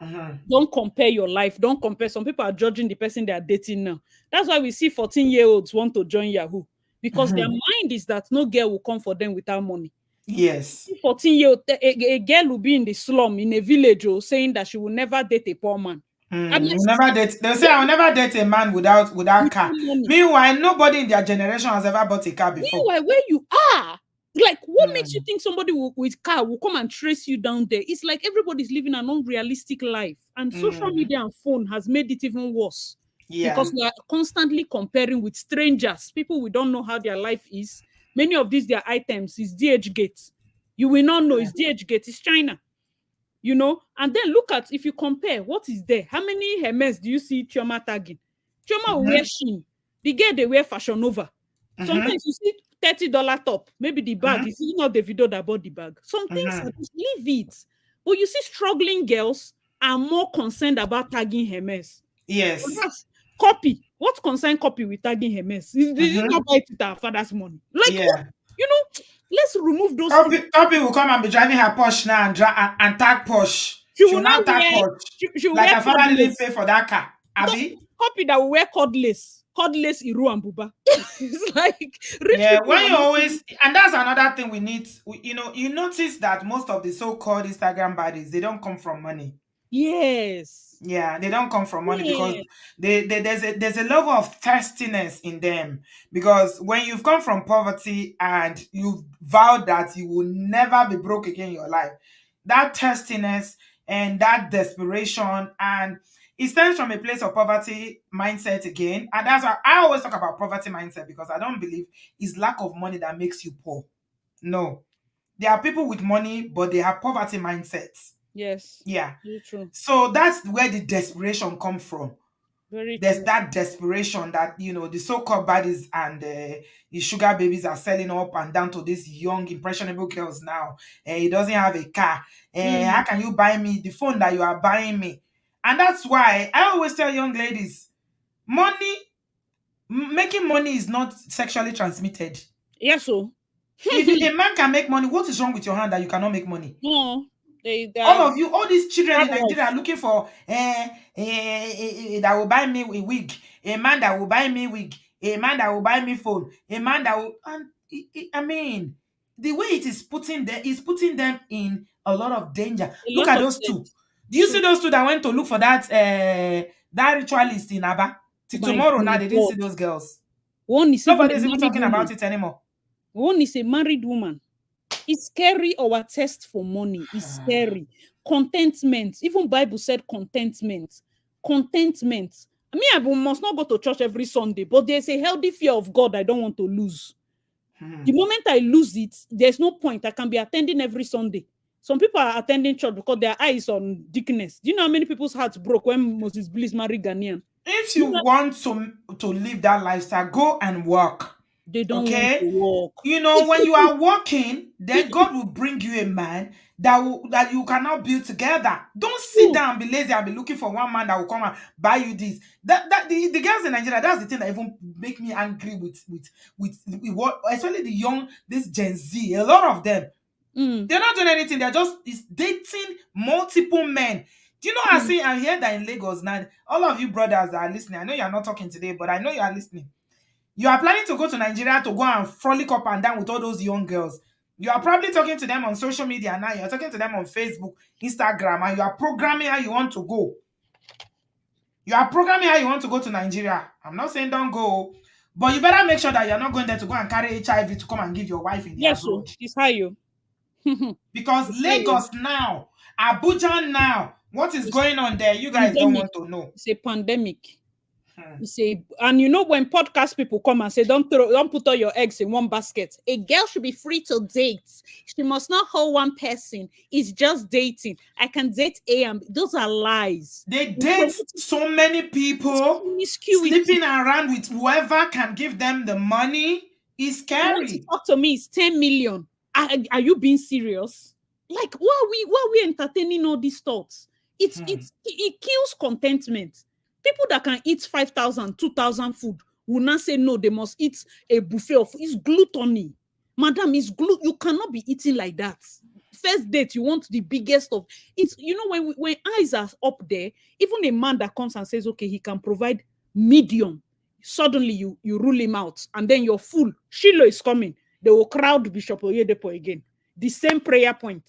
Mhm. Don't compare your life. Don't compare. Some people are judging the person they are dating now. That's why we see 14-year-olds want to join Yahoo, because their Mhm. mind is that no girl will come for them without money. Yes. 14-year-old, a girl will be in the slum in a village saying that she will never date a poor man. I'm like, You never sister, date. They'll say I will never date a man without car. without money. Meanwhile, nobody in their generation has ever bought a car before. Meanwhile, where you are, like, what makes you Mm. think somebody with car will come and trace you down there? It's like everybody's living an unrealistic life, and social Mm. media and phone has made it even worse, Yeah. because we are constantly comparing with strangers, people we don't know how their life is. Many of these their items is DH Gate. You will not know it's DH Gate. It's China. And then look at, if you compare, what is there? How many Hermes do you see Chioma tagging? Chioma will wear Mhm. Shein. The girl, they wear Fashion Nova. Mhm. Sometimes you see $30 top. Maybe the bag Mhm. is not the video that bought the bag. Some things are Mhm. just leave it. But you see, struggling girls are more concerned about tagging Hermes. But Yes. that's copy. What concern copy with tagging Hermes? Did you Mhm. not buy it with our father's money? Like, what? Yeah. Let's remove those things. Copy will come and be driving her Porsche now and tag Porsche. She She will will not now tag wear. Porsche. She will Like wear her father didn't cordless. pay for that car. Abby? Copy that will wear cordless Iru and Buba. It's like rich Yeah, people when are you not. always, and that's another thing we need. You notice that most of the so-called Instagram baddies, they don't come from money. Yes. Yeah, they don't come from money because Yeah. there's a level of thirstiness in them. Because when you've come from poverty and you've vowed that you will never be broke again in your life, that thirstiness and that desperation, and it stems from a place of poverty mindset again. And that's why I always talk about poverty mindset, because I don't believe it's lack of money that makes you poor. No. There are people with money, but they have poverty mindsets. Yes. Yeah. Very true. So that's where the desperation come from. Very There's true. that desperation that the so-called baddies and the sugar babies are selling up and down to these young impressionable girls now. He doesn't have a car. How can you buy me the phone that you are buying me? And that's why I always tell young ladies, making money is not sexually transmitted. Yes, so If a man can make money, what is wrong with your hand that you cannot make money? no, they All are of you, all these children hard in Nigeria wife. are looking for that will buy me a wig, a man that will buy me wig, a man that will buy me phone, a man that will, and I mean, the way it is putting them in a lot of danger. A Look lot at of those two. debt. Do you see True. those two that went to look for that ritualist in Aba? Till My tomorrow now, they didn't see God. those girls. One is even a Nobody's even married talking about woman. it anymore. One is a married woman. It's scary. Our test for money is scary. Contentment. Even Bible said contentment. Contentment. I mean, I must not go to church every Sunday, but there's a healthy fear of God I don't want to lose. The moment I lose it, there's no point. I can be attending every Sunday. Some people are attending church because their eyes on dickness. Do you know how many people's hearts broke when Moses Bliss married Ghanaian? If you You know, want to live that lifestyle, go and work. they don't want to Okay? walk. When you are working, then God will bring you a man that you cannot build together. Don't sit True. down and be lazy and be looking for one man that will come and buy you this. The girls in Nigeria, that's the thing that even make me angry with what, especially this Gen Z. A lot of them, they're not doing anything. They're just is dating multiple men. Do you know I hear that in Lagos now? All of you brothers that are listening, I know you are not talking today, but I know you are listening. You are planning to go to Nigeria to go and frolic up and down with all those young girls. You are probably talking to them on social media now. You're talking to them on Facebook, Instagram, and you are programming how you want to go. You are programming how you want to go to Nigeria. I'm not saying don't go, but you better make sure that you're not going there to go and carry HIV to come and give your wife in the Yes, so abroad. it's high. Because It's high. Lagos now, Abuja now, what is It's going on there? You guys don't pandemic. want to know. It's a pandemic. Hmm. You say, and you know when podcast people come and say, don't put all your eggs in one basket. A girl should be free to date. She must not hold one person. It's just dating. I can date A and B. Those are lies. They It's date so many people, promiscuity. sleeping around with whoever can give them the money. Is You want to scary. talk to me? It's 10 million. Are you being serious? Like, why are we entertaining all these thoughts? Hmm. It kills contentment. People that can eat 5,000, 2,000 food will not say no, they must eat a buffet of it's gluttony. Madam, you cannot be eating like that. First date, you want the biggest of it's when eyes are up there, even a man that comes and says, okay, he can provide medium, suddenly you rule him out, and then you're full. Shiloh is coming. They will crowd Bishop Oyedepo again. The same prayer point.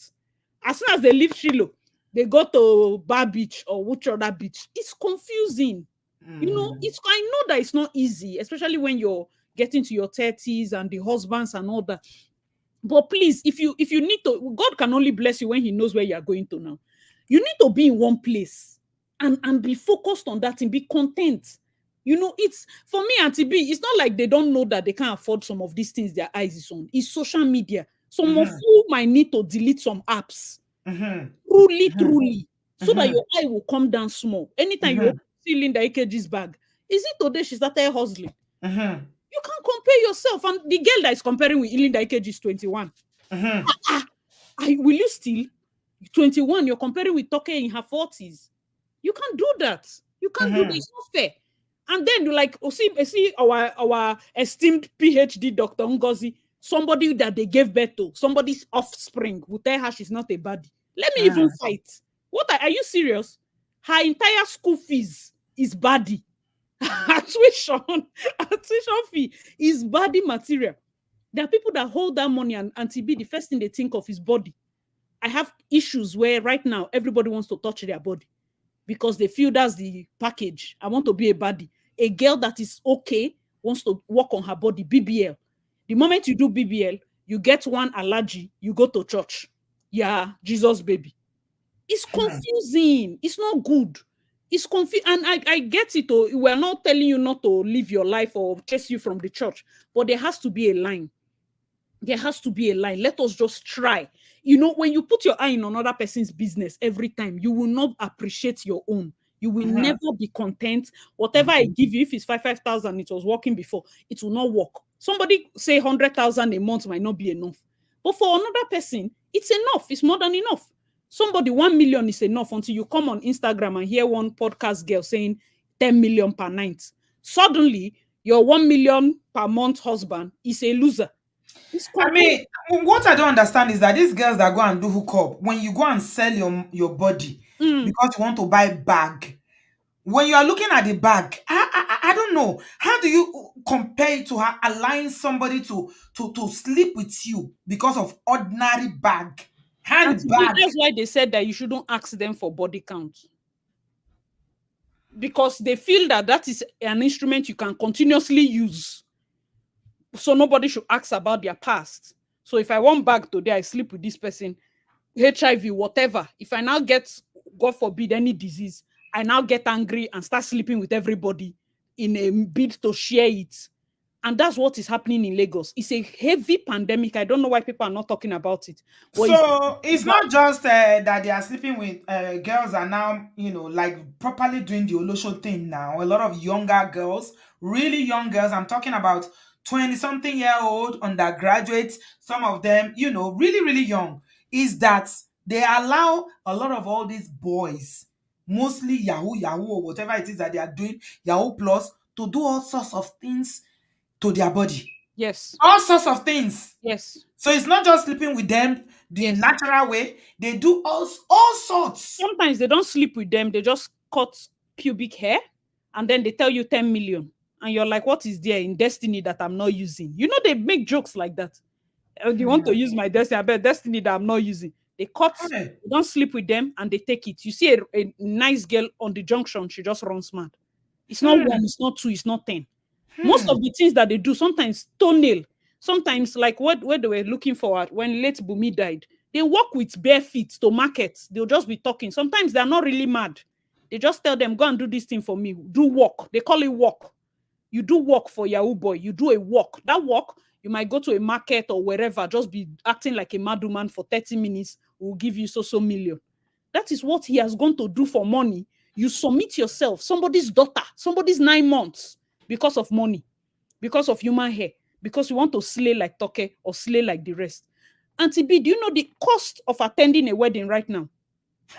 As soon as they leave Shiloh, they go to Bar Beach or which other beach. It's confusing. I know that it's not easy, especially when you're getting to your 30s and the husbands and all that. But please, if you need to, God can only bless you when He knows where you are going to now. You need to be in one place and be focused on that and be content. It's for me, Auntie B, it's not like they don't know that they can't afford some of these things their eyes is on. It's social media. Some of you might need to delete some apps. Truly, so that your eye will come down small. Anytime you see Linda AKG's bag, is it today she started hustling? You can't compare yourself. And the girl that is comparing with Linda AKG is 21. Will you still? 21, you're comparing with Toke in her 40s. You can't do that. You can't do that. It's not fair. And then you like, see our esteemed PhD Dr. Ngozi, somebody that they gave birth to, somebody's offspring, will tell her she's not a baddie. Let me even fight. Are you serious? Her entire school fees is baddie. Her tuition fee is baddie material. There are people that hold that money and Auntie B, the first thing they think of is body. I have issues where right now everybody wants to touch their body because they feel that's the package. I want to be a baddie. A girl that is okay wants to work on her body, BBL. The moment you do BBL, you get one allergy, you go to church. Yeah, Jesus baby. It's confusing. It's not good. It's confusing. And I get it. We're not telling you not to live your life or chase you from the church, but there has to be a line. There has to be a line. Let us just try. When you put your eye in another person's business every time, you will not appreciate your own. You will never be content. Whatever I give you, if it's 5,000, it was working before, it will not work. Somebody say 100,000 a month might not be enough. But for another person, it's enough. It's more than enough. Somebody 1 million is enough until you come on Instagram and hear one podcast girl saying 10 million per night. Suddenly, your 1 million per month husband is a loser. I mean, what I don't understand is that these girls that go and do hookup, when you go and sell your body because you want to buy bag, when you are looking at the bag, I don't know. How do you compare it to allowing somebody to sleep with you because of ordinary bag, handbag? That's why they said that you shouldn't ask them for body count. Because they feel that is an instrument you can continuously use. So nobody should ask about their past. So if I want bag today, I sleep with this person, HIV, whatever. If I now get, God forbid, any disease, I now get angry and start sleeping with everybody in a bid to share it. And that's what is happening in Lagos. It's a heavy pandemic. I don't know why people are not talking about it. So it's not just that they are sleeping with girls are now, like properly doing the Olosho thing now. A lot of younger girls, really young girls, I'm talking about 20-something-year-old undergraduates, some of them, really, really young, is that they allow a lot of all these boys, mostly Yahoo or whatever it is that they are doing, Yahoo Plus, to do all sorts of things to their body. Yes. All sorts of things. Yes. So it's not just sleeping with them the natural way. They do all sorts. Sometimes they don't sleep with them. They just cut pubic hair and then they tell you 10 million. And you're like, what is there in Destiny that I'm not using? They make jokes like that. You want to use my Destiny? I bet Destiny that I'm not using. They cut, they don't sleep with them and they take it. You see a nice girl on the junction, she just runs mad. It's not 1, it's not 2, it's not 10. Most of the things that they do, sometimes toenail, sometimes like what they were looking for when late Bumi died, they walk with bare feet to market. They'll just be talking. Sometimes they're not really mad. They just tell them, go and do this thing for me. Do work. They call it work. You do work for Yahoo boy. You do a work. That work, you might go to a market or wherever, just be acting like a madman for 30 minutes. We'll give you so million. That is what he has gone to do for money. You submit yourself, somebody's daughter, somebody's 9 months, because of money, because of human hair, because you want to slay like Toke or slay like the rest. Auntie B, do you know the cost of attending a wedding right now?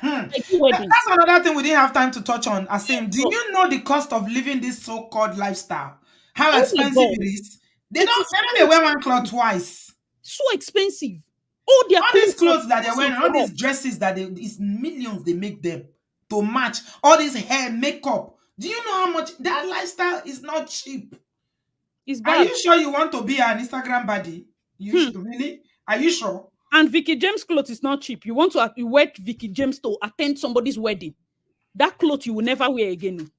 That's another thing we didn't have time to touch on. Asim, do So, you know the cost of living this so-called lifestyle? How oh my expensive God, it is? They it don't is they so don't wear one expensive. cloth twice. So expensive. All their All these clothes clothes that they're wearing, all these dresses that it's millions they make them to match. All this hair, makeup. Do you know how much that lifestyle is not cheap? is Are bad. you sure you want to be an Instagram baddie? Really? Are you sure? And Vicky James clothes is not cheap. You want to wear Vicky James to attend somebody's wedding. That cloth you will never wear again.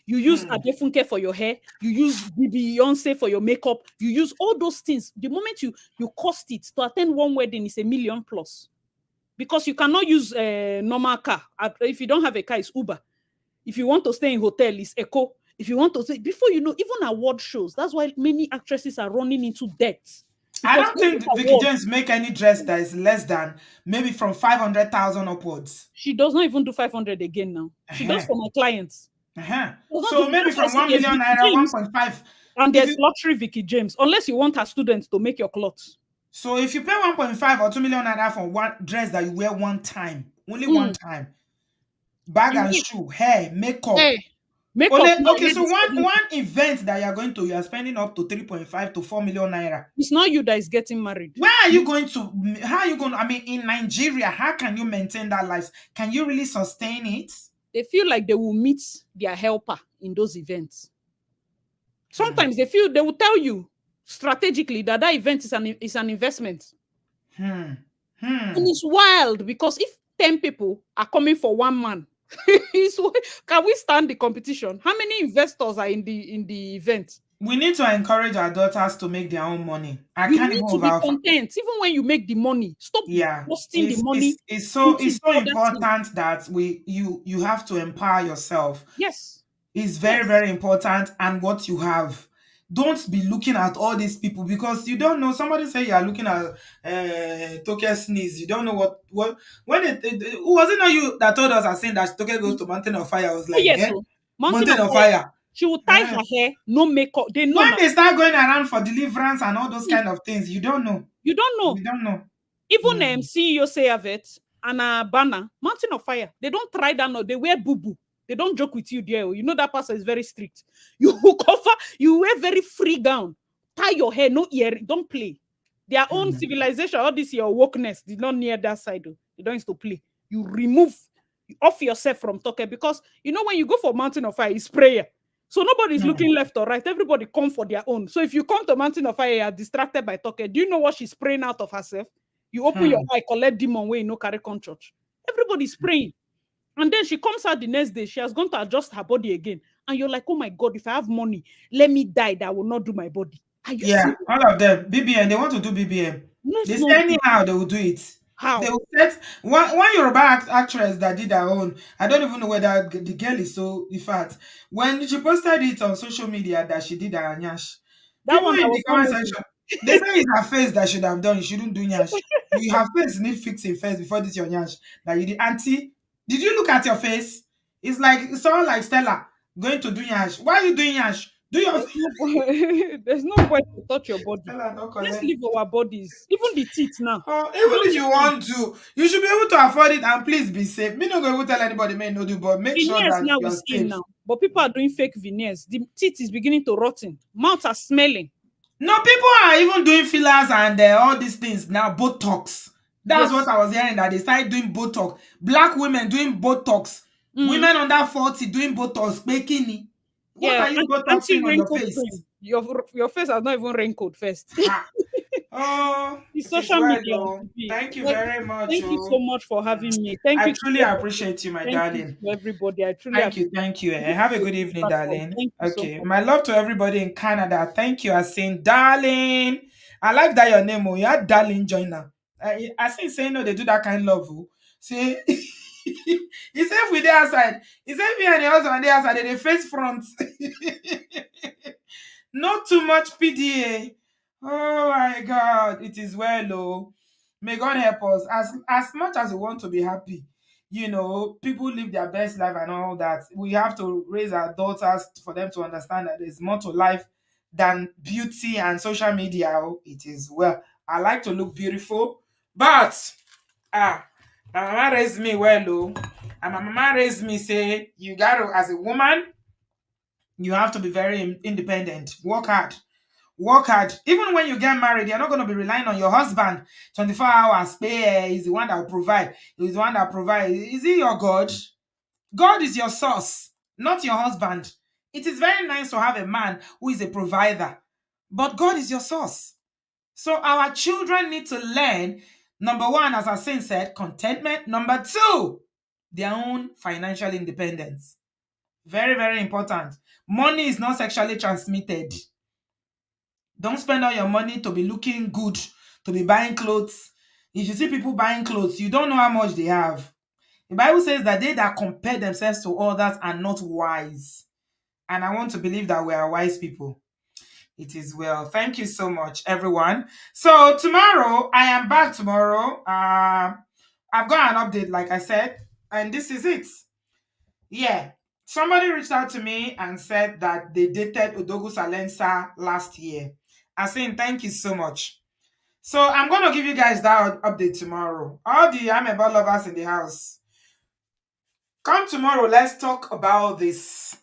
You use Adefunke for your hair. You use Beyonce for your makeup. You use all those things. The moment you cost it to attend one wedding is $1 million plus. Because you cannot use a normal car. If you don't have a car, it's Uber. If you want to stay in hotel, it's Echo. If you want to stay, before you know, even award shows, that's why many actresses are running into debt. I Because don't think Vicky James make any dress that is less than maybe from 500,000 upwards. She does not even do 500 again now. She does for my clients. So maybe from 1 million naira, 1.5. And there's luxury Vicky James, unless you want her students to make your clothes. So if you pay 1.5 or 2 million naira for one dress that you wear one time, only one time, bag and shoe, hair, makeup. Makeup. Okay, so one event that you're going to, you are spending up to 3.5 to 4 million naira. It's not you that is getting married. Where are you going to? How are you going to? I mean, in Nigeria, how can you maintain that life? Can you really sustain it? They feel like they will meet their helper in those events. Sometimes they will tell you strategically that event is an investment. And it's wild because if 10 people are coming for one man, can we stand the competition? How many investors are in the event? We need to encourage our daughters to make their own money. You need to be content, even when you make the money. Stop wasting the money. It's so important that you have to empower yourself. Yes, it's very important. And what you have, don't be looking at all these people because you don't know. Somebody say you are looking at Toke sneeze. You don't know what when was it not you that told us as saying that Toke goes to Mountain of Fire? I was like, yes, Mountain of Fire. She will tie her hair, no makeup. They know when they start going around for deliverance and all those kind of things, you don't know. You don't know. You don't know. Even CEO Sayavet and Banner, Mountain of Fire, they don't try that. No, they wear boo-boo. They don't joke with you there. You know that person is very strict. You wear very free gown. Tie your hair, no ear. Don't play. Their own civilization, all this your wokeness, did not near that side. They don't used to play. You remove off yourself from Toke because you know when you go for Mountain of Fire, it's prayer. So nobody's looking left or right. Everybody come for their own. So if you come to Mountain of Fire, you're distracted by Toke. Do you know what she's praying out of herself? You open your eye, collect demon way, no carry con church. Everybody's praying. And then she comes out the next day. She has gone to adjust her body again. And you're like, oh my God, if I have money, let me die that I will not do my body. Are you serious? All of them. BBM, they want to do BBM. They say anyhow they will do it. How? They will set one Yoruba actress that did her own. I don't even know whether the girl is so. In fact, when she posted it on social media that she did her nyash, people in the comment section, they say it's her face that should have done. You shouldn't do nyash. Your face need fixing first before this your nyash. That you did. Auntie, did you look at your face? It's like someone like Stella going to do nyash. Why are you doing nyash? Do your There's no point to touch your body. Let's leave our bodies. Even the teeth now. Even if you want to, you should be able to afford it and please be safe. Me not going to tell anybody may not do, but make sure that now you're is safe. in now. But people are doing fake veneers. The teeth is beginning to rotten. Mouths are smelling. No, people are even doing fillers and all these things now. Botox. That's what I was hearing, that they started doing Botox. Black women doing Botox. Women under 40 doing Botox. Bikini. What are you Botoxing on your face? Your face has not even wrinkled first. The social media. Thank you very much. Thank you so much for having me. Thank you. I truly appreciate you, my darling. You to everybody. I truly thank you. And have a good evening, darling. Okay. So my love to everybody in Canada. Thank you. I saying darling. I like that your name. You are darling joiner. I say no, they do that kind of love. See. He said if we there outside, he said me and the husband there outside, they face front. Not too much PDA. Oh my God, it is well, oh. May God help us. As much as we want to be happy, people live their best life and all that. We have to raise our daughters for them to understand that there's more to life than beauty and social media. Oh, it is well. I like to look beautiful, but my mama raised me well, oh. And my mama raised me say, you gotta, as a woman, you have to be very independent. Work hard. Work hard. Even when you get married, you're not going to be relying on your husband 24 hours. Pay. He's the one that will provide. He's the one that provides. Is he your God? God is your source, not your husband. It is very nice to have a man who is a provider, but God is your source. So our children need to learn, number one, as Asin said, contentment. Number two, their own financial independence. Very, very important. Money is not sexually transmitted. Don't spend all your money to be looking good, to be buying clothes. If you see people buying clothes, you don't know how much they have. The Bible says that they that compare themselves to others are not wise. And I want to believe that we are wise people. It is well. Thank you so much, everyone. So tomorrow, I am back tomorrow. I've got an update, like I said, and this is it. Yeah. Somebody reached out to me and said that they dated Udogu Salensa last year. I'm saying thank you so much. So I'm going to give you guys that update tomorrow. All the Amebo lovers in the house, come tomorrow. Let's talk about this.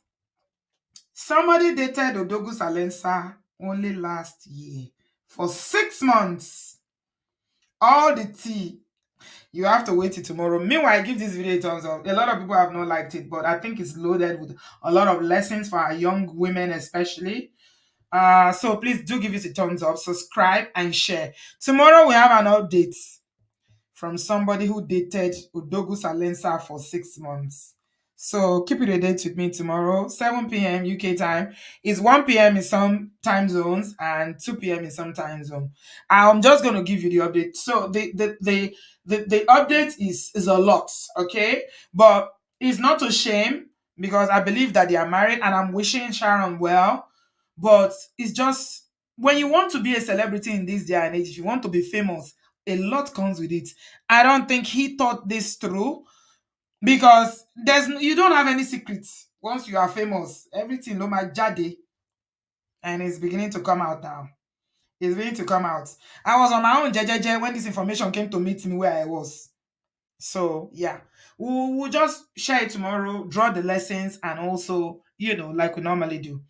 Somebody dated Udogu Salensa only last year for 6 months. All the tea. You have to wait till tomorrow. Meanwhile, give this video a thumbs up. A lot of people have not liked it, but I think it's loaded with a lot of lessons for our young women, especially. So please do give it a thumbs up, subscribe, and share. Tomorrow we have an update from somebody who dated Udogu Salensa for 6 months. So keep it a date with me tomorrow, 7 p.m. UK time. It's 1 p.m. in some time zones and 2 p.m. in some time zone. I'm just going to give you the update. So the update is a lot, okay? But it's not a shame because I believe that they are married and I'm wishing Sharon well. But it's just when you want to be a celebrity in this day and age, if you want to be famous, a lot comes with it. I don't think he thought this through because you don't have any secrets once you are famous. Everything no matter jade, and it's beginning to come out now. It's beginning to come out. I was on my own jejeje when this information came to meet me where I was. So yeah, we'll just share it tomorrow, draw the lessons, and also, like we normally do.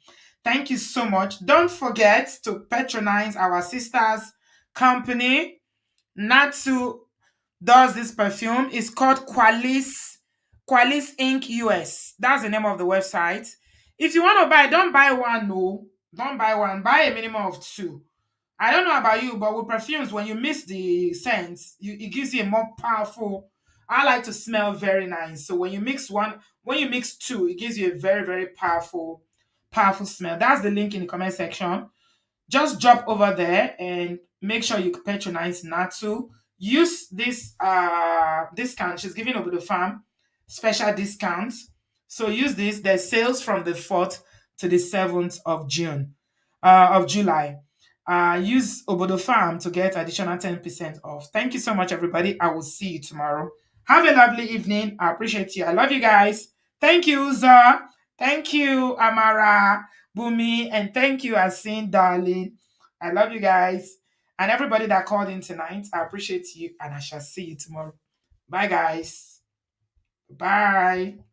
Thank you so much. Don't forget to patronize our sister's company. Natsu does this perfume. It's called Qualis Inc. US. That's the name of the website. If you want to buy, don't buy one, no. Don't buy one. Buy a minimum of 2. I don't know about you, but with perfumes, when you mix the scents, it gives you a more powerful. I like to smell very nice. So when you mix 2, it gives you a very, very powerful smell. That's the link in the comment section. Just drop over there and make sure you patronize Natsu. Use this discount. She's giving over the farm special discounts. So use this. There's sales from the 4th to the 7th of July. Use Obodo Farm to get additional 10% off. Thank you so much, everybody. I will see you tomorrow. Have a lovely evening. I appreciate you. I love you guys. Thank you, Uza. Thank you, Amara, Bumi, and thank you, Asin, darling. I love you guys. And everybody that called in tonight, I appreciate you, and I shall see you tomorrow. Bye, guys. Bye.